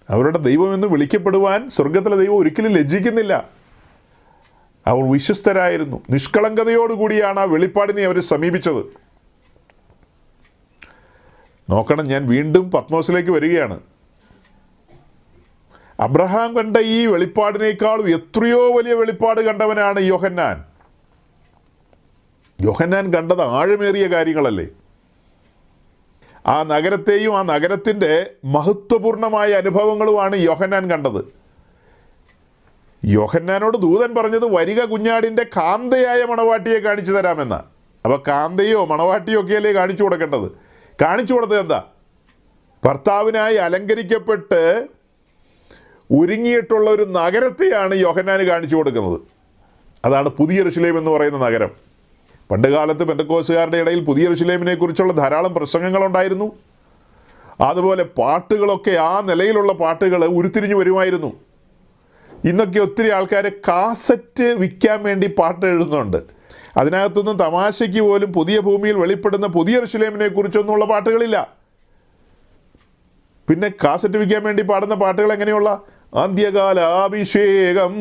അവരുടെ ദൈവമെന്ന് വിളിക്കപ്പെടുവാൻ സ്വർഗത്തിലെ ദൈവം ഒരിക്കലും ലജ്ജിക്കുന്നില്ല. അവർ വിശ്വസ്തരായിരുന്നു. നിഷ്കളങ്കതയോടുകൂടിയാണ് ആ വെളിപ്പാടിനെ അവർ സമീപിച്ചത്. നോക്കണം, ഞാൻ വീണ്ടും പത്മോസിലേക്ക് വരികയാണ്. അബ്രഹാം കണ്ട ഈ വെളിപ്പാടിനേക്കാളും എത്രയോ വലിയ വെളിപ്പാട് കണ്ടവനാണ് യോഹന്നാൻ. യോഹന്നാൻ കണ്ടത് ആഴമേറിയ കാര്യങ്ങളല്ലേ. ആ നഗരത്തെയും ആ നഗരത്തിൻ്റെ മഹത്വപൂർണമായ അനുഭവങ്ങളുമാണ് യോഹന്നാൻ കണ്ടത്. യോഹന്നാനോട് ദൂതൻ പറഞ്ഞത് വരിക കുഞ്ഞാടിൻ്റെ കാന്തയായ മണവാട്ടിയെ കാണിച്ചു തരാമെന്ന. അപ്പോൾ കാന്തയോ മണവാട്ടിയോ ഒക്കെയല്ലേ കാണിച്ചു കൊടുക്കേണ്ടത്? കാണിച്ചു കൊടുത്തത് എന്താ? ഭർത്താവിനായി അലങ്കരിക്കപ്പെട്ട് ഒരുങ്ങിയിട്ടുള്ള ഒരു നഗരത്തെയാണ് യോഹന്നാന് കാണിച്ചു കൊടുക്കുന്നത്. അതാണ് പുതിയ യെരൂശലേം എന്ന് പറയുന്ന നഗരം. പണ്ട് കാലത്ത് പെന്തക്കോസ്തുകാരുടെ ഇടയിൽ പുതിയ യെരൂശലേമിനെ കുറിച്ചുള്ള ധാരാളം പ്രസംഗങ്ങളുണ്ടായിരുന്നു. അതുപോലെ പാട്ടുകളൊക്കെ ആ നിലയിലുള്ള പാട്ടുകൾ ഉരുത്തിരിഞ്ഞു വരുമായിരുന്നു. ഇന്നൊക്കെ ഒത്തിരി ആൾക്കാർ കാസറ്റ് വിൽക്കാൻ വേണ്ടി പാട്ട് എഴുതുന്നുണ്ട്. അതിനകത്തൊന്നും തമാശയ്ക്ക് പോലും പുതിയ ഭൂമിയിൽ വെളിപ്പെടുന്ന പുതിയ യെരൂശലേമിനെ കുറിച്ചൊന്നുമുള്ള പാട്ടുകളില്ല. പിന്നെ കാസറ്റ് വിൽക്കാൻ വേണ്ടി പാടുന്ന പാട്ടുകൾ എങ്ങനെയുള്ള അന്ത്യകാലാഭിഷേകം,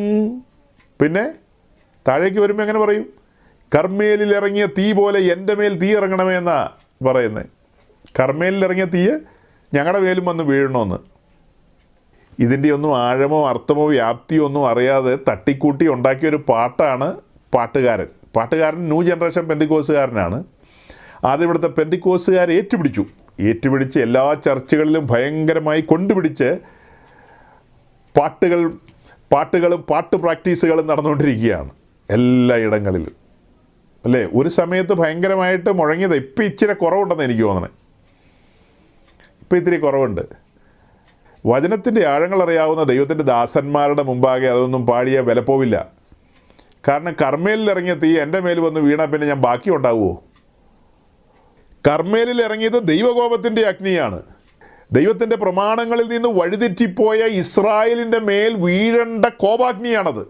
പിന്നെ താഴേക്ക് വരുമ്പോൾ എങ്ങനെ പറയും? കർമ്മേലിൽ ഇറങ്ങിയ തീ പോലെ എൻ്റെ മേൽ തീ ഇറങ്ങണമെന്നാ പറയുന്നത്. കർമ്മേലിൽ ഇറങ്ങിയ തീ ഞങ്ങളുടെ മേലും വന്ന് വീഴണമെന്ന്. ഇതിൻ്റെ ഒന്നും ആഴമോ അർത്ഥമോ വ്യാപ്തിയോ ഒന്നും അറിയാതെ തട്ടിക്കൂട്ടി ഉണ്ടാക്കിയൊരു പാട്ടാണ് പാട്ടുകാരൻ. പാട്ടുകാരൻ ന്യൂ ജനറേഷൻ പെന്തിക്കോസുകാരനാണ്. അതിവിടുത്തെ പെന്തിക്കോസുകാർ ഏറ്റുപിടിച്ച് എല്ലാ ചർച്ചുകളിലും ഭയങ്കരമായി കൊണ്ടുപിടിച്ച് പാട്ടുകളും പാട്ട് പ്രാക്ടീസുകളും നടന്നുകൊണ്ടിരിക്കുകയാണ് എല്ലായിടങ്ങളിലും, അല്ലേ? ഒരു സമയത്ത് ഭയങ്കരമായിട്ട് മുഴങ്ങിയത്. ഇപ്പം ഇച്ചിരി കുറവുണ്ടെന്ന് എനിക്ക് തോന്നണേ. ഇപ്പം ഇത്തിരി കുറവുണ്ട്. വചനത്തിൻ്റെ ആഴങ്ങൾ അറിയാവുന്ന ദൈവത്തിൻ്റെ ദാസന്മാരുടെ മുമ്പാകെ അതൊന്നും പാടിയ വില പോവില്ല. കാരണം കർമ്മേലിൽ ഇറങ്ങിയ തീ എൻ്റെ മേൽ വന്ന് വീണാൽ പിന്നെ ഞാൻ ബാക്കി ഉണ്ടാവുമോ? കർമ്മേലിൽ ഇറങ്ങിയത് ദൈവകോപത്തിൻ്റെ അഗ്നിയാണ്. ദൈവത്തിൻ്റെ പ്രമാണങ്ങളിൽ നിന്ന് വഴിതെറ്റിപ്പോയ ഇസ്രായേലിൻ്റെ മേൽ വീഴേണ്ട കോപാഗ്നിയാണത്.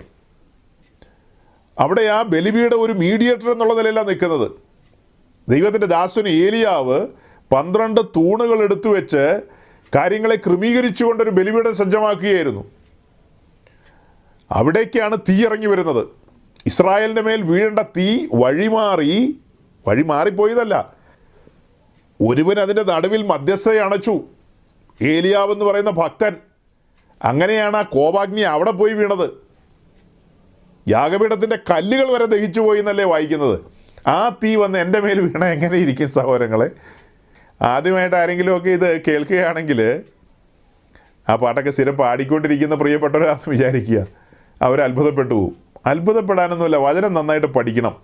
അവിടെ ആ ബലിപീഠം ഒരു മീഡിയേറ്റർ എന്നുള്ള നിലയിലാണ് നിൽക്കുന്നത്. ദൈവത്തിൻ്റെ ദാസന് ഏലിയാവ് 12 തൂണുകൾ എടുത്തു വെച്ച് കാര്യങ്ങളെ ക്രമീകരിച്ചുകൊണ്ടൊരു ബലിപീഠം സജ്ജമാക്കുകയായിരുന്നു. അവിടേക്കാണ് തീ ഇറങ്ങി വരുന്നത്. ഇസ്രായേലിൻ്റെ മേൽ വീഴേണ്ട തീ വഴിമാറിപ്പോയതല്ല. ഒരുവൻ അതിൻ്റെ നടുവിൽ മധ്യസ്ഥയെ അണച്ചു, ഏലിയാവ് എന്ന് പറയുന്ന ഭക്തൻ. അങ്ങനെയാണ് ആ കോപാഗ്നി അവിടെ പോയി വീണത്. യാഗപീഠത്തിൻ്റെ കല്ലുകൾ വരെ ദഹിച്ചു പോയി എന്നല്ലേ വായിക്കുന്നത്. ആ തീ വന്ന് എൻ്റെ മേൽ വീണ എങ്ങനെ ഇരിക്കും സഹോദരങ്ങളെ? ആദ്യമായിട്ട് ആരെങ്കിലുമൊക്കെ ഇത് കേൾക്കുകയാണെങ്കിൽ ആ പാട്ടൊക്കെ സ്ഥിരം പാടിക്കൊണ്ടിരിക്കുന്ന പ്രിയപ്പെട്ടവരാണെന്ന് വിചാരിക്കുക. അവർ അത്ഭുതപ്പെട്ടു പോകും. അത്ഭുതപ്പെടാനൊന്നുമില്ല, വചനം നന്നായിട്ട് പഠിക്കണം.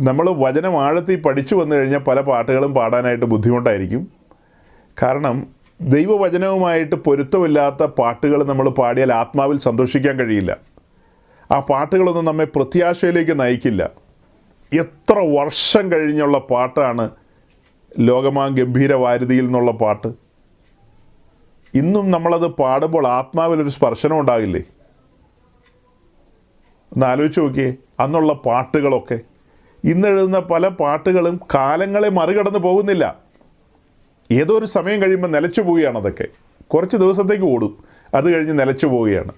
നമ്മൾ വചനം ആഴത്തിൽ പഠിച്ചു വന്നു കഴിഞ്ഞാൽ പല പാട്ടുകളും പാടാനായിട്ട് ബുദ്ധിമുട്ടായിരിക്കും. കാരണം ദൈവവചനവുമായിട്ട് പൊരുത്തമില്ലാത്ത പാട്ടുകൾ നമ്മൾ പാടിയാൽ ആത്മാവിൽ സന്തോഷിക്കാൻ കഴിയില്ല. ആ പാട്ടുകളൊന്നും നമ്മെ പ്രത്യാശയിലേക്ക് നയിക്കില്ല. എത്ര വർഷം കഴിഞ്ഞുള്ള പാട്ടാണ് ലോകമാം ഗംഭീര വാരുതിയിൽ നിന്നുള്ള പാട്ട്. ഇന്നും നമ്മളത് പാടുമ്പോൾ ആത്മാവിലൊരു സ്പർശനം ഉണ്ടാകില്ലേ? ഒന്ന് ആലോചിച്ച് നോക്കിയേ. അന്നുള്ള പാട്ടുകളൊക്കെ, ഇന്നെഴുതുന്ന പല പാട്ടുകളും കാലങ്ങളെ മറികടന്ന് പോകുന്നില്ല. ഏതോ ഒരു സമയം കഴിയുമ്പോൾ നിലച്ചു പോവുകയാണ്. അതൊക്കെ കുറച്ച് ദിവസത്തേക്ക് ഓടും, അത് കഴിഞ്ഞ് നിലച്ചു പോവുകയാണ്.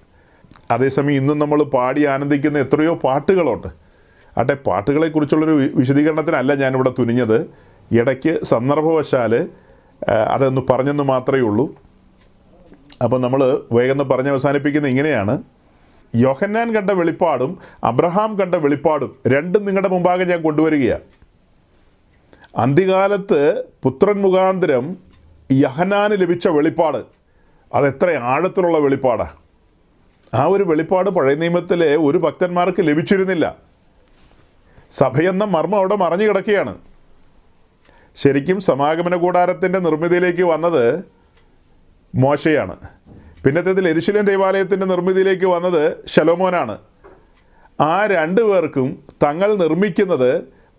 അതേസമയം ഇന്നും നമ്മൾ പാടി ആനന്ദിക്കുന്ന എത്രയോ പാട്ടുകളുണ്ട്. ആട്ടെ, പാട്ടുകളെക്കുറിച്ചുള്ളൊരു വിശദീകരണത്തിനല്ല ഞാനിവിടെ തുനിഞ്ഞത്. ഇടയ്ക്ക് സന്ദർഭവശാൽ അതൊന്ന് പറഞ്ഞെന്ന് മാത്രമേ ഉള്ളൂ. അപ്പോൾ നമ്മൾ വേഗം പറഞ്ഞ് അവസാനിപ്പിക്കുന്ന ഇങ്ങനെയാണ്: യോഹന്നാൻ കണ്ട വെളിപ്പാടും അബ്രഹാം കണ്ട വെളിപ്പാടും രണ്ടും നിങ്ങളുടെ മുമ്പാകെ ഞാൻ കൊണ്ടുവരികയാണ്. അന്ത്യകാലത്ത് പുത്രൻ മുഖാന്തരം യോഹന്നാന് ലഭിച്ച വെളിപ്പാട് അതെത്ര ആഴത്തിലുള്ള വെളിപ്പാടാണ്. ആ ഒരു വെളിപ്പാട് പഴയ നിയമത്തിലെ ഒരു ഭക്തന്മാർക്ക് ലഭിച്ചിരുന്നില്ല. സഭയെന്ന മർമ്മം അവിടെ മറഞ്ഞു കിടക്കുകയാണ്. ശരിക്കും സമാഗമന കൂടാരത്തിൻ്റെ നിർമ്മിതിയിലേക്ക് വന്നത് മോശയാണ്. പിന്നത്തേതിൽ യെരൂശലേം ദേവാലയത്തിൻ്റെ നിർമ്മിതിയിലേക്ക് വന്നത് ശലോമോനാണ്. ആ രണ്ടു പേർക്കും തങ്ങൾ നിർമ്മിക്കുന്നത്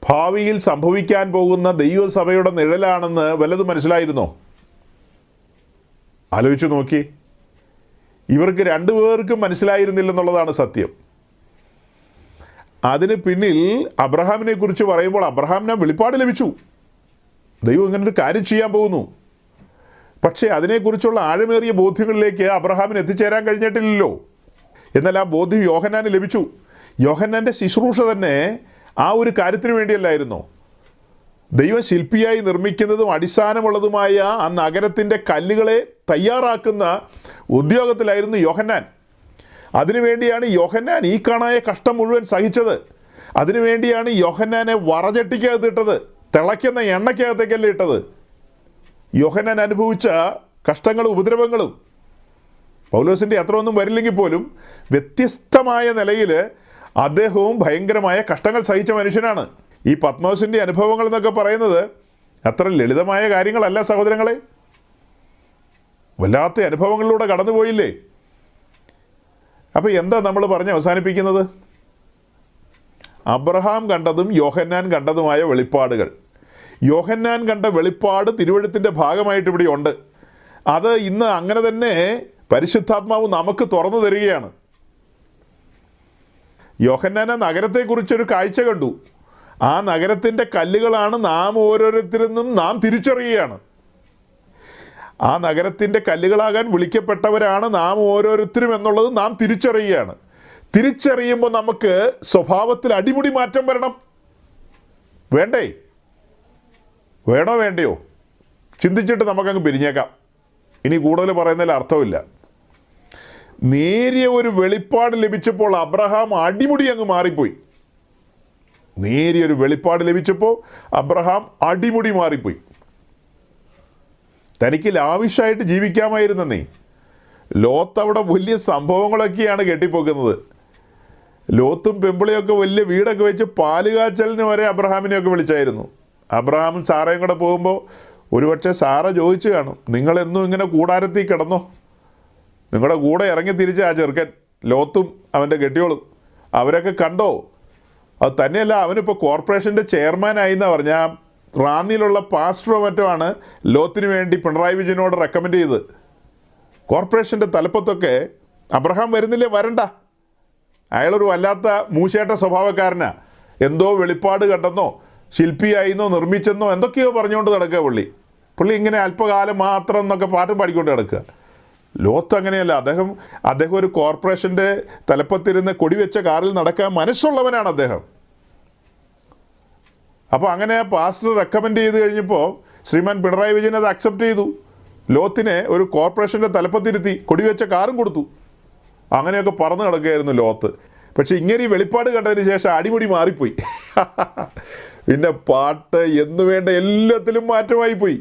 ഭാവിയിൽ സംഭവിക്കാൻ പോകുന്ന ദൈവസഭയുടെ നിഴലാണെന്ന് വല്ലതും മനസ്സിലായിരുന്നോ? ആലോചിച്ചു നോക്കി. ഇവർക്ക് രണ്ടുപേർക്കും മനസ്സിലായിരുന്നില്ലെന്നുള്ളതാണ് സത്യം. അതിന് പിന്നിൽ അബ്രഹാമിനെ കുറിച്ച് പറയുമ്പോൾ അബ്രഹാമിന് വെളിപ്പാട് ലഭിച്ചു, ദൈവം ഇങ്ങനൊരു കാര്യം ചെയ്യാൻ പോകുന്നു. പക്ഷേ അതിനെക്കുറിച്ചുള്ള ആഴമേറിയ ബോധ്യങ്ങളിലേക്ക് അബ്രഹാമിന് എത്തിച്ചേരാൻ കഴിഞ്ഞിട്ടില്ലല്ലോ. എന്നാൽ ആ ബോധ്യം യോഹന്നാന് ലഭിച്ചു. യോഹന്നാൻ്റെ ശുശ്രൂഷ തന്നെ ആ ഒരു കാര്യത്തിന് വേണ്ടിയല്ലായിരുന്നോ? ദൈവം ശില്പിയായി നിർമ്മിക്കുന്നതും അടിസ്ഥാനമുള്ളതുമായ ആ നഗരത്തിൻ്റെ കല്ലുകളെ തയ്യാറാക്കുന്ന ഉദ്യോഗത്തിലായിരുന്നു യോഹന്നാൻ. അതിനുവേണ്ടിയാണ് യോഹന്നാൻ ഈ കാണായ കഷ്ടം മുഴുവൻ സഹിച്ചത്. അതിനുവേണ്ടിയാണ് യോഹന്നാനെ വറചട്ടിക്കകത്ത് ഇട്ടത്, തിളയ്ക്കുന്ന എണ്ണയ്ക്കകത്തേക്കല്ല ഇട്ടത്. യോഹന്നാൻ അനുഭവിച്ച കഷ്ടങ്ങളും ഉപദ്രവങ്ങളും പൗലോസിൻ്റെ അത്ര ഒന്നും വരില്ലെങ്കിൽ പോലും വ്യത്യസ്തമായ നിലയിൽ അദ്ദേഹവും ഭയങ്കരമായ കഷ്ടങ്ങൾ സഹിച്ച മനുഷ്യനാണ്. ഈ പത്മോസിൻ്റെ അനുഭവങ്ങൾ എന്നൊക്കെ പറയുന്നത് അത്ര ലളിതമായ കാര്യങ്ങളല്ല സഹോദരങ്ങളെ. വല്ലാത്ത അനുഭവങ്ങളിലൂടെ കടന്നുപോയില്ലേ. അപ്പോൾ എന്താ നമ്മൾ പറഞ്ഞ് അവസാനിപ്പിക്കുന്നത്? അബ്രഹാം കണ്ടതും യോഹന്നാൻ കണ്ടതുമായ വെളിപ്പാടുകൾ. യോഹന്നാൻ കണ്ട വെളിപ്പാട് തിരുവെഴുത്തിൻ്റെ ഭാഗമായിട്ട് ഇവിടെ ഉണ്ട്. അത് ഇന്ന് അങ്ങനെ തന്നെ പരിശുദ്ധാത്മാവ് നമുക്ക് തുറന്നു തരികയാണ്. യോഹന്നാൻ ആ നഗരത്തെക്കുറിച്ചൊരു കാഴ്ച കണ്ടു. ആ നഗരത്തിൻ്റെ കല്ലുകളാണ് നാം ഓരോരുത്തരെന്നും നാം തിരിച്ചറിയുകയാണ്. ആ നഗരത്തിൻ്റെ കല്ലുകളാകാൻ വിളിക്കപ്പെട്ടവരാണ് നാം ഓരോരുത്തരും എന്നുള്ളത് നാം തിരിച്ചറിയുകയാണ്. തിരിച്ചറിയുമ്പോൾ നമുക്ക് സ്വഭാവത്തിൽ അടിമുടി മാറ്റം വരണം. വേണ്ടേ? വേണോ വേണ്ടയോ? ചിന്തിച്ചിട്ട് നമുക്കങ്ങ് പിരിഞ്ഞേക്കാം. ഇനി കൂടുതൽ പറയുന്നതിൽ അർത്ഥമില്ല. നേരിയ ഒരു വെളിപ്പാട് ലഭിച്ചപ്പോൾ അബ്രഹാം അടിമുടി അങ്ങ് മാറിപ്പോയി. നേരിയൊരു വെളിപ്പാട് ലഭിച്ചപ്പോൾ അബ്രഹാം അടിമുടി മാറിപ്പോയി. തനിക്ക് ലാവിഷായിട്ട് ജീവിക്കാമായിരുന്നേ. ലോത്ത് അവിടെ വലിയ സംഭവങ്ങളൊക്കെയാണ് കെട്ടിപ്പോക്കുന്നത്. ലോത്തും പെമ്പിളിയൊക്കെ വലിയ വീടൊക്കെ വെച്ച് പാലുകാച്ചലിന് വരെ അബ്രഹാമിനെയൊക്കെ വിളിച്ചായിരുന്നു. അബ്രഹാമും സാറയും കൂടെ പോകുമ്പോൾ ഒരുപക്ഷെ സാറ ചോദിച്ചു കാണും, നിങ്ങളെന്നും ഇങ്ങനെ കൂടാരത്തിൽ കിടന്നോ? നിങ്ങളുടെ കൂടെ ഇറങ്ങി തിരിച്ച ആ ചെറുക്കൻ ലോത്തും അവൻ്റെ കെട്ടിയോളും അവരൊക്കെ കണ്ടോ? അത് തന്നെയല്ല, അവനിപ്പോൾ കോർപ്പറേഷൻ്റെ ചെയർമാനായി എന്നാണ് പറഞ്ഞാൽ. റാന്നിയിലുള്ള പാസ്റ്ററോ മറ്റോ ആണ് ലോത്തിന് വേണ്ടി പിണറായി വിജയനോട് റെക്കമെൻഡ് ചെയ്ത്. കോർപ്പറേഷൻ്റെ തലപ്പത്തൊക്കെ അബ്രഹാം വരുന്നില്ലേ? വരണ്ട. അയാളൊരു വല്ലാത്ത മൂശേട്ട സ്വഭാവക്കാരനാണ്. എന്തോ വെളിപ്പാട് കണ്ടെന്നോ ശില്പിയായിന്നോ നിർമ്മിച്ചെന്നോ എന്തൊക്കെയോ പറഞ്ഞുകൊണ്ട് നടക്കുക പുള്ളി ഇങ്ങനെ അല്പകാലം മാത്രം എന്നൊക്കെ പാട്ടും പാടിക്കൊണ്ട് നടക്കുക. ലോത്ത് അങ്ങനെയല്ല. അദ്ദേഹം ഒരു കോർപ്പറേഷൻ്റെ തലപ്പത്തിരുന്ന് കൊടിവെച്ച കാറിൽ നടക്കാൻ മനസ്സുള്ളവനാണ് അദ്ദേഹം. അപ്പോൾ അങ്ങനെ പാസ്റ്റർ റെക്കമെൻഡ് ചെയ്ത് കഴിഞ്ഞപ്പോൾ ശ്രീമാൻ പിണറായി വിജയൻ അത് അക്സെപ്റ്റ് ചെയ്തു. ലോത്തിനെ ഒരു കോർപ്പറേഷൻ്റെ തലപ്പത്തിരുത്തി കൊടിവെച്ച കാറും കൊടുത്തു. അങ്ങനെയൊക്കെ പറന്ന് കിടക്കുകയായിരുന്നു ലോത്ത്. പക്ഷെ ഇങ്ങനെ ഈ വെളിപ്പാട് കണ്ടതിന് ശേഷം അടിമുടി മാറിപ്പോയി. പിന്നെ പാട്ട് എന്നു വേണ്ട എല്ലാത്തിലും മാറ്റമായി പോയി.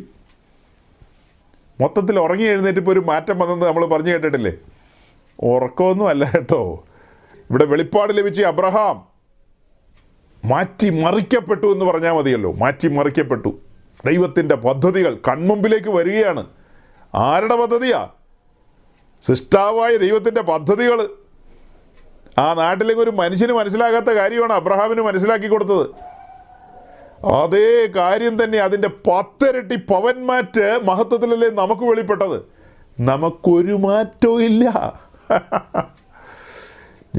മൊത്തത്തിൽ ഉറങ്ങി എഴുന്നേറ്റിപ്പോൾ ഒരു മാറ്റം വന്നെന്ന് നമ്മൾ പറഞ്ഞു കേട്ടിട്ടില്ലേ? ഉറക്കമൊന്നും അല്ല കേട്ടോ. ഇവിടെ വെളിപ്പാട് ലഭിച്ച അബ്രഹാം മാറ്റിമറിക്കപ്പെട്ടു എന്ന് പറഞ്ഞാൽ മതിയല്ലോ. മാറ്റിമറിക്കപ്പെട്ടു. ദൈവത്തിൻ്റെ പദ്ധതികൾ കൺമുമ്പിലേക്ക് വരികയാണ്. ആരുടെ പദ്ധതിയാ? സൃഷ്ടാവായ ദൈവത്തിൻ്റെ പദ്ധതികൾ. ആ നാട്ടിലേക്ക് ഒരു മനുഷ്യന് മനസ്സിലാകാത്ത കാര്യമാണ് അബ്രഹാമിന് മനസ്സിലാക്കി കൊടുത്തത്. അതേ കാര്യം തന്നെ അതിൻ്റെ 10 ഇരട്ടി പവന്മാറ്റ് മഹത്വത്തിലല്ലേ നമുക്ക് വെളിപ്പെട്ടത്. നമുക്കൊരു മാറ്റവും ഇല്ല.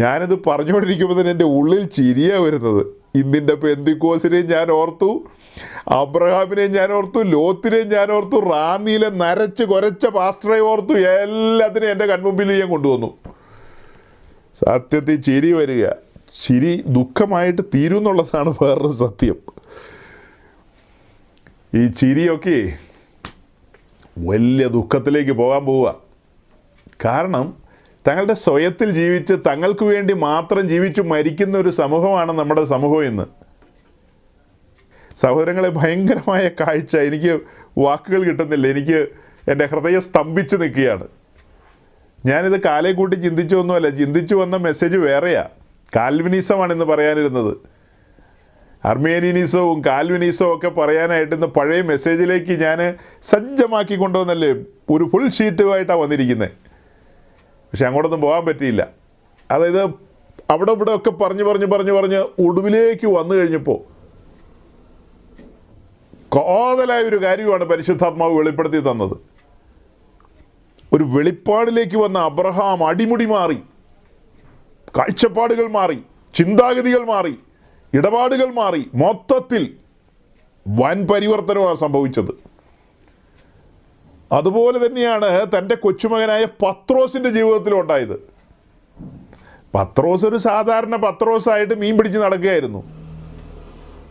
ഞാനിത് പറഞ്ഞുകൊണ്ടിരിക്കുമ്പോൾ തന്നെ എൻ്റെ ഉള്ളിൽ ചിരിയാണ് വരുന്നത്. ഇന്നിൻ്റെ പെന്തിക്കോസിനെയും ഞാൻ ഓർത്തു, അബ്രഹാമിനെയും ഞാൻ ഓർത്തു, ലോത്തിനെയും ഞാൻ ഓർത്തു, റാന്നിയിലെ നരച്ച് കുരച്ച പാസ്റ്ററെ ഓർത്തു. എല്ലാത്തിനും എൻ്റെ കൺമുമ്പിൽ ഞാൻ കൊണ്ടുവന്നു. സത്യത്തിൽ ചിരി വരിക. ചിരി ദുഃഖമായിട്ട് തീരും എന്നുള്ളതാണ് വേറൊരു സത്യം. ഈ ചിരിയൊക്കെ വലിയ ദുഃഖത്തിലേക്ക് പോകാൻ പോവുക. കാരണം തങ്ങളുടെ സ്വയത്തിൽ ജീവിച്ച് തങ്ങൾക്ക് വേണ്ടി മാത്രം ജീവിച്ച് മരിക്കുന്ന ഒരു സമൂഹമാണ് നമ്മുടെ സമൂഹം ഇന്ന്. സഹോദരങ്ങളെ, ഭയങ്കരമായ കാഴ്ച. എനിക്ക് വാക്കുകൾ കിട്ടുന്നില്ല. എനിക്ക് എൻ്റെ ഹൃദയം സ്തംഭിച്ച് നിൽക്കുകയാണ്. ഞാനിത് കാലേ കൂട്ടി ചിന്തിച്ചൊന്നുമല്ല. ചിന്തിച്ചു വന്ന മെസ്സേജ് വേറെയാ. കാൽവിനിസമാണ് ഇന്ന് പറയാനിരുന്നത്. അർമേനിയനിസവും കാൽവിനിസവും ഒക്കെ പറയാനായിട്ട് ഇന്ന് പഴയ മെസ്സേജിലേക്ക് ഞാൻ സജ്ജമാക്കി കൊണ്ടുവന്നല്ലേ ഒരു ഫുൾ ഷീറ്റുമായിട്ടാണ് വന്നിരിക്കുന്നത്. പക്ഷെ അങ്ങോട്ടൊന്നും പോകാൻ പറ്റിയില്ല. അതായത് അവിടെ ഇവിടെ ഒക്കെ പറഞ്ഞ് ഒടുവിലേക്ക് വന്നു കഴിഞ്ഞപ്പോൾ കാതലായ ഒരു കാര്യമാണ് പരിശുദ്ധാത്മാവ് വെളിപ്പെടുത്തി തന്നത്. ഒരു വെളിപ്പാടിലേക്ക് വന്ന അബ്രഹാം അടിമുടി മാറി. കാഴ്ചപ്പാടുകൾ മാറി, ചിന്താഗതികൾ മാറി, ഇടപാടുകൾ മാറി. മൊത്തത്തിൽ വൻ പരിവർത്തനമാണ് സംഭവിച്ചത്. അതുപോലെ തന്നെയാണ് തൻ്റെ കൊച്ചുമകനായ പത്രോസിൻ്റെ ജീവിതത്തിലും ഉണ്ടായത്. പത്രോസ് ഒരു സാധാരണ പത്രോസായിട്ട് മീൻ പിടിച്ച് നടക്കുകയായിരുന്നു.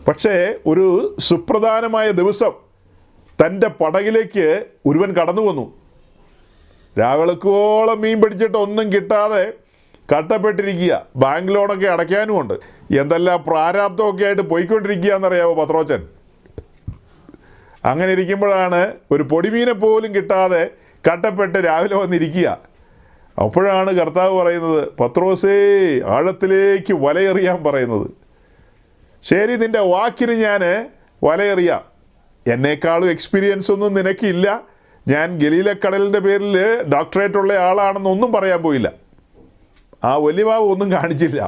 പക്ഷേ ഒരു സുപ്രധാനമായ ദിവസം തൻ്റെ പടകിലേക്ക് ഒരുവൻ കടന്നു വന്നു. രാവിളക്കോളം മീൻ പിടിച്ചിട്ട് ഒന്നും കിട്ടാതെ കട്ടപ്പെട്ടിരിക്കുക. ബാങ്ക് ലോണൊക്കെ അടയ്ക്കാനുമുണ്ട്. എന്തെല്ലാം പ്രാരാബ്ദമൊക്കെ ആയിട്ട് പോയിക്കൊണ്ടിരിക്കുക എന്നറിയാമോ പത്രോച്ചൻ. അങ്ങനെ ഇരിക്കുമ്പോഴാണ് ഒരു പൊടിമീനെ പോലും കിട്ടാതെ കട്ടപ്പെട്ട് രാവിലെ വന്നിരിക്കുക. അപ്പോഴാണ് കർത്താവ് പറയുന്നത്, പത്രോസേ ആഴത്തിലേക്ക് വലയെറിയാൻ പറയുന്നത്. ശരി, നിൻ്റെ വാക്കിന് ഞാൻ വലയെറിയാം. എന്നേക്കാളും എക്സ്പീരിയൻസ് ഒന്നും നിനക്കില്ല, ഞാൻ ഗലീലക്കടലിൻ്റെ പേരിൽ ഡോക്ടറേറ്റ് ഉള്ള ആളാണെന്നൊന്നും പറയാൻ പോയില്ല. ആ വലിയ ഭാവം ഒന്നും കാണിച്ചില്ല.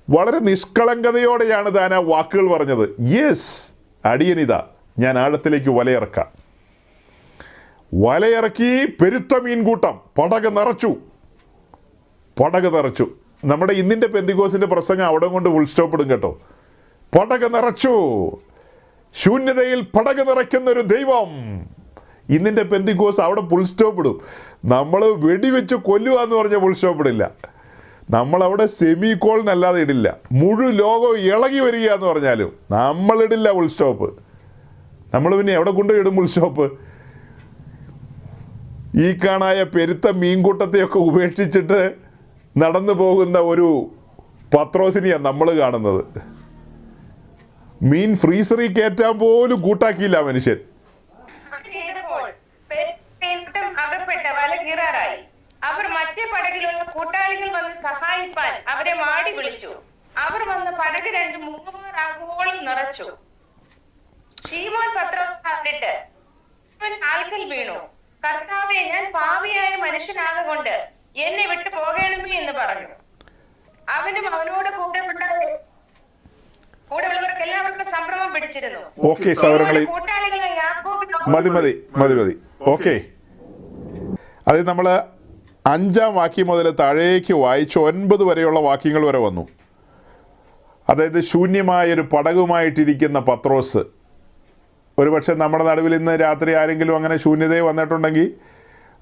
വളരെ നിഷ്കളങ്കതയോടെയാണ് താൻ ആ വാക്കുകൾ പറഞ്ഞത്. യെസ്, അടിയനിതാ, ഞാൻ ആഴത്തിലേക്ക് വലയിറക്കാം. വലയിറക്കി, പെരുത്ത മീൻകൂട്ടം, പടക് നിറച്ചു. നമ്മുടെ ഇന്നിൻ്റെ പെന്തിക്കോസിൻ്റെ പ്രസംഗം അവിടെ കൊണ്ട് ഫുൾ സ്റ്റോപ്പ് ഇടും കേട്ടോ. പടക് നിറച്ചു, ശൂന്യതയിൽ പടക് നിറയ്ക്കുന്നൊരു ദൈവം. ഇന്നിൻ്റെ പെന്തിക്കോസ് അവിടെ ഫുൾ സ്റ്റോപ്പ് ഇടും. നമ്മൾ വെടിവെച്ച് കൊല്ലുക എന്ന് പറഞ്ഞാൽ ഫുൾ സ്റ്റോപ്പ് ഇടില്ല. നമ്മളവിടെ സെമി കോളിനല്ലാതെ ഇടില്ല. മുഴു ലോകവും ഇളകി വരിക എന്ന് പറഞ്ഞാലും നമ്മളിടില്ല ഫുൾ സ്റ്റോപ്പ്. നമ്മൾ പിന്നെ എവിടെ കൊണ്ടുപോയിടും ഫുൾ സ്റ്റോപ്പ്? ഈ കാണായ പെരുത്ത മീൻകൂട്ടത്തെയൊക്കെ ഉപേക്ഷിച്ചിട്ട് നടന്നു പോകുന്ന ഒരു പത്രോസിനെയാണ് നമ്മൾ കാണുന്നത്. മീൻ ഫ്രീസറിൽ കയറ്റാൻ പോലും കൂട്ടാക്കിയില്ല മനുഷ്യൻ. അവർ മറ്റേ പടകിലുള്ള കൂട്ടാളികൾ വന്ന് സഹായിപ്പാൻ അവരെ മാടി വിളിച്ചു. അവർ വന്ന് പടക് 2-3 ആകുവോളം നിറച്ചു. ശീമോൻ പത്രോസ് കണ്ടിട്ട് കാൽക്കൽ വീണു, കർത്താവേ, ഞാൻ പാപിയായ മനുഷ്യനാകൊണ്ട് എന്നെ വിട്ടു പോകണമേ എന്ന് പറഞ്ഞു. അവനും അവനോട് കൂടെ ഉള്ളവർക്ക് എല്ലാവർക്കും സംഭ്രമം പിടിച്ചിരുന്നു. ഓക്കെ സഹോദരങ്ങളെ, കൂട്ടാളികളെ മതി. ഓക്കെ, അത് നമ്മൾ 5-ാം വാക്യം മുതൽ താഴേക്ക് വായിച്ച് 9 വരെയുള്ള വാക്യങ്ങൾ വരെ വന്നു. അതായത് ശൂന്യമായൊരു പടകുമായിട്ടിരിക്കുന്ന പത്രോസ്. ഒരുപക്ഷെ നമ്മുടെ നടുവിൽ ഇന്ന് രാത്രി ആരെങ്കിലും അങ്ങനെ ശൂന്യതയെ വന്നിട്ടുണ്ടെങ്കിൽ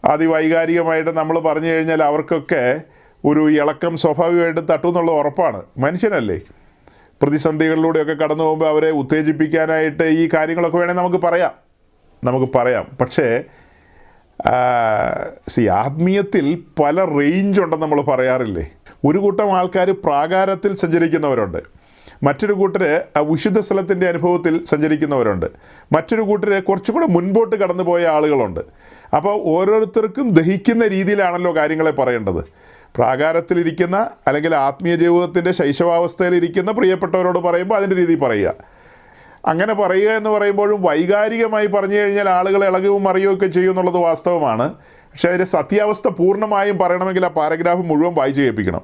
അതിവൈകാരികമായിട്ട് നമ്മൾ പറഞ്ഞു കഴിഞ്ഞാൽ അവർക്കൊക്കെ ഒരു ഇളക്കം സ്വാഭാവികമായിട്ട് തട്ടുമെന്നുള്ള ഉറപ്പാണ്. മനുഷ്യനല്ലേ, പ്രതിസന്ധികളിലൂടെയൊക്കെ കടന്നു പോകുമ്പോൾ അവരെ ഉത്തേജിപ്പിക്കാനായിട്ട് ഈ കാര്യങ്ങളൊക്കെ വേണേൽ നമുക്ക് പറയാം. പക്ഷേ ആത്മീയത്തിൽ പല റേഞ്ച് ഉണ്ടെന്ന് നമ്മൾ പറയാറില്ലേ. ഒരു കൂട്ടം ആൾക്കാർ പ്രാകാരത്തിൽ സഞ്ചരിക്കുന്നവരുണ്ട്, മറ്റൊരു കൂട്ടർ വിശുദ്ധ സ്ഥലത്തിൻ്റെ അനുഭവത്തിൽ സഞ്ചരിക്കുന്നവരുണ്ട്, മറ്റൊരു കൂട്ടർ കുറച്ചും കൂടെ മുൻപോട്ട് കടന്നു പോയ ആളുകളുണ്ട്. അപ്പോൾ ഓരോരുത്തർക്കും ദഹിക്കുന്ന രീതിയിലാണല്ലോ കാര്യങ്ങളെ പറയേണ്ടത്. പ്രാകാരത്തിലിരിക്കുന്ന അല്ലെങ്കിൽ ആത്മീയ ജീവിതത്തിൻ്റെ ശൈശവാവസ്ഥയിലിരിക്കുന്ന പ്രിയപ്പെട്ടവരോട് പറയുമ്പോൾ അതിൻ്റെ രീതി പറയുക. അങ്ങനെ പറയുക എന്ന് പറയുമ്പോഴും വൈകാരികമായി പറഞ്ഞു കഴിഞ്ഞാൽ ആളുകൾ ഇളകുകയും മറിയുകയൊക്കെ ചെയ്യും എന്നുള്ളത് വാസ്തവമാണ്. പക്ഷേ അതിൻ്റെ സത്യാവസ്ഥ പൂർണ്ണമായും പറയണമെങ്കിൽ ആ പാരഗ്രാഫ് മുഴുവൻ വായിച്ച് കേൾപ്പിക്കണം.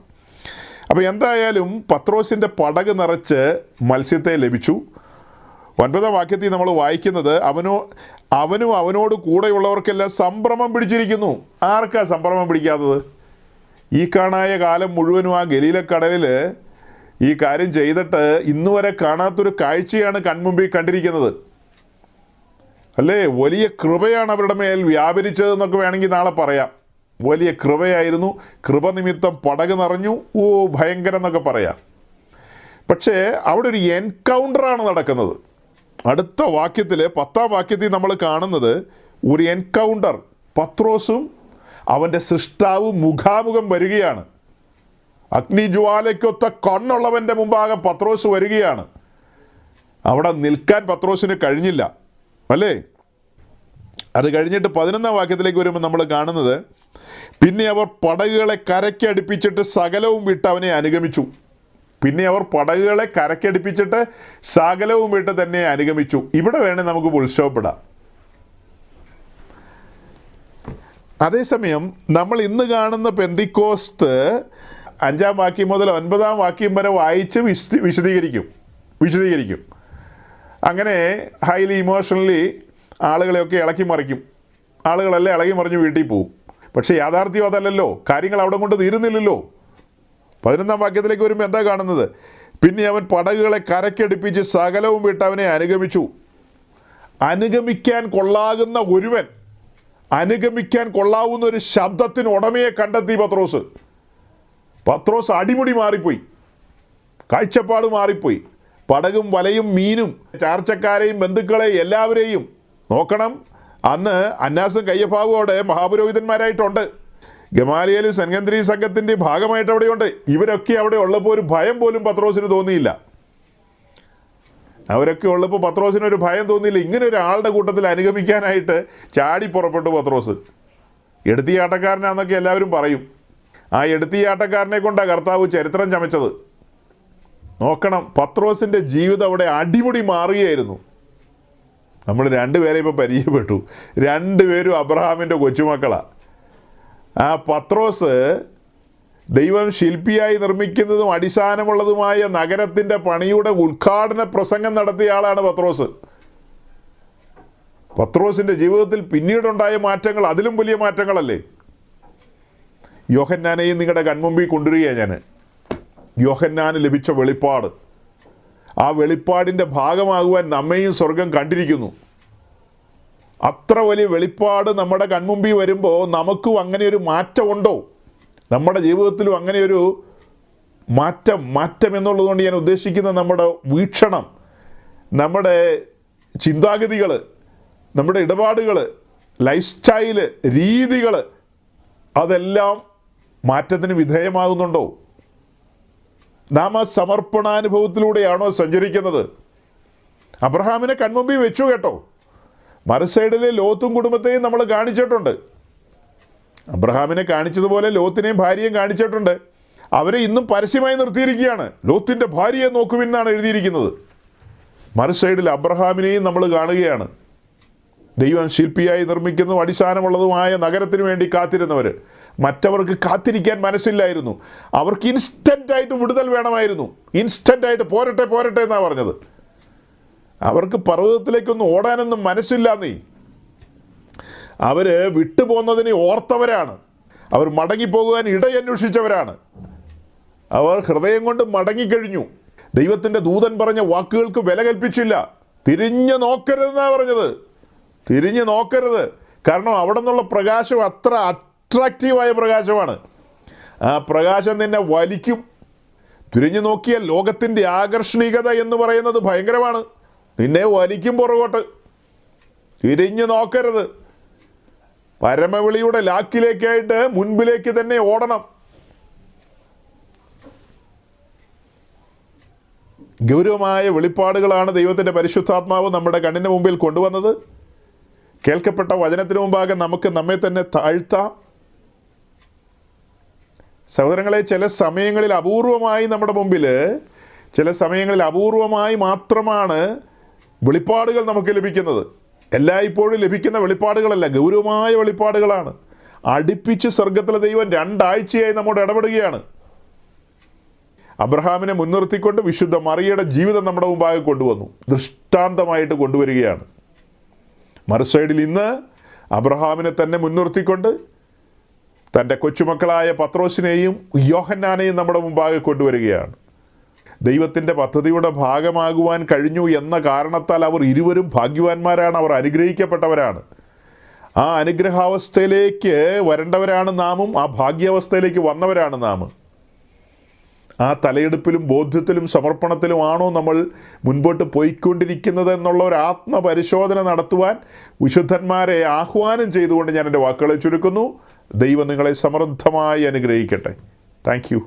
അപ്പോൾ എന്തായാലും പത്രോസിൻ്റെ പടക് നിറച്ച് മത്സ്യത്തെ ലഭിച്ചു. 9-ാം വാക്യത്തിൽ നമ്മൾ വായിക്കുന്നത്, അവനും അവനോട് കൂടെയുള്ളവർക്കെല്ലാം സംഭ്രമം പിടിച്ചിരിക്കുന്നു. ആർക്കാ സംഭ്രമം പിടിക്കാത്തത്? ഈ കാണായ കാലം മുഴുവനും ആ ഗലീലക്കടലിൽ ഈ കാര്യം ചെയ്തിട്ട് ഇന്നുവരെ കാണാത്തൊരു കാഴ്ചയാണ് കൺമുമ്പിൽ കണ്ടിരിക്കുന്നത്. അല്ലേ, വലിയ കൃപയാണ് അവരുടെ മേൽ വ്യാപരിച്ചതെന്നൊക്കെ വേണമെങ്കിൽ നാളെ പറയാം. വലിയ കൃപയായിരുന്നു, കൃപ നിമിത്തം പടക് നിറഞ്ഞു, ഭയങ്കരം എന്നൊക്കെ പറയാം. പക്ഷേ അവിടെ ഒരു എൻകൗണ്ടറാണ് നടക്കുന്നത്. അടുത്ത വാക്യത്തിൽ 10-ാം വാക്യത്തിൽ നമ്മൾ കാണുന്നത് ഒരു എൻകൗണ്ടർ. പത്രോസും അവൻ്റെ സൃഷ്ടാവും മുഖാമുഖം വരികയാണ്. അഗ്നിജ്വാലയ്ക്കൊത്ത കണ്ണുള്ളവൻ്റെ മുമ്പാകെ പത്രോസ് വരികയാണ്. അവിടെ നിൽക്കാൻ പത്രോസിന് കഴിഞ്ഞില്ല, അല്ലേ? അത് കഴിഞ്ഞിട്ട് 11-ാം വാക്യത്തിലേക്ക് വരുമ്പോൾ നമ്മൾ കാണുന്നത്, പിന്നെ അവർ പടകുകളെ കരയ്ക്കടുപ്പിച്ചിട്ട് സകലവും വിട്ട് അവനെ അനുഗമിച്ചു. തന്നെ അനുഗമിച്ചു. ഇവിടെ വേണേൽ നമുക്ക് ഉത്സവപ്പെടാം. അതേസമയം നമ്മൾ ഇന്ന് കാണുന്ന പെന്തിക്കോസ്ത് 5-ാം വാക്യം മുതൽ 9-ാം വാക്യം വരെ വായിച്ച് വിശദീകരിക്കും. അങ്ങനെ ഹൈലി ഇമോഷണലി ആളുകളെയൊക്കെ ഇളക്കി മറിക്കും. ആളുകളെല്ലാം ഇളകി മറിഞ്ഞ് വീട്ടിൽ പോവും. പക്ഷേ യാഥാർത്ഥ്യം അതല്ലല്ലോ. കാര്യങ്ങൾ അവിടെ കൊണ്ട് തീരുന്നില്ലല്ലോ. 11-ാം വാക്യത്തിലേക്ക് വരുമ്പോൾ എന്താ കാണുന്നത്? പിന്നെ അവൻ പടകുകളെ കരയ്ക്കടുപ്പിച്ച് സകലവും വിട്ട് അവനെ അനുഗമിച്ചു. അനുഗമിക്കാൻ കൊള്ളാവുന്ന ഒരു ശബ്ദത്തിന് ഉടമയെ കണ്ടെത്തി പത്രോസ് അടിമുടി മാറിപ്പോയി, കാഴ്ചപ്പാട് മാറിപ്പോയി. പടകും വലയും മീനും ചാർച്ചക്കാരെയും ബന്ധുക്കളെയും എല്ലാവരെയും നോക്കണം. അന്ന് അന്നാസും കയ്യഫാവും അവിടെ മഹാപുരോഹിതന്മാരായിട്ടുണ്ട്. ഗമാലിയേലും സെൻഹദ്രീ സംഘത്തിൻ്റെ ഭാഗമായിട്ട് അവിടെയുണ്ട്. ഇവരൊക്കെ അവിടെ ഉള്ളപ്പോൾ ഒരു ഭയം പോലും പത്രോസിന് തോന്നിയില്ല. അവരൊക്കെ ഉള്ളപ്പോൾ പത്രോസിനൊരു ഭയം തോന്നിയില്ല. ഇങ്ങനെ ഒരാളുടെ കൂട്ടത്തിൽ അനുഗമിക്കാനായിട്ട് ചാടി പുറപ്പെട്ടു പത്രോസ്. എടുത്തിയാട്ടക്കാരനാണെന്നൊക്കെ എല്ലാവരും പറയും. ആ എടുത്തിയാട്ടക്കാരനെ കൊണ്ടാണ് കർത്താവ് ചരിത്രം ചമച്ചത്. നോക്കണം, പത്രോസിൻ്റെ ജീവിതം അവിടെ അടിമുടി മാറുകയായിരുന്നു. നമ്മൾ രണ്ടുപേരെ ഇപ്പോൾ പരിചയപ്പെട്ടു. രണ്ടുപേരും അബ്രഹാമിൻ്റെ കൊച്ചുമക്കളാണ്. ആ പത്രോസ് ദൈവം ശില്പിയായി നിർമ്മിക്കുന്നതും അടിസ്ഥാനമുള്ളതുമായ നഗരത്തിൻ്റെ പണിയുടെ ഉദ്ഘാടന പ്രസംഗം നടത്തിയ ആളാണ് പത്രോസ്. പത്രോസിൻ്റെ ജീവിതത്തിൽ പിന്നീടുണ്ടായ മാറ്റങ്ങൾ അതിലും വലിയ മാറ്റങ്ങളല്ലേ. യോഹന്നാനെയും നിങ്ങളുടെ കൺമുമ്പിൽ കൊണ്ടുവരികയാണ് ഞാൻ. യോഹന്നാന് ലഭിച്ച വെളിപ്പാട്, ആ വെളിപ്പാടിൻ്റെ ഭാഗമാകുവാൻ നമ്മെയും സ്വർഗം കണ്ടിരിക്കുന്നു. അത്ര വലിയ വെളിപ്പാട് നമ്മുടെ കൺമുമ്പിൽ വരുമ്പോൾ നമുക്കും അങ്ങനെ ഒരു മാറ്റമുണ്ടോ? നമ്മുടെ ജീവിതത്തിലും അങ്ങനെ ഒരു മാറ്റം എന്നുള്ളതുകൊണ്ട് ഞാൻ ഉദ്ദേശിക്കുന്ന നമ്മുടെ വീക്ഷണം, നമ്മുടെ ചിന്താഗതികൾ, നമ്മുടെ ഇടപാടുകൾ, ലൈഫ് സ്റ്റൈല്, രീതികൾ, അതെല്ലാം മാറ്റത്തിന് വിധേയമാകുന്നുണ്ടോ? നാം ആ സമർപ്പണാനുഭവത്തിലൂടെയാണോ സഞ്ചരിക്കുന്നത്? അബ്രഹാമിനെ കൺമുമ്പിൽ വെച്ചു കേട്ടോ. മറുസൈഡിലെ ലോത്തും കുടുംബത്തെയും നമ്മൾ കാണിച്ചിട്ടുണ്ട്. അബ്രഹാമിനെ കാണിച്ചതുപോലെ ലോത്തിനെയും ഭാര്യയും കാണിച്ചിട്ടുണ്ട്. അവരെ ഇന്നും പരസ്യമായി നിർത്തിയിരിക്കുകയാണ്. ലോത്തിൻ്റെ ഭാര്യയെ നോക്കുമെന്നാണ് എഴുതിയിരിക്കുന്നത്. മറുസൈഡിൽ അബ്രഹാമിനെയും നമ്മൾ കാണുകയാണ്. ദൈവം ശില്പിയായി നിർമ്മിക്കുന്നതും അടിസ്ഥാനമുള്ളതുമായ നഗരത്തിന് വേണ്ടി കാത്തിരുന്നവർ. മറ്റവർക്ക് കാത്തിരിക്കാൻ മനസ്സില്ലായിരുന്നു. അവർക്ക് ഇൻസ്റ്റൻ്റായിട്ട് വിടുതൽ വേണമായിരുന്നു. ഇൻസ്റ്റൻ്റായിട്ട് പോരട്ടെ എന്നാണ് പറഞ്ഞത്. അവർക്ക് പർവ്വതത്തിലേക്കൊന്നും ഓടാനൊന്നും മനസ്സില്ലാന്നേ. അവർ വിട്ടുപോകുന്നതിനെ ഓർത്തവരാണ്. അവർ മടങ്ങിപ്പോകുവാൻ ഇടയന്വേഷിച്ചവരാണ്. അവർ ഹൃദയം കൊണ്ട് മടങ്ങിക്കഴിഞ്ഞു. ദൈവത്തിൻ്റെ ദൂതൻ പറഞ്ഞ വാക്കുകൾക്ക് വില കൽപ്പിച്ചില്ല. തിരിഞ്ഞു നോക്കരുതെന്നാണ് പറഞ്ഞത്. തിരിഞ്ഞു നോക്കരുത്. കാരണം അവിടെ നിന്നുള്ള പ്രകാശം അത്ര അട്രാക്റ്റീവായ പ്രകാശമാണ്. ആ പ്രകാശം നിന്നെ വലിക്കും. തിരിഞ്ഞു നോക്കിയാൽ ലോകത്തിൻ്റെ ആകർഷണീയത എന്ന് പറയുന്നത് ഭയങ്കരമാണ്. നിന്നെ വലിക്കും പുറകോട്ട്. തിരിഞ്ഞു നോക്കരുത്. പരമവിളിയുടെ ലാക്കിലേക്കായിട്ട് മുൻപിലേക്ക് തന്നെ ഓടണം. ഗൗരവമായ വെളിപ്പാടുകളാണ് ദൈവത്തിൻ്റെ പരിശുദ്ധാത്മാവ് നമ്മുടെ കണ്ണിന് മുമ്പിൽ കൊണ്ടുവന്നത്. കേൾക്കപ്പെട്ട വചനത്തിന് മുമ്പാകെ നമുക്ക് നമ്മെ തന്നെ താഴ്ത്താം. സഹോദരങ്ങളെ, ചില സമയങ്ങളിൽ അപൂർവമായി നമ്മുടെ മുമ്പിൽ, ചില സമയങ്ങളിൽ അപൂർവമായി മാത്രമാണ് വെളിപ്പാടുകൾ നമുക്ക് ലഭിക്കുന്നത്. എല്ലായ്പ്പോഴും ലഭിക്കുന്ന വെളിപ്പാടുകളല്ല, ഗൗരവമായ വെളിപ്പാടുകളാണ്. അടുപ്പിച്ച് സ്വർഗത്തിലെ ദൈവം 2 ആഴ്ചയായി നമ്മോട് ഇടപെടുകയാണ്. അബ്രഹാമിനെ മുൻനിർത്തിക്കൊണ്ട് വിശുദ്ധ മറിയയുടെ ജീവിതം നമ്മുടെ മുമ്പാകെ കൊണ്ടുവന്നു. ദൃഷ്ടാന്തമായിട്ട് കൊണ്ടുവരികയാണ്. മറുസൈഡിൽ ഇന്ന് അബ്രഹാമിനെ തന്നെ മുൻനിർത്തിക്കൊണ്ട് തൻ്റെ കൊച്ചുമക്കളായ പത്രോസിനെയും യോഹന്നാനെയും നമ്മുടെ മുമ്പാകെ കൊണ്ടുവരികയാണ്. ദൈവത്തിൻ്റെ പദ്ധതിയുടെ ഭാഗമാകുവാൻ കഴിഞ്ഞു എന്ന കാരണത്താൽ അവർ ഇരുവരും ഭാഗ്യവാന്മാരാണ്. അവർ അനുഗ്രഹിക്കപ്പെട്ടവരാണ്. ആ അനുഗ്രഹാവസ്ഥയിലേക്ക് വരേണ്ടവരാണ് നാമും. ആ ഭാഗ്യാവസ്ഥയിലേക്ക് വന്നവരാണ് നാം. ആ തലയെടുപ്പിലും ബോധ്യത്തിലും സമർപ്പണത്തിലുമാണോ നമ്മൾ മുൻപോട്ട് പോയിക്കൊണ്ടിരിക്കുന്നത് എന്നുള്ള ഒരു ആത്മപരിശോധന നടത്തുവാൻ വിശുദ്ധന്മാരെ ആഹ്വാനം ചെയ്തുകൊണ്ട് ഞാൻ എൻ്റെ വാക്കുകളെ ചുരുക്കുന്നു. ദൈവം നിങ്ങളെ സമൃദ്ധമായി അനുഗ്രഹിക്കട്ടെ. Thank you.